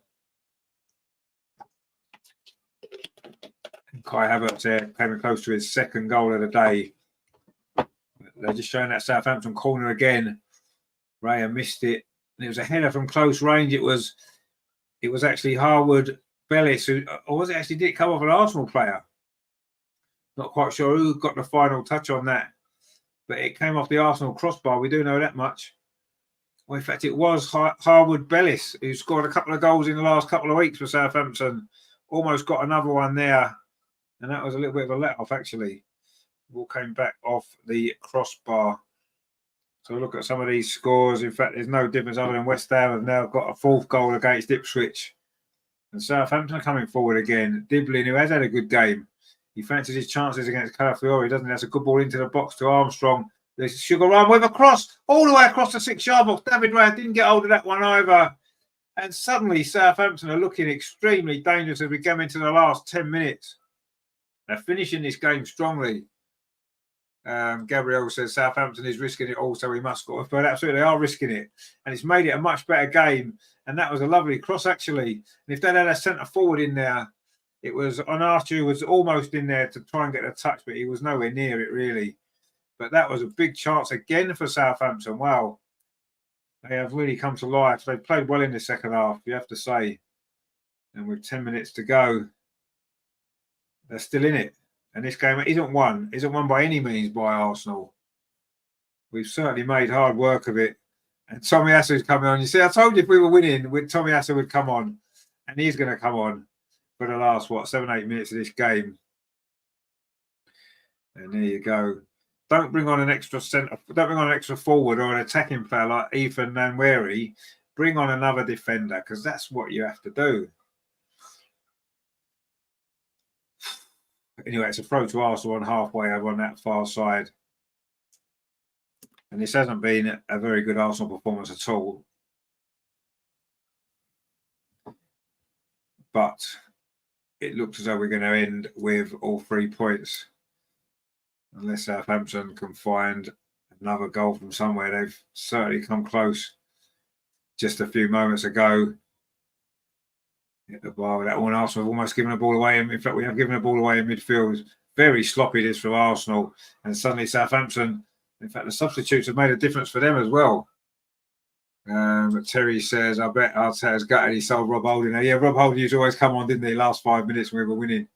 And Kai Havertz there came close to his second goal of the day. They're just showing that Southampton corner again. Raya missed it. And it was a header from close range. It was actually Harwood Bellis who, or was it actually, did it come off an Arsenal player? Not quite sure who got the final touch on that. But it came off the Arsenal crossbar. We do know that much. Well, in fact, it was Harwood Bellis who scored a couple of goals in the last couple of weeks for Southampton. Almost got another one there. And that was a little bit of a let-off, actually. Ball came back off the crossbar. So look at some of these scores. In fact, there's no difference other than West Ham have now got a fourth goal against Ipswich. And Southampton are coming forward again. Diblin, who has had a good game. He fancies his chances against Calafiori, doesn't he? That's a good ball into the box to Armstrong. There's Sugar Run with a cross all the way across the 6-yard box. David Raya didn't get hold of that one either. And suddenly Southampton are looking extremely dangerous as we come into the last 10 minutes. They're finishing this game strongly. Gabriel says Southampton is risking it all, so we must score. But absolutely, they are risking it. And it's made it a much better game. And that was a lovely cross, actually. And if they had a centre forward in there, it was Onachu was almost in there to try and get a touch, but he was nowhere near it, really. But that was a big chance again for Southampton. Wow. They have really come to life. They've played well in the second half, you have to say. And with 10 minutes to go, they're still in it. And this game isn't won by any means by Arsenal. We've certainly made hard work of it. And Tomiyasu is coming on. You see, I told you if we were winning, Tomiyasu would come on. And he's going to come on for the last, 7-8 minutes of this game. And there you go. Don't bring on an extra centre. Don't bring on an extra forward or an attacking player like Ethan Nwaneri. Bring on another defender because that's what you have to do. Anyway, it's a throw to Arsenal on halfway over on that far side. And this hasn't been a very good Arsenal performance at all. But it looks as though we're going to end with all 3 points. Unless Southampton can find another goal from somewhere. They've certainly come close just a few moments ago. Hit the bar with that one. Arsenal have almost given the ball away. In fact, we have given the ball away in midfield. Very sloppy this from Arsenal. And suddenly Southampton, in fact, the substitutes have made a difference for them as well. Terry says, I bet Arteta's gutted he sold Rob Holding. Yeah, Rob Holding used to always come on, didn't he? Last 5 minutes when we were winning.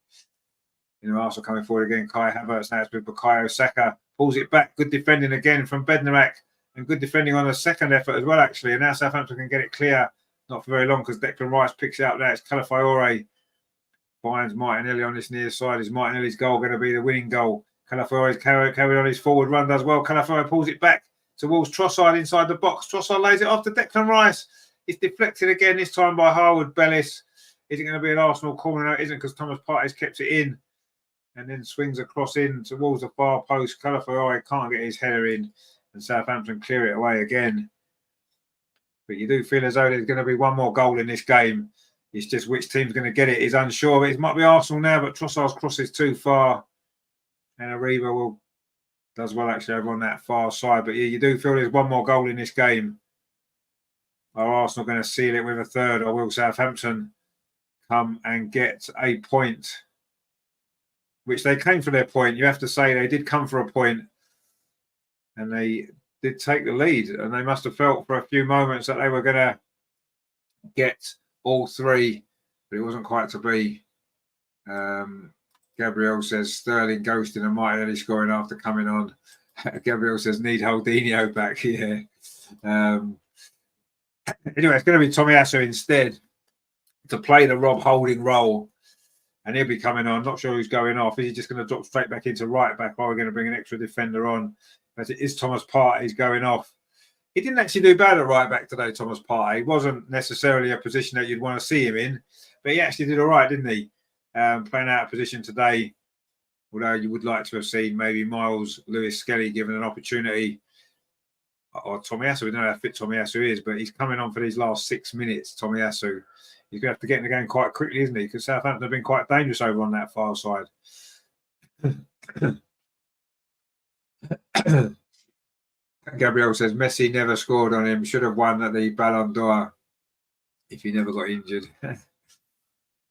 Arsenal coming forward again. Kai Havertz now it's with Bukayo Saka. Pulls it back. Good defending again from Bednarak. And good defending on the second effort as well, actually. And now Southampton can get it clear. Not for very long because Declan Rice picks it up there. It's Calafiore. Finds Martinelli on this near side. Is Martinelli's goal going to be the winning goal? Calafiore's carried on his forward run, does well. Calafiore pulls it back towards Trossard inside the box. Trossard lays it off to Declan Rice. It's deflected again, this time by Harwood Bellis. Is it going to be an Arsenal corner? No, it isn't because Thomas Partey's kept it in. And then swings across in towards the far post. Calafiore can't get his header in. And Southampton clear it away again. But you do feel as though there's going to be one more goal in this game. It's just which team's going to get it is unsure. But it might be Arsenal now, but Trossard's cross is too far. And Ariba does well actually over on that far side. But yeah, you do feel there's one more goal in this game. Are Arsenal going to seal it with a third, or will Southampton come and get a point? Which they came for their point. You have to say they did come for a point. And they did take the lead. And they must have felt for a few moments that they were going to get all 3. But it wasn't quite to be. Gabriel says Sterling ghosting and Martinelli scoring after coming on. Gabriel says need Holdinho back. Yeah. Anyway, it's going to be Tomiyasu instead to play the Rob Holding role. And he'll be coming on. Not sure who's going off. Is he just going to drop straight back into right back, or are we going to bring an extra defender on? But it is Thomas Partey going off. He didn't actually do bad at right back today, Thomas Partey. He wasn't necessarily a position that you'd want to see him in, but he actually did all right, didn't he? Playing out of position today, although you would like to have seen maybe Miles Lewis-Skelly given an opportunity, or Tomiyasu. We don't know how fit Tomiyasu is, but he's coming on for these last 6 minutes, Tomiyasu. He's going to have to get in the game quite quickly, isn't he? Because Southampton have been quite dangerous over on that far side. Gabriel says Messi never scored on him. Should have won at the Ballon d'Or if he never got injured.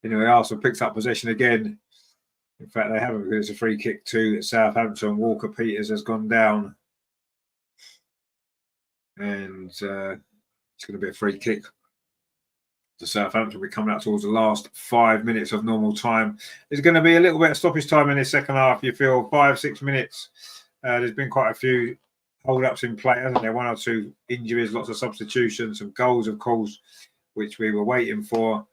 Anyway, Arsenal picks up possession again. In fact, they haven't, because it's a free kick to Southampton. Walker Peters has gone down. And it's going to be a free kick to Southampton. We're coming up towards the last 5 minutes of normal time. There's going to be a little bit of stoppage time in this second half. You feel 5-6 minutes. There's been quite a few hold-ups in play, hasn't there? 1 or 2 injuries, lots of substitutions, some goals, of course, which we were waiting for.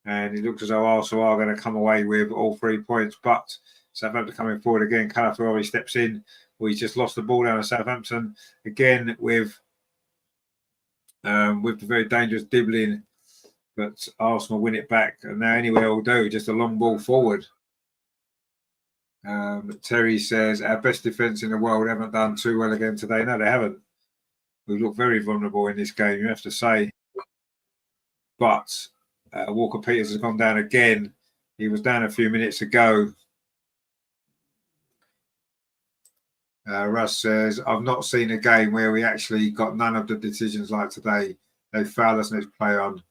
And it looks as though Arsenal are going to come away with all 3 points. But Southampton coming forward again. Calafiori steps in. We just lost the ball down to Southampton again with the very dangerous dribbling. But Arsenal win it back. And now anywhere will do. Just a long ball forward. Terry says, our best defence in the world haven't done too well again today. No, they haven't. We've looked very vulnerable in this game, you have to say. But Walker Peters has gone down again. He was down a few minutes ago. Russ says, I've not seen a game where we actually got none of the decisions like today. They foul us and let's play on.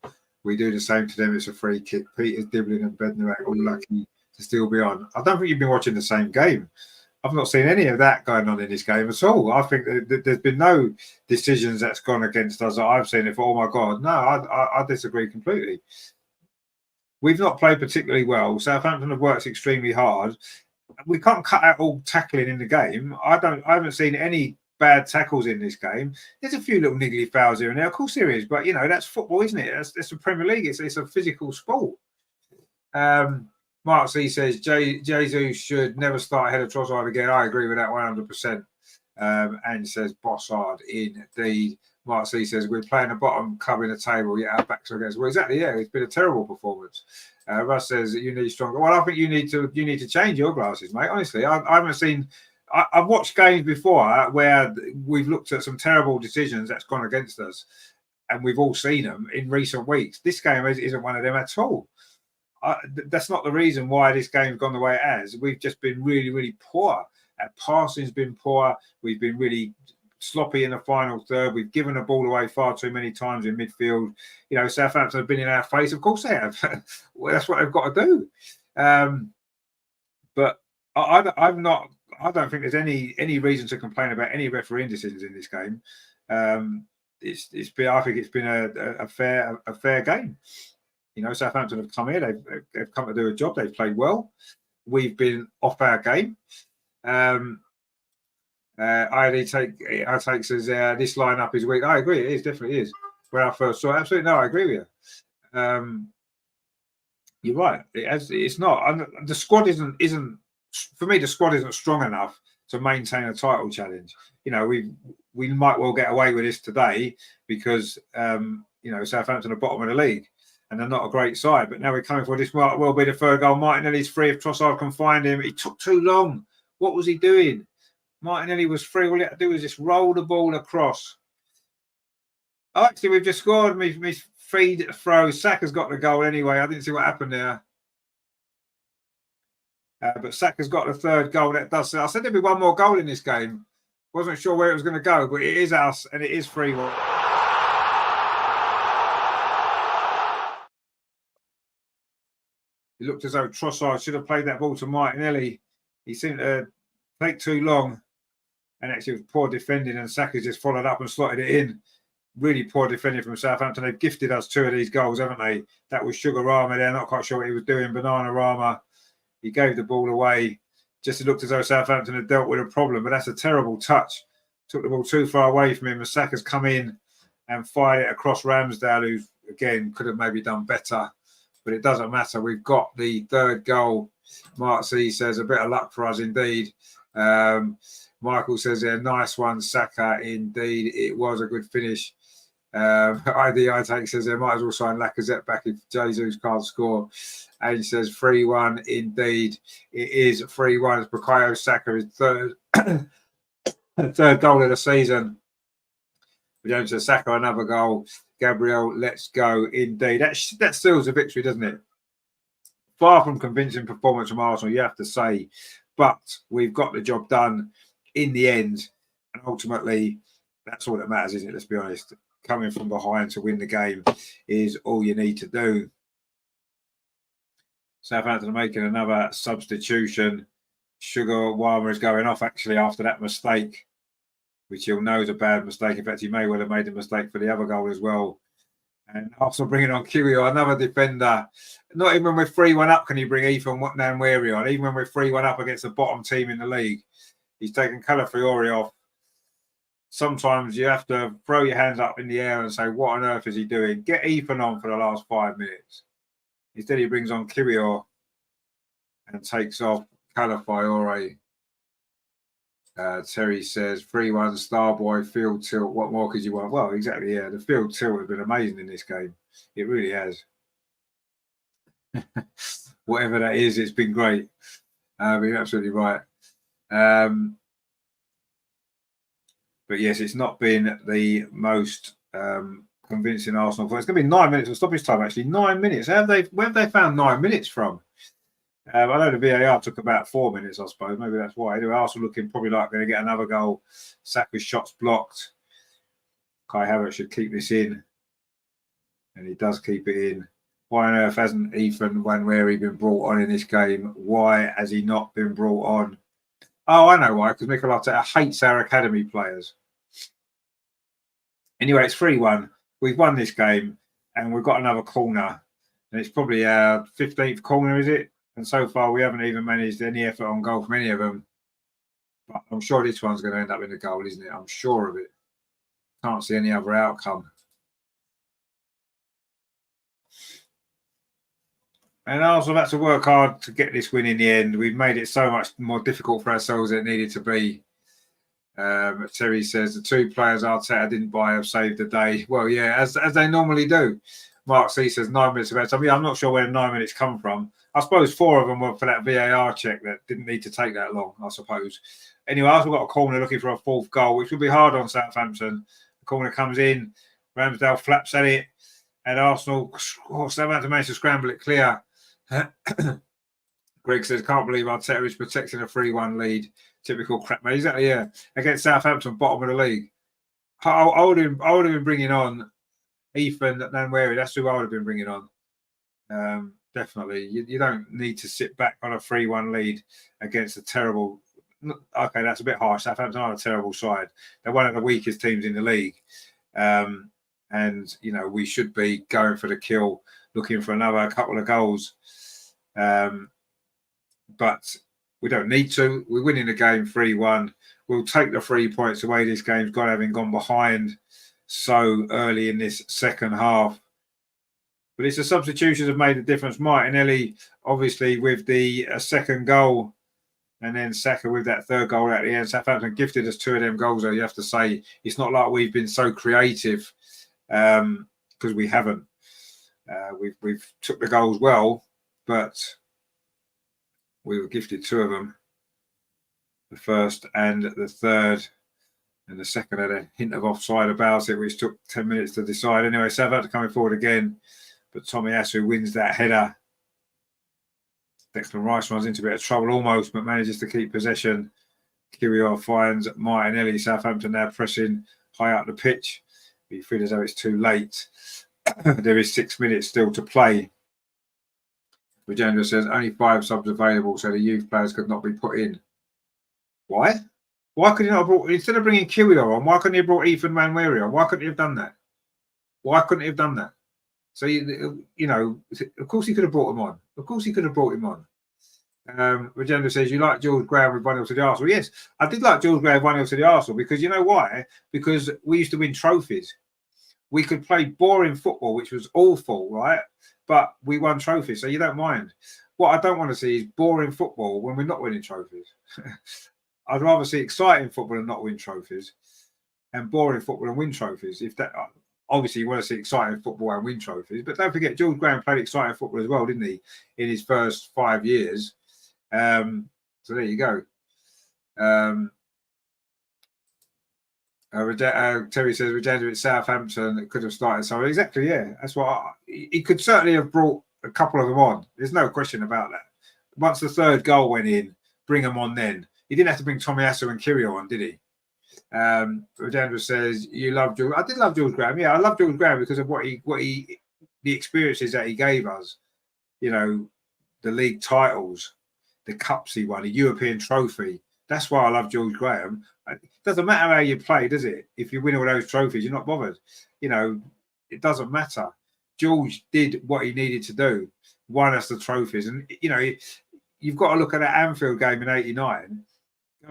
We do the same to them. It's a free kick. Peters, Diblin and Bednarek all lucky to still be on. I don't think you've been watching the same game. I've not seen any of that going on in this game at all. I think that there's been no decisions that's gone against us that I've seen it for. Oh my God, no, I disagree completely. We've not played particularly well. Southampton have worked extremely hard. We can't cut out all tackling in the game. I haven't seen any bad tackles in this game. There's a few little niggly fouls here and there. Of course there is, but that's football, isn't it? That's the Premier League. It's a physical sport. Mark C says Jesus should never start ahead of Trossard again. I agree with that 100%. And says Bossard indeed. Mark C says we're playing the bottom, covering the table. Yeah, our backs are against. Well, exactly. Yeah, it's been a terrible performance. Russ says you need stronger. Well, I think you need to change your glasses, mate. Honestly, I haven't seen. I've watched games before where we've looked at some terrible decisions that's gone against us, and we've all seen them in recent weeks. This game isn't one of them at all. That's not the reason why this game's gone the way it has. We've just been really, really poor. Our passing's been poor. We've been really sloppy in the final third. We've given the ball away far too many times in midfield. Southampton have been in our face. Of course they have. Well, that's what they've got to do. But I don't think there's any reason to complain about any refereeing decisions in this game. I think it's been a fair game. Southampton have come here. They've come to do a job. They've played well. We've been off our game. I take says this lineup is weak. I agree. It is, definitely is. Where I first saw it, absolutely no. I agree with you. You're right. It's not. The squad isn't for me. The squad isn't strong enough to maintain a title challenge. We might well get away with this today because Southampton are bottom of the league. And they're not a great side, but now we're coming for this. Might well be the third goal. Martinelli's free if Trossard can find him. It took too long. What was he doing? Martinelli was free. All he had to do was just roll the ball across. Oh, actually, we've just scored. Me feed throw. Saka's got the goal anyway. I didn't see what happened there. But Saka's got the third goal. That does. I said there'd be one more goal in this game. Wasn't sure where it was going to go, but it is us, and it is 3-1. It looked as though Trossard should have played that ball to Martinelli. He seemed to take too long. And actually, it was poor defending. And Saka just followed up and slotted it in. Really poor defending from Southampton. They've gifted us 2 of these goals, haven't they? That was Sugar Rama there. Not quite sure what he was doing. Banana Rama. He gave the ball away. Just it looked as though Southampton had dealt with a problem. But that's a terrible touch. Took the ball too far away from him. And Saka's come in and fired it across Ramsdale, who, again, could have maybe done better. But it doesn't matter. We've got the third goal. Mark C says a bit of luck for us indeed. Michael says there, nice one, Saka. Indeed, it was a good finish. IDI Take says they might as well sign Lacazette back if Jesus can't score. And he says 3-1. Indeed, it is 3-1. It's Bukayo Saka, his third goal of the season. James says Saka, another goal. Gabriel, let's go. Indeed, that seals the victory, doesn't it? Far from convincing performance from Arsenal, you have to say, but we've got the job done in the end, and ultimately, that's all that matters, isn't it? Let's be honest. Coming from behind to win the game is all you need to do. Southampton are making another substitution. Sugar Warmer is going off actually after that mistake, which he'll know is a bad mistake. In fact, he may well have made a mistake for the other goal as well. And Arsenal bringing on Kiwior, another defender. Not even when we're 3-1 up can he bring Ethan Nwaneri on. Even when we're 3-1 up against the bottom team in the league. He's taken Calafiori off. Sometimes you have to throw your hands up in the air and say, what on earth is he doing? Get Ethan on for the last 5 minutes. Instead, he brings on Kiwior and takes off Calafiori. Terry says, 3-1, Starboy, field tilt. What more could you want? Well, exactly, yeah. The field tilt has been amazing in this game. It really has. Whatever that is, it's been great. You're absolutely right. But yes, it's not been the most convincing Arsenal. It's going to be 9 minutes of stoppage time, actually. 9 minutes. Where have they found 9 minutes from? I know the VAR took about 4 minutes, I suppose. Maybe that's why. Anyway, Arsenal looking probably like going to get another goal. Saka's shots blocked. Kai Havertz should keep this in. And he does keep it in. Why on earth hasn't Ethan Nwaneri been brought on in this game? Why has he not been brought on? Oh, I know why. Because Mikel Arteta hates our academy players. Anyway, it's 3-1. We've won this game. And we've got another corner. And it's probably our 15th corner, is it? And so far, we haven't even managed any effort on goal from any of them. But I'm sure this one's going to end up in the goal, isn't it? I'm sure of it. Can't see any other outcome. And Arsenal had to work hard to get this win in the end. We've made it so much more difficult for ourselves than it needed to be. Terry says the two players Arteta didn't buy have saved the day. Well, yeah, as they normally do. Mark C says 9 minutes of added time. Yeah, I'm not sure where the 9 minutes come from. I suppose 4 of them were for that VAR check that didn't need to take that long, I suppose. Anyway, Arsenal got a corner looking for a 4th goal, which will be hard on Southampton. The corner comes in, Ramsdale flaps at it, and Arsenal, Southampton managed to scramble it clear. Greg says, can't believe Arteta is protecting a 3-1 lead. Typical crap, mate. Exactly, yeah. Against Southampton, bottom of the league. I would have been bringing on Ethan Nwaneri. That's who I would have been bringing on. Definitely. You don't need to sit back on a 3-1 lead against a terrible... Okay, that's a bit harsh. Southampton are a terrible side. They're one of the weakest teams in the league. And, you know, we should be going for the kill, looking for another couple of goals. But we don't need to. We're winning the game 3-1. We'll take the 3 points away this game's got, having gone behind so early in this second half. But it's the substitutions have made a difference. Martinelli, obviously, with the second goal, and then Saka with that third goal at the end. Southampton gifted us 2 of them goals, though, you have to say. It's not like we've been so creative, because we haven't. We've took the goals well, but we were gifted 2 of them. The first and the third. And the second had a hint of offside about it, which took 10 minutes to decide. Anyway, Southampton coming forward again. But Tomiyasu wins that header. Declan Rice runs into a bit of trouble almost, but manages to keep possession. Kiwior finds Martinelli. Southampton now pressing high up the pitch. You feel as though it's too late. There is 6 minutes still to play. Rajendra says only 5 subs available, so the youth players could not be put in. Why? Why could he not have brought, instead of bringing Kiwior on, why couldn't he have brought Ethan Nwaneri on? Why couldn't he have done that? Why couldn't he have done that? So, you know, of course he could have brought him on. Of course he could have brought him on. Rajendra says, you like Jules Graham with 1-0 to the Arsenal. Yes, I did like Jules Graham 1-0 to the Arsenal because you know why? Because we used to win trophies. We could play boring football, which was awful, right? But we won trophies, so you don't mind. What I don't want to see is boring football when we're not winning trophies. I'd rather see exciting football and not win trophies, and boring football and win trophies. If that, obviously you want to see exciting football and win trophies, but don't forget George Graham played exciting football as well, didn't he, in his first 5 years? So there you go. Terry says Regenda at Southampton could have started somewhere. Exactly, yeah. That's what he could certainly have brought a couple of them on. There's no question about that. Once the third goal went in, bring them on then. He didn't have to bring Tomiyasu and Kirio on, did he? Regenda says you love George. I did love George Graham. Yeah, I love George Graham because of the experiences that he gave us. You know, the league titles, the cups he won, a European trophy. That's why I love George Graham. It doesn't matter how you play, does it? If you win all those trophies, you're not bothered. You know, it doesn't matter. George did what he needed to do, won us the trophies. And, you know, you've got to look at that Anfield game in '89.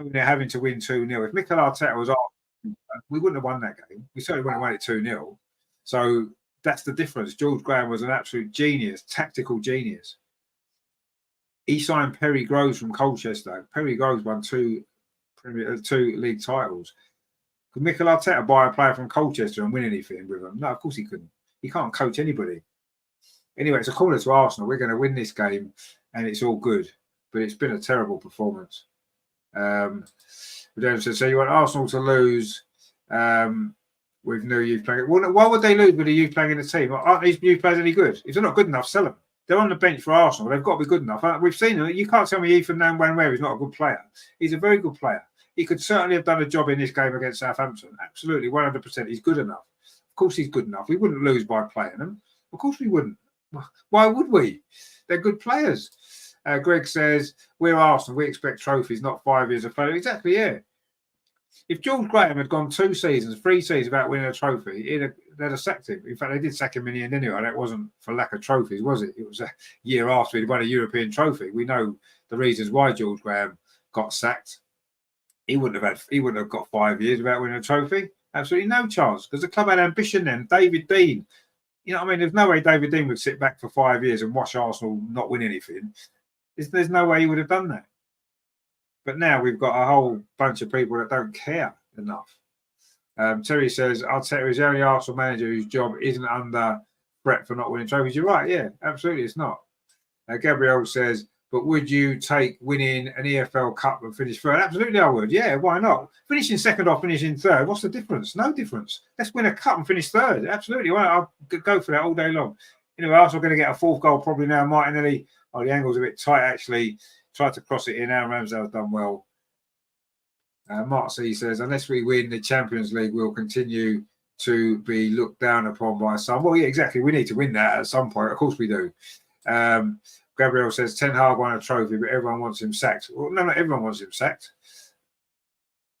They're having to win 2-0. If Mikel Arteta was on, we wouldn't have won that game. We certainly wouldn't have won it 2-0. So that's the difference. George Graham was an absolute genius, tactical genius. He signed Perry Groves from Colchester. Perry Groves won two league titles. Could Mikel Arteta buy a player from Colchester and win anything with him? No, of course he couldn't. He can't coach anybody. Anyway, it's a corner to Arsenal. We're going to win this game, and it's all good. But it's been a terrible performance. So you want Arsenal to lose with new youth playing? Well, why would they lose with the youth playing in the team? Aren't these youth players any good? If they're not good enough, sell them. They're on the bench for Arsenal. They've got to be good enough. We've seen them. You can't tell me Ethan Nwanwere is not a good player. He's a very good player. He could certainly have done a job in this game against Southampton. Absolutely, 100%. He's good enough. Of course he's good enough. We wouldn't lose by playing them. Of course we wouldn't. Why would we? They're good players. Greg says, we're Arsenal. We expect trophies, not 5 years of failure. Exactly, yeah. If George Graham had gone 2 seasons, 3 seasons without winning a trophy, they'd have sacked him. In fact, they did sack him in the end anyway. That wasn't for lack of trophies, was it? It was a year after he'd won a European trophy. We know the reasons why George Graham got sacked. He wouldn't have got 5 years without winning a trophy. Absolutely no chance, because the club had ambition then. David Dean, you know what I mean? There's no way David Dean would sit back for 5 years and watch Arsenal not win anything. There's no way he would have done that. But now we've got a whole bunch of people that don't care enough. Terry says, Arteta is the only Arsenal manager whose job isn't under threat for not winning trophies. You're right, yeah, absolutely, it's not. Gabriel says, but would you take winning an EFL Cup and finish third? Absolutely, I would. Yeah, why not? Finishing second or finishing third, what's the difference? No difference. Let's win a cup and finish third. Absolutely, I'll go for that all day long. Anyway, Arsenal are going to get a 4th goal probably now. Martinelli, the angle's a bit tight actually. Tried to cross it in. Aaron Ramsdale's done well. Mark C says, unless we win the Champions League, we'll continue to be looked down upon by some. Well, yeah, exactly. We need to win that at some point. Of course we do. Gabriel says, Ten Hag won a trophy, but everyone wants him sacked. Well, no, not everyone wants him sacked.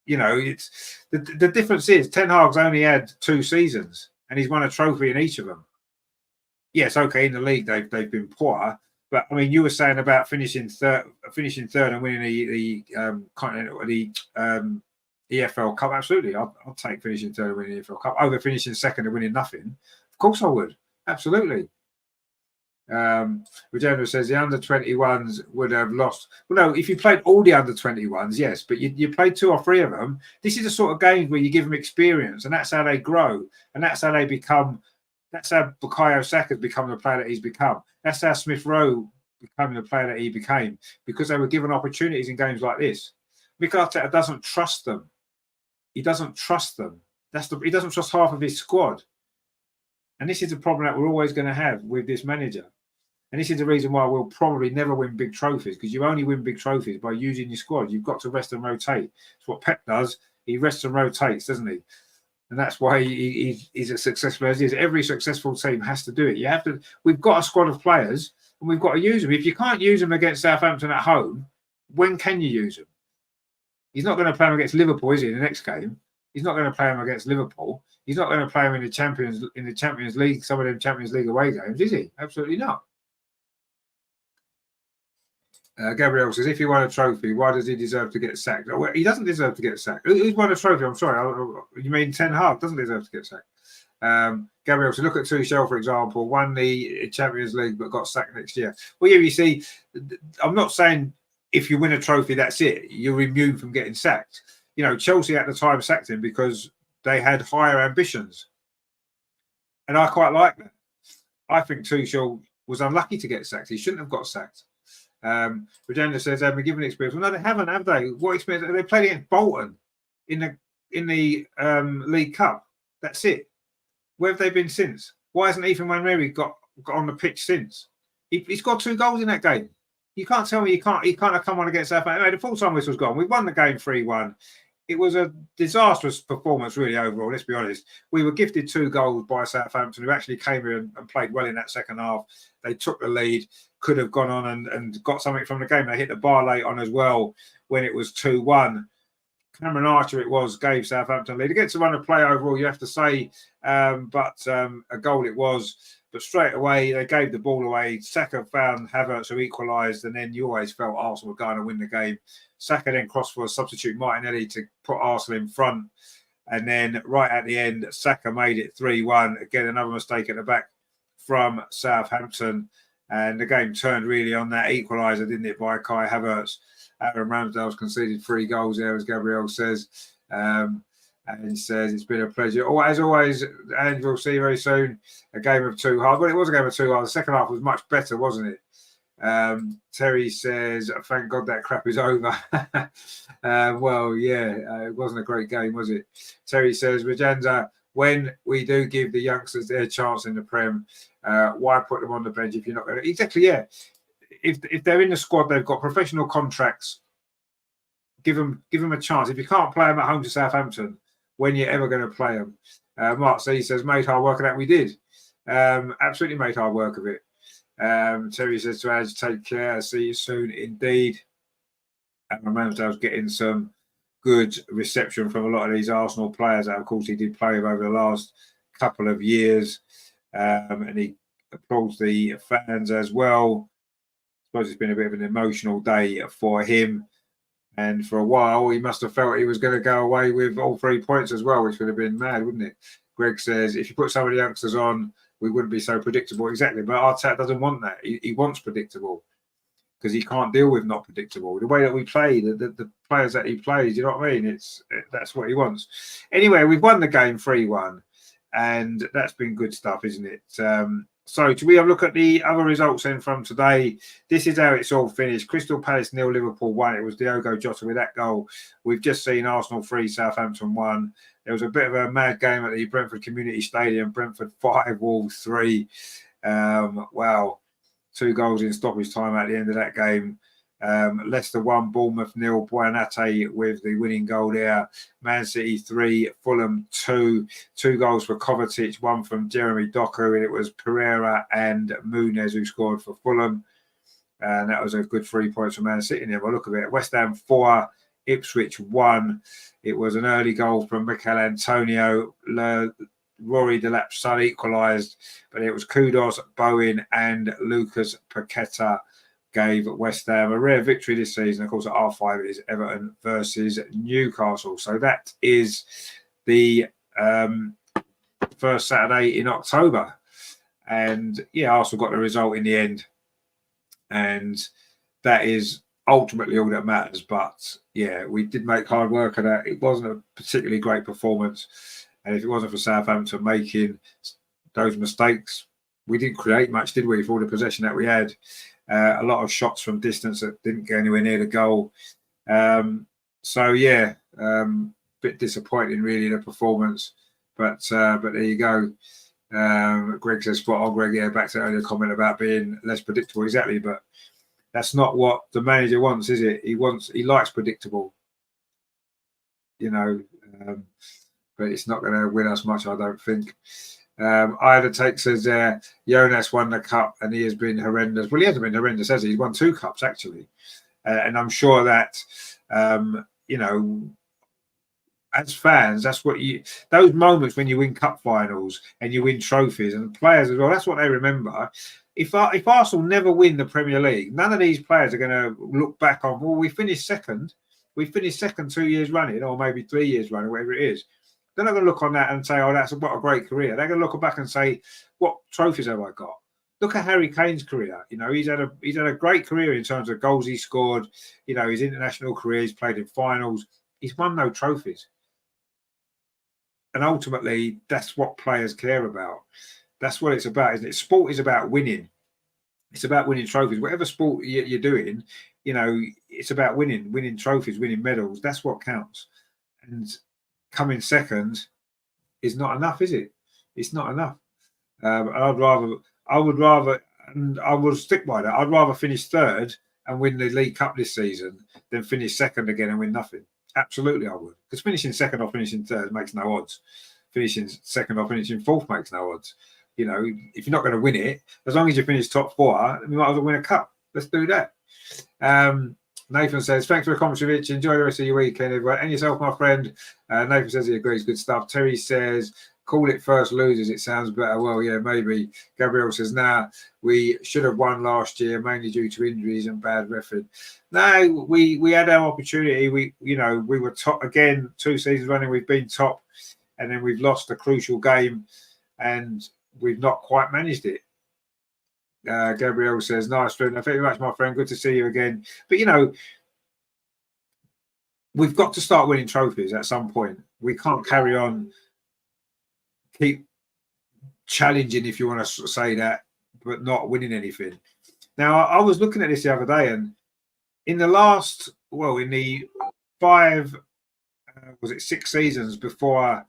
You know, it's the difference is Ten Hag's only had 2 seasons, and he's won a trophy in each of them. Yes, okay, in the league they've been poor. But I mean, you were saying about finishing third and winning the EFL Cup. Absolutely, I'll take finishing third and winning the EFL Cup over finishing second and winning nothing. Of course, I would. Absolutely. Regenda says the under 21s would have lost. Well, no, if you played all the under 21s, yes, but you played 2 or 3 of them. This is the sort of games where you give them experience, and that's how they grow, and that's how they become. That's how Bukayo Saka's become the player that he's become. That's how Smith Rowe became the player that he became, because they were given opportunities in games like this. Mikel Arteta doesn't trust them. He doesn't trust them. He doesn't trust half of his squad. And this is the problem that we're always going to have with this manager. And this is the reason why we'll probably never win big trophies, because you only win big trophies by using your squad. You've got to rest and rotate. It's what Pep does. He rests and rotates, doesn't he? And that's why he's as successful as he is. Every successful team has to do it. You have to. We've got a squad of players, and we've got to use them. If you can't use them against Southampton at home, when can you use them? He's not going to play them against Liverpool, is he? In the next game, he's not going to play them against Liverpool. He's not going to play them in the Champions League, some of them Champions League away games, is he? Absolutely not. Gabriel says, if he won a trophy, why does he deserve to get sacked? Oh, well, he doesn't deserve to get sacked. Who's won a trophy? I'm sorry. You mean Ten Hag doesn't deserve to get sacked? Gabriel says, look at Tuchel, for example, won the Champions League but got sacked next year. Well, yeah, you see, I'm not saying if you win a trophy, that's it. You're immune from getting sacked. You know, Chelsea at the time sacked him because they had higher ambitions. And I quite like that. I think Tuchel was unlucky to get sacked. He shouldn't have got sacked. Regenda says they've been given experience. Well, no, they haven't, have they? What experience? They played against Bolton in the League Cup. That's it. Where have they been since? Why hasn't Ethan Wanmeri got on the pitch since? He's got 2 goals in that game. You can't tell me he can't have come on against Southampton. The full-time whistle's gone. We won the game 3-1. It was a disastrous performance, really, overall. Let's be honest. We were gifted 2 goals by Southampton, who actually came here and played well in that second half. They took the lead, could have gone on and got something from the game. They hit the bar late on as well when it was 2-1. Cameron Archer, it was, gave Southampton lead. Against a run of play overall, you have to say, but a goal it was. But straight away, they gave the ball away. Saka found Havertz, who equalised, and then you always felt Arsenal were going to win the game. Saka then crossed for a substitute Martinelli to put Arsenal in front. And then right at the end, Saka made it 3-1. Again, another mistake at the back from Southampton. And the game turned really on that equaliser, didn't it, by Kai Havertz. Aaron Ramsdale's conceded 3 goals there, as Gabriel says. And he says, it's been a pleasure. Oh, as always, Andrew, we'll see you very soon. A game of 2 halves. Well, it was a game of 2 halves. The second half was much better, wasn't it? Terry says, thank God that crap is over. Well, yeah, it wasn't a great game, was it? Terry says, Rajanda, when we do give the youngsters their chance in the Prem, why put them on the bench if you're not going to? Exactly, yeah. If they're in the squad, they've got professional contracts. Give them a chance. If you can't play them at home to Southampton, when you're ever going to play them? Mark C says, made hard work of that. We did. Absolutely made hard work of it. Terry says to Ad, take care. See you soon indeed. And Ramsdale's getting some good reception from a lot of these Arsenal players that, of course, he did play with over the last couple of years. And he applauds the fans as well. I suppose it's been a bit of an emotional day for him. And for a while, he must have felt he was going to go away with all 3 points as well, which would have been mad, wouldn't it? Greg says, if you put some of the youngsters on, we wouldn't be so predictable. Exactly. But Arteta doesn't want that. He wants predictable because he can't deal with not predictable. The way that we play, the players that he plays, you know what I mean? That's what he wants. Anyway, we've won the game 3-1, and that's been good stuff, isn't it? So, do we have a look at the other results then from today? This is how it's all finished. Crystal Palace 0, Liverpool 1. It was Diogo Jota with that goal. We've just seen Arsenal 3, Southampton 1. There was a bit of a mad game at the Brentford Community Stadium. Brentford 5, Wolves 3. Wow. 2 goals in stoppage time at the end of that game. Leicester 1, Bournemouth 0. Buonate with the winning goal there. Man City 3, Fulham 2. 2 goals for Kovacic, 1 from Jeremy Doku. And it was Pereira and Muniz who scored for Fulham. And that was a good 3 points for Man City. There, look at it. West Ham 4, Ipswich 1. It was an early goal from Mikel Antonio. Rory Delap's son equalised, but it was Kudos, Bowen, and Lucas Paqueta gave West Ham a rare victory this season. Of course, at R5 it is Everton versus Newcastle. So that is the first Saturday in October. And yeah, Arsenal got the result in the end. And that is ultimately all that matters. But yeah, we did make hard work of that. It wasn't a particularly great performance. And if it wasn't for Southampton making those mistakes, we didn't create much, did we, for all the possession that we had? A lot of shots from distance that didn't get anywhere near the goal. So yeah, bit disappointing really, the performance. But there you go. Greg says spot on, Greg. Yeah, back to the earlier comment about being less predictable. Exactly, but that's not what the manager wants, is it? He likes predictable. You know, but it's not going to win us much, I don't think. Ida Take says Jonas won the cup and he has been horrendous. Well, he hasn't been horrendous, has he? He's won 2 cups, actually. And I'm sure that, you know, as fans, that's what those moments when you win cup finals and you win trophies, and players as well, that's what they remember. If Arsenal never win the Premier League, none of these players are going to look back on, well, we finished second. We finished second 2 years running, or maybe 3 years running, whatever it is. They're not going to look on that and say, oh, what a great career. They're going to look back and say, what trophies have I got? look at Harry Kane's career. You know, he's had a great career in terms of goals he scored. You know, his international career, he's played in finals. He's won no trophies. And ultimately, that's what players care about. That's what it's about, isn't it? Sport is about winning. It's about winning trophies. Whatever sport you're doing, you know, it's about winning trophies, winning medals. That's what counts. And coming second is not enough, is it? It's not enough. I would rather, and I will stick by that. I'd rather finish third and win the League Cup this season than finish second again and win nothing. Absolutely, I would. Because finishing second or finishing third makes no odds. Finishing second or finishing fourth makes no odds. You know, if you're not going to win it, as long as you finish top four, we might as well win a cup. Let's do that. Nathan says, thanks for the comments, Rich. Enjoy the rest of your weekend, everyone. And yourself, my friend. Nathan says he agrees. Good stuff. Terry says, call it first losers. It sounds better. Well, yeah, maybe. Gabriel says, nah, we should have won last year, mainly due to injuries and bad refereeing. No, we had our opportunity. We were top again 2 seasons running. We've been top, and then we've lost a crucial game, and we've not quite managed it. Gabriel says, nice, thank you very much, my friend. Good to see you again. But, you know, we've got to start winning trophies at some point. We can't carry on, keep challenging, if you want to say that, but not winning anything. Now, I was looking at this the other day, and in the 6 seasons before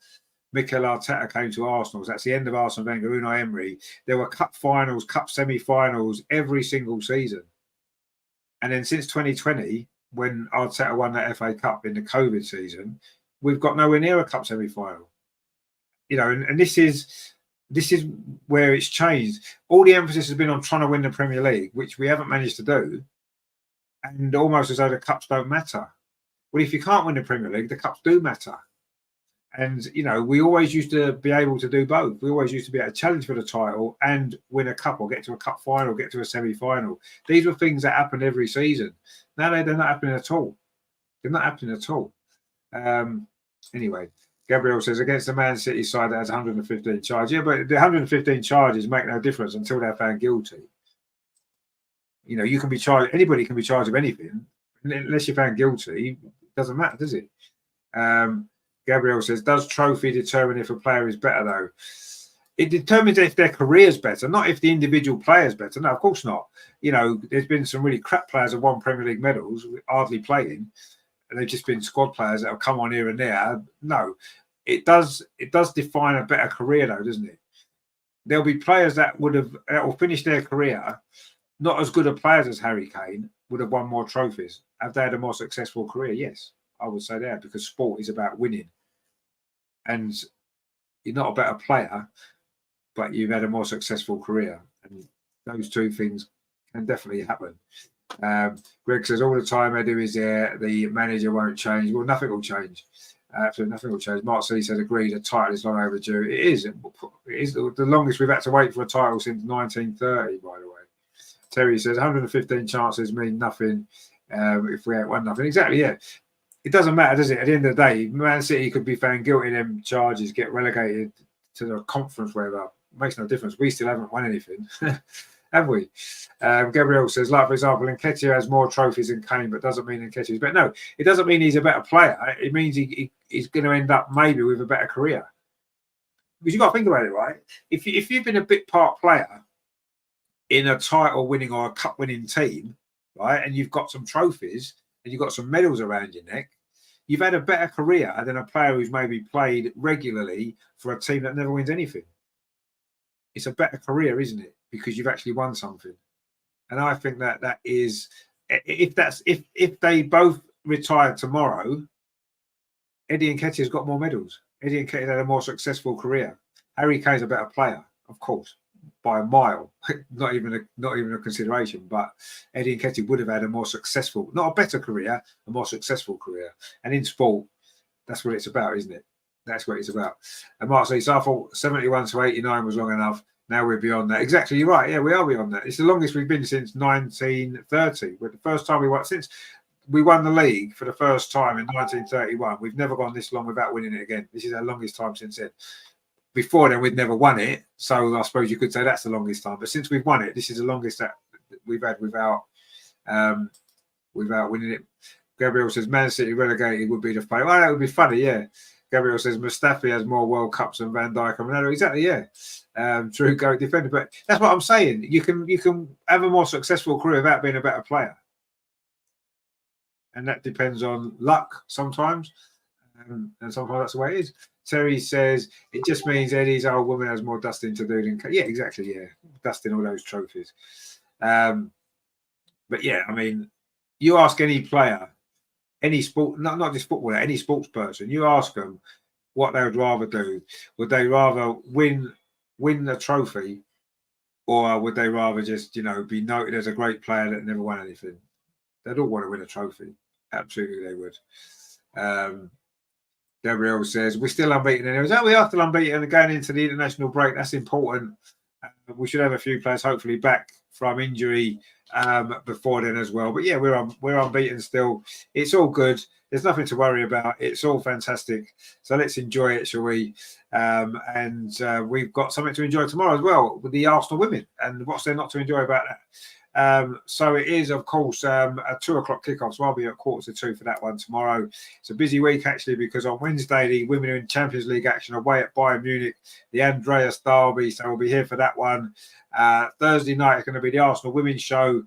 Mikel Arteta came to Arsenal, that's the end of Arsenal Wenger, Unai Emery, there were cup finals, cup semi-finals every single season. And then since 2020, when Arteta won that FA Cup in the COVID season, we've got nowhere near a cup semi-final. You know, and this is where it's changed. All the emphasis has been on trying to win the Premier League, which we haven't managed to do, and almost as though the cups don't matter. Well, if you can't win the Premier League, the cups do matter. And, you know, we always used to be able to do both. We always used to be able to challenge for the title and win a cup, or get to a cup final, get to a semi-final. These were things that happened every season. Now they're not happening at all. They're not happening at all. Anyway, Gabriel says, against the Man City side that has 115 charges. Yeah, but the 115 charges make no difference until they're found guilty. You know, you can be charged, anybody can be charged of anything. Unless you're found guilty, it doesn't matter, does it? Gabriel says, does trophy determine if a player is better, though? It determines if their career is better, not if the individual player is better. No, of course not. You know, there's been some really crap players that won Premier League medals, hardly playing, and they've just been squad players that have come on here and there. No, it does define a better career, though, doesn't it? There'll be players that will finish their career not as good a players as Harry Kane, would have won more trophies. Have they had a more successful career? Yes, I would say that, because sport is about winning. And you're not a better player, but you've had a more successful career. And those two things can definitely happen. Greg says, all the time Edu is there, the manager won't change. Well, nothing will change. Absolutely nothing will change. Mark C says, agreed, a title is long overdue. It is. It is the longest we've had to wait for a title since 1930, by the way. Terry says, 115 chances mean nothing if we ain't won nothing. Exactly, yeah. It doesn't matter, does it? At the end of the day, Man City could be found guilty of them charges, get relegated to the conference, wherever. It makes no difference. We still haven't won anything, have we? Gabriel says, like, for example, Nketiah has more trophies than Kane, but doesn't mean Nketiah is better. No, it doesn't mean he's a better player. It means he's going to end up maybe with a better career. Because you've got to think about it, right? If you've been a bit part player in a title-winning or a cup-winning team, right, and you've got some trophies and you've got some medals around your neck, you've had a better career than a player who's maybe played regularly for a team that never wins anything. It's a better career, isn't it? Because you've actually won something. And I think that is, if they both retire tomorrow, Eddie Nketiah's got more medals. Eddie Nketiah had a more successful career. Harry Kane's a better player, of course, by a mile. not even a consideration. But Eddie Nketiah would have had a more successful, not a better career, a more successful career. And in sport, that's what it's about, isn't it? That's what it's about. And Mark says, so I thought 71 to 89 was long enough. Now we're beyond that. Exactly, you're right. Yeah, we are beyond that. It's the longest we've been since 1930. With the first time we won, since we won the league for the first time in 1931. We've never gone this long without winning it again. This is our longest time since then. before then we'd never won it. So I suppose you could say that's the longest time. But since we've won it, this is the longest that we've had without winning it. Gabriel says Man City relegated would be the fate. Well, that would be funny, yeah. Gabriel says Mustafi has more World Cups than Van Dijk and Ronaldo. Exactly, yeah. True goat defender. But that's what I'm saying. You can have a more successful career without being a better player. And that depends on luck sometimes. And sometimes that's the way it is. Terry says it just means Eddie's old woman has more dusting to do than... Yeah, exactly, yeah. Dusting all those trophies. But yeah, I mean, you ask any player, any sport, not just footballer, any sports person, you ask them what they would rather do. Would they rather win a trophy, or would they rather just, be noted as a great player that never won anything? They'd all want to win a trophy. Absolutely, they would. Gabriel says we're still unbeaten. And we are still unbeaten. And going into the international break, that's important. We should have a few players hopefully back from injury before then as well. But yeah, we're unbeaten still. It's all good. There's nothing to worry about. It's all fantastic. So let's enjoy it, shall we? And we've got something to enjoy tomorrow as well with the Arsenal women. And what's there not to enjoy about that? So it is, of course, a 2:00 kickoff. So I'll be at 1:45 for that one tomorrow. It's a busy week, actually, because on Wednesday, the women are in Champions League action away at Bayern Munich, the Andreas Derby. So we'll be here for that one. Thursday night is going to be the Arsenal women's show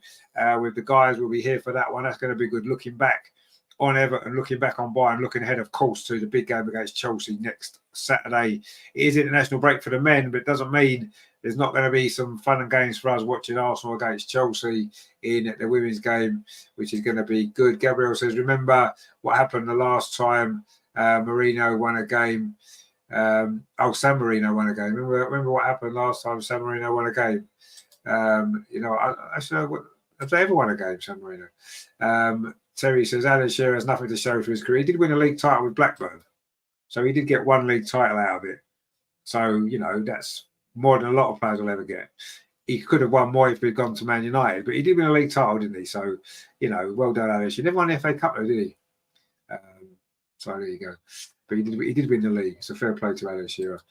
with the guys. We'll be here for that one. That's going to be good. Looking back on Everton, looking back on Bayern, looking ahead, of course, to the big game against Chelsea next Saturday. It is international break for the men, but it doesn't mean there's not going to be some fun and games for us watching Arsenal against Chelsea in the women's game, which is going to be good. Gabriel says, remember what happened the last time Marino won a game? San Marino won a game. Remember what happened last time San Marino won a game? Have they ever won a game, San Marino? Terry says, Alan Shearer has nothing to show for his career. He did win a league title with Blackburn. So he did get one league title out of it. So, that's more than a lot of players will ever get. He could have won more if he'd gone to Man United, but he did win a league title, didn't he? So, well done, Alan. He never won the FA Cup, though, did he? So there you go. But he did win the league. So fair play to Alan Shearer.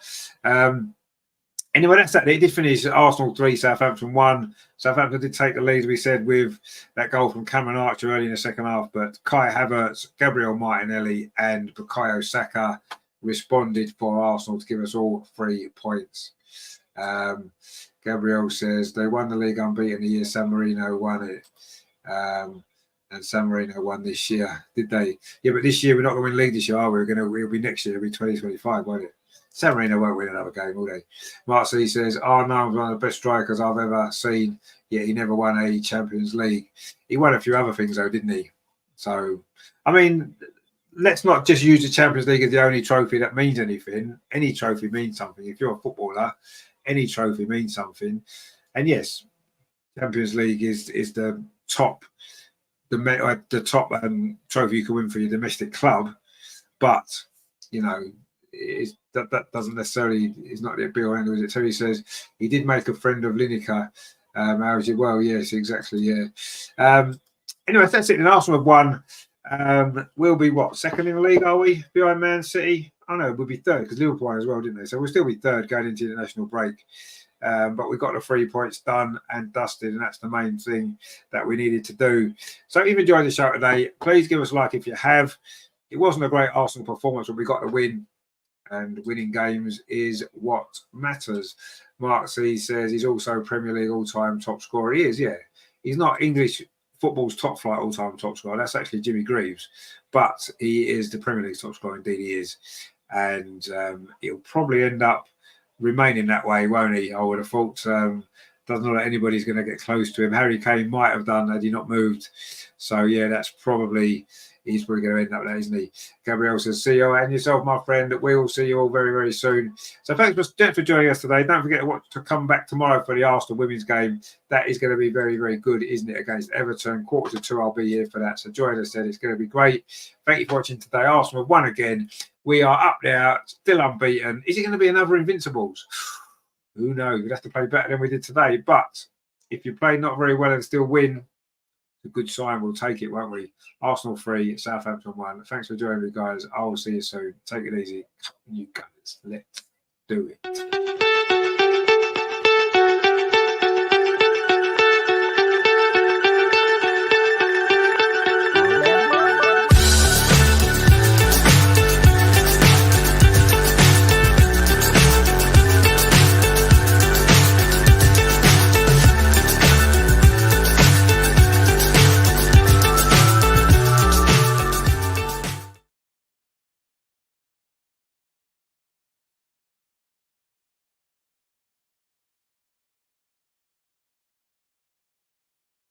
Anyway, that's that. They did finish Arsenal 3, Southampton 1. Southampton did take the lead, we said, with that goal from Cameron Archer early in the second half. But Kai Havertz, Gabriel Martinelli and Bukayo Saka responded for Arsenal to give us all 3 points. Gabriel says they won the league unbeaten the year San Marino won it. And San Marino won this year, did they? Yeah, but this year we're not going to win the league this year, are we? We'll be next year, it'll be 2025, won't it? San Marino won't win another game, will they? Mark C says, Arnold's one of the best strikers I've ever seen, yet he never won a Champions League. He won a few other things, though, didn't he? So, I mean, let's not just use the Champions League as the only trophy that means anything. Any trophy means something. If you're a footballer, any trophy means something. And yes, Champions League is the top, the top trophy you can win for your domestic club. But, that doesn't necessarily is not the be-all end of it. Terry says he did make a friend of Lineker. Well, yes, exactly, yeah. Anyway, that's it. And Arsenal have won. We'll be second in the league, are we? Behind Man City? Oh no, we'll be third because Liverpool won as well, didn't they? So we'll still be third going into the national break. But we got the 3 points done and dusted, and that's the main thing that we needed to do. So if you've enjoyed the show today, please give us a like if you have. It wasn't a great Arsenal performance, but we got the win. And winning games is what matters. Mark C says he's also Premier League all-time top scorer. He is, yeah. He's not English football's top flight all-time top scorer. That's actually Jimmy Greaves. But he is the Premier League top scorer. Indeed, he is. And he'll probably end up remaining that way, won't he? I would have thought. Doesn't look like anybody's going to get close to him. Harry Kane might have done had he not moved. So, yeah, that's probably... He's probably going to end up there, isn't he? Gabriel says, see you and yourself, my friend. We will see you all very, very soon. So thanks for joining us today. Don't forget to come back tomorrow for the Arsenal women's game. That is going to be very, very good, isn't it, against Everton? 1:45, I'll be here for that. So join us then. It's going to be great. Thank you for watching today. Arsenal won again. We are up there, still unbeaten. Is it going to be another Invincibles? Who knows? We'd have to play better than we did today. But if you play not very well and still win, a good sign. We'll take it, won't we? Arsenal 3, Southampton 1. Thanks for joining me, guys. I will see you soon. Take it easy. You guys. Let's do it.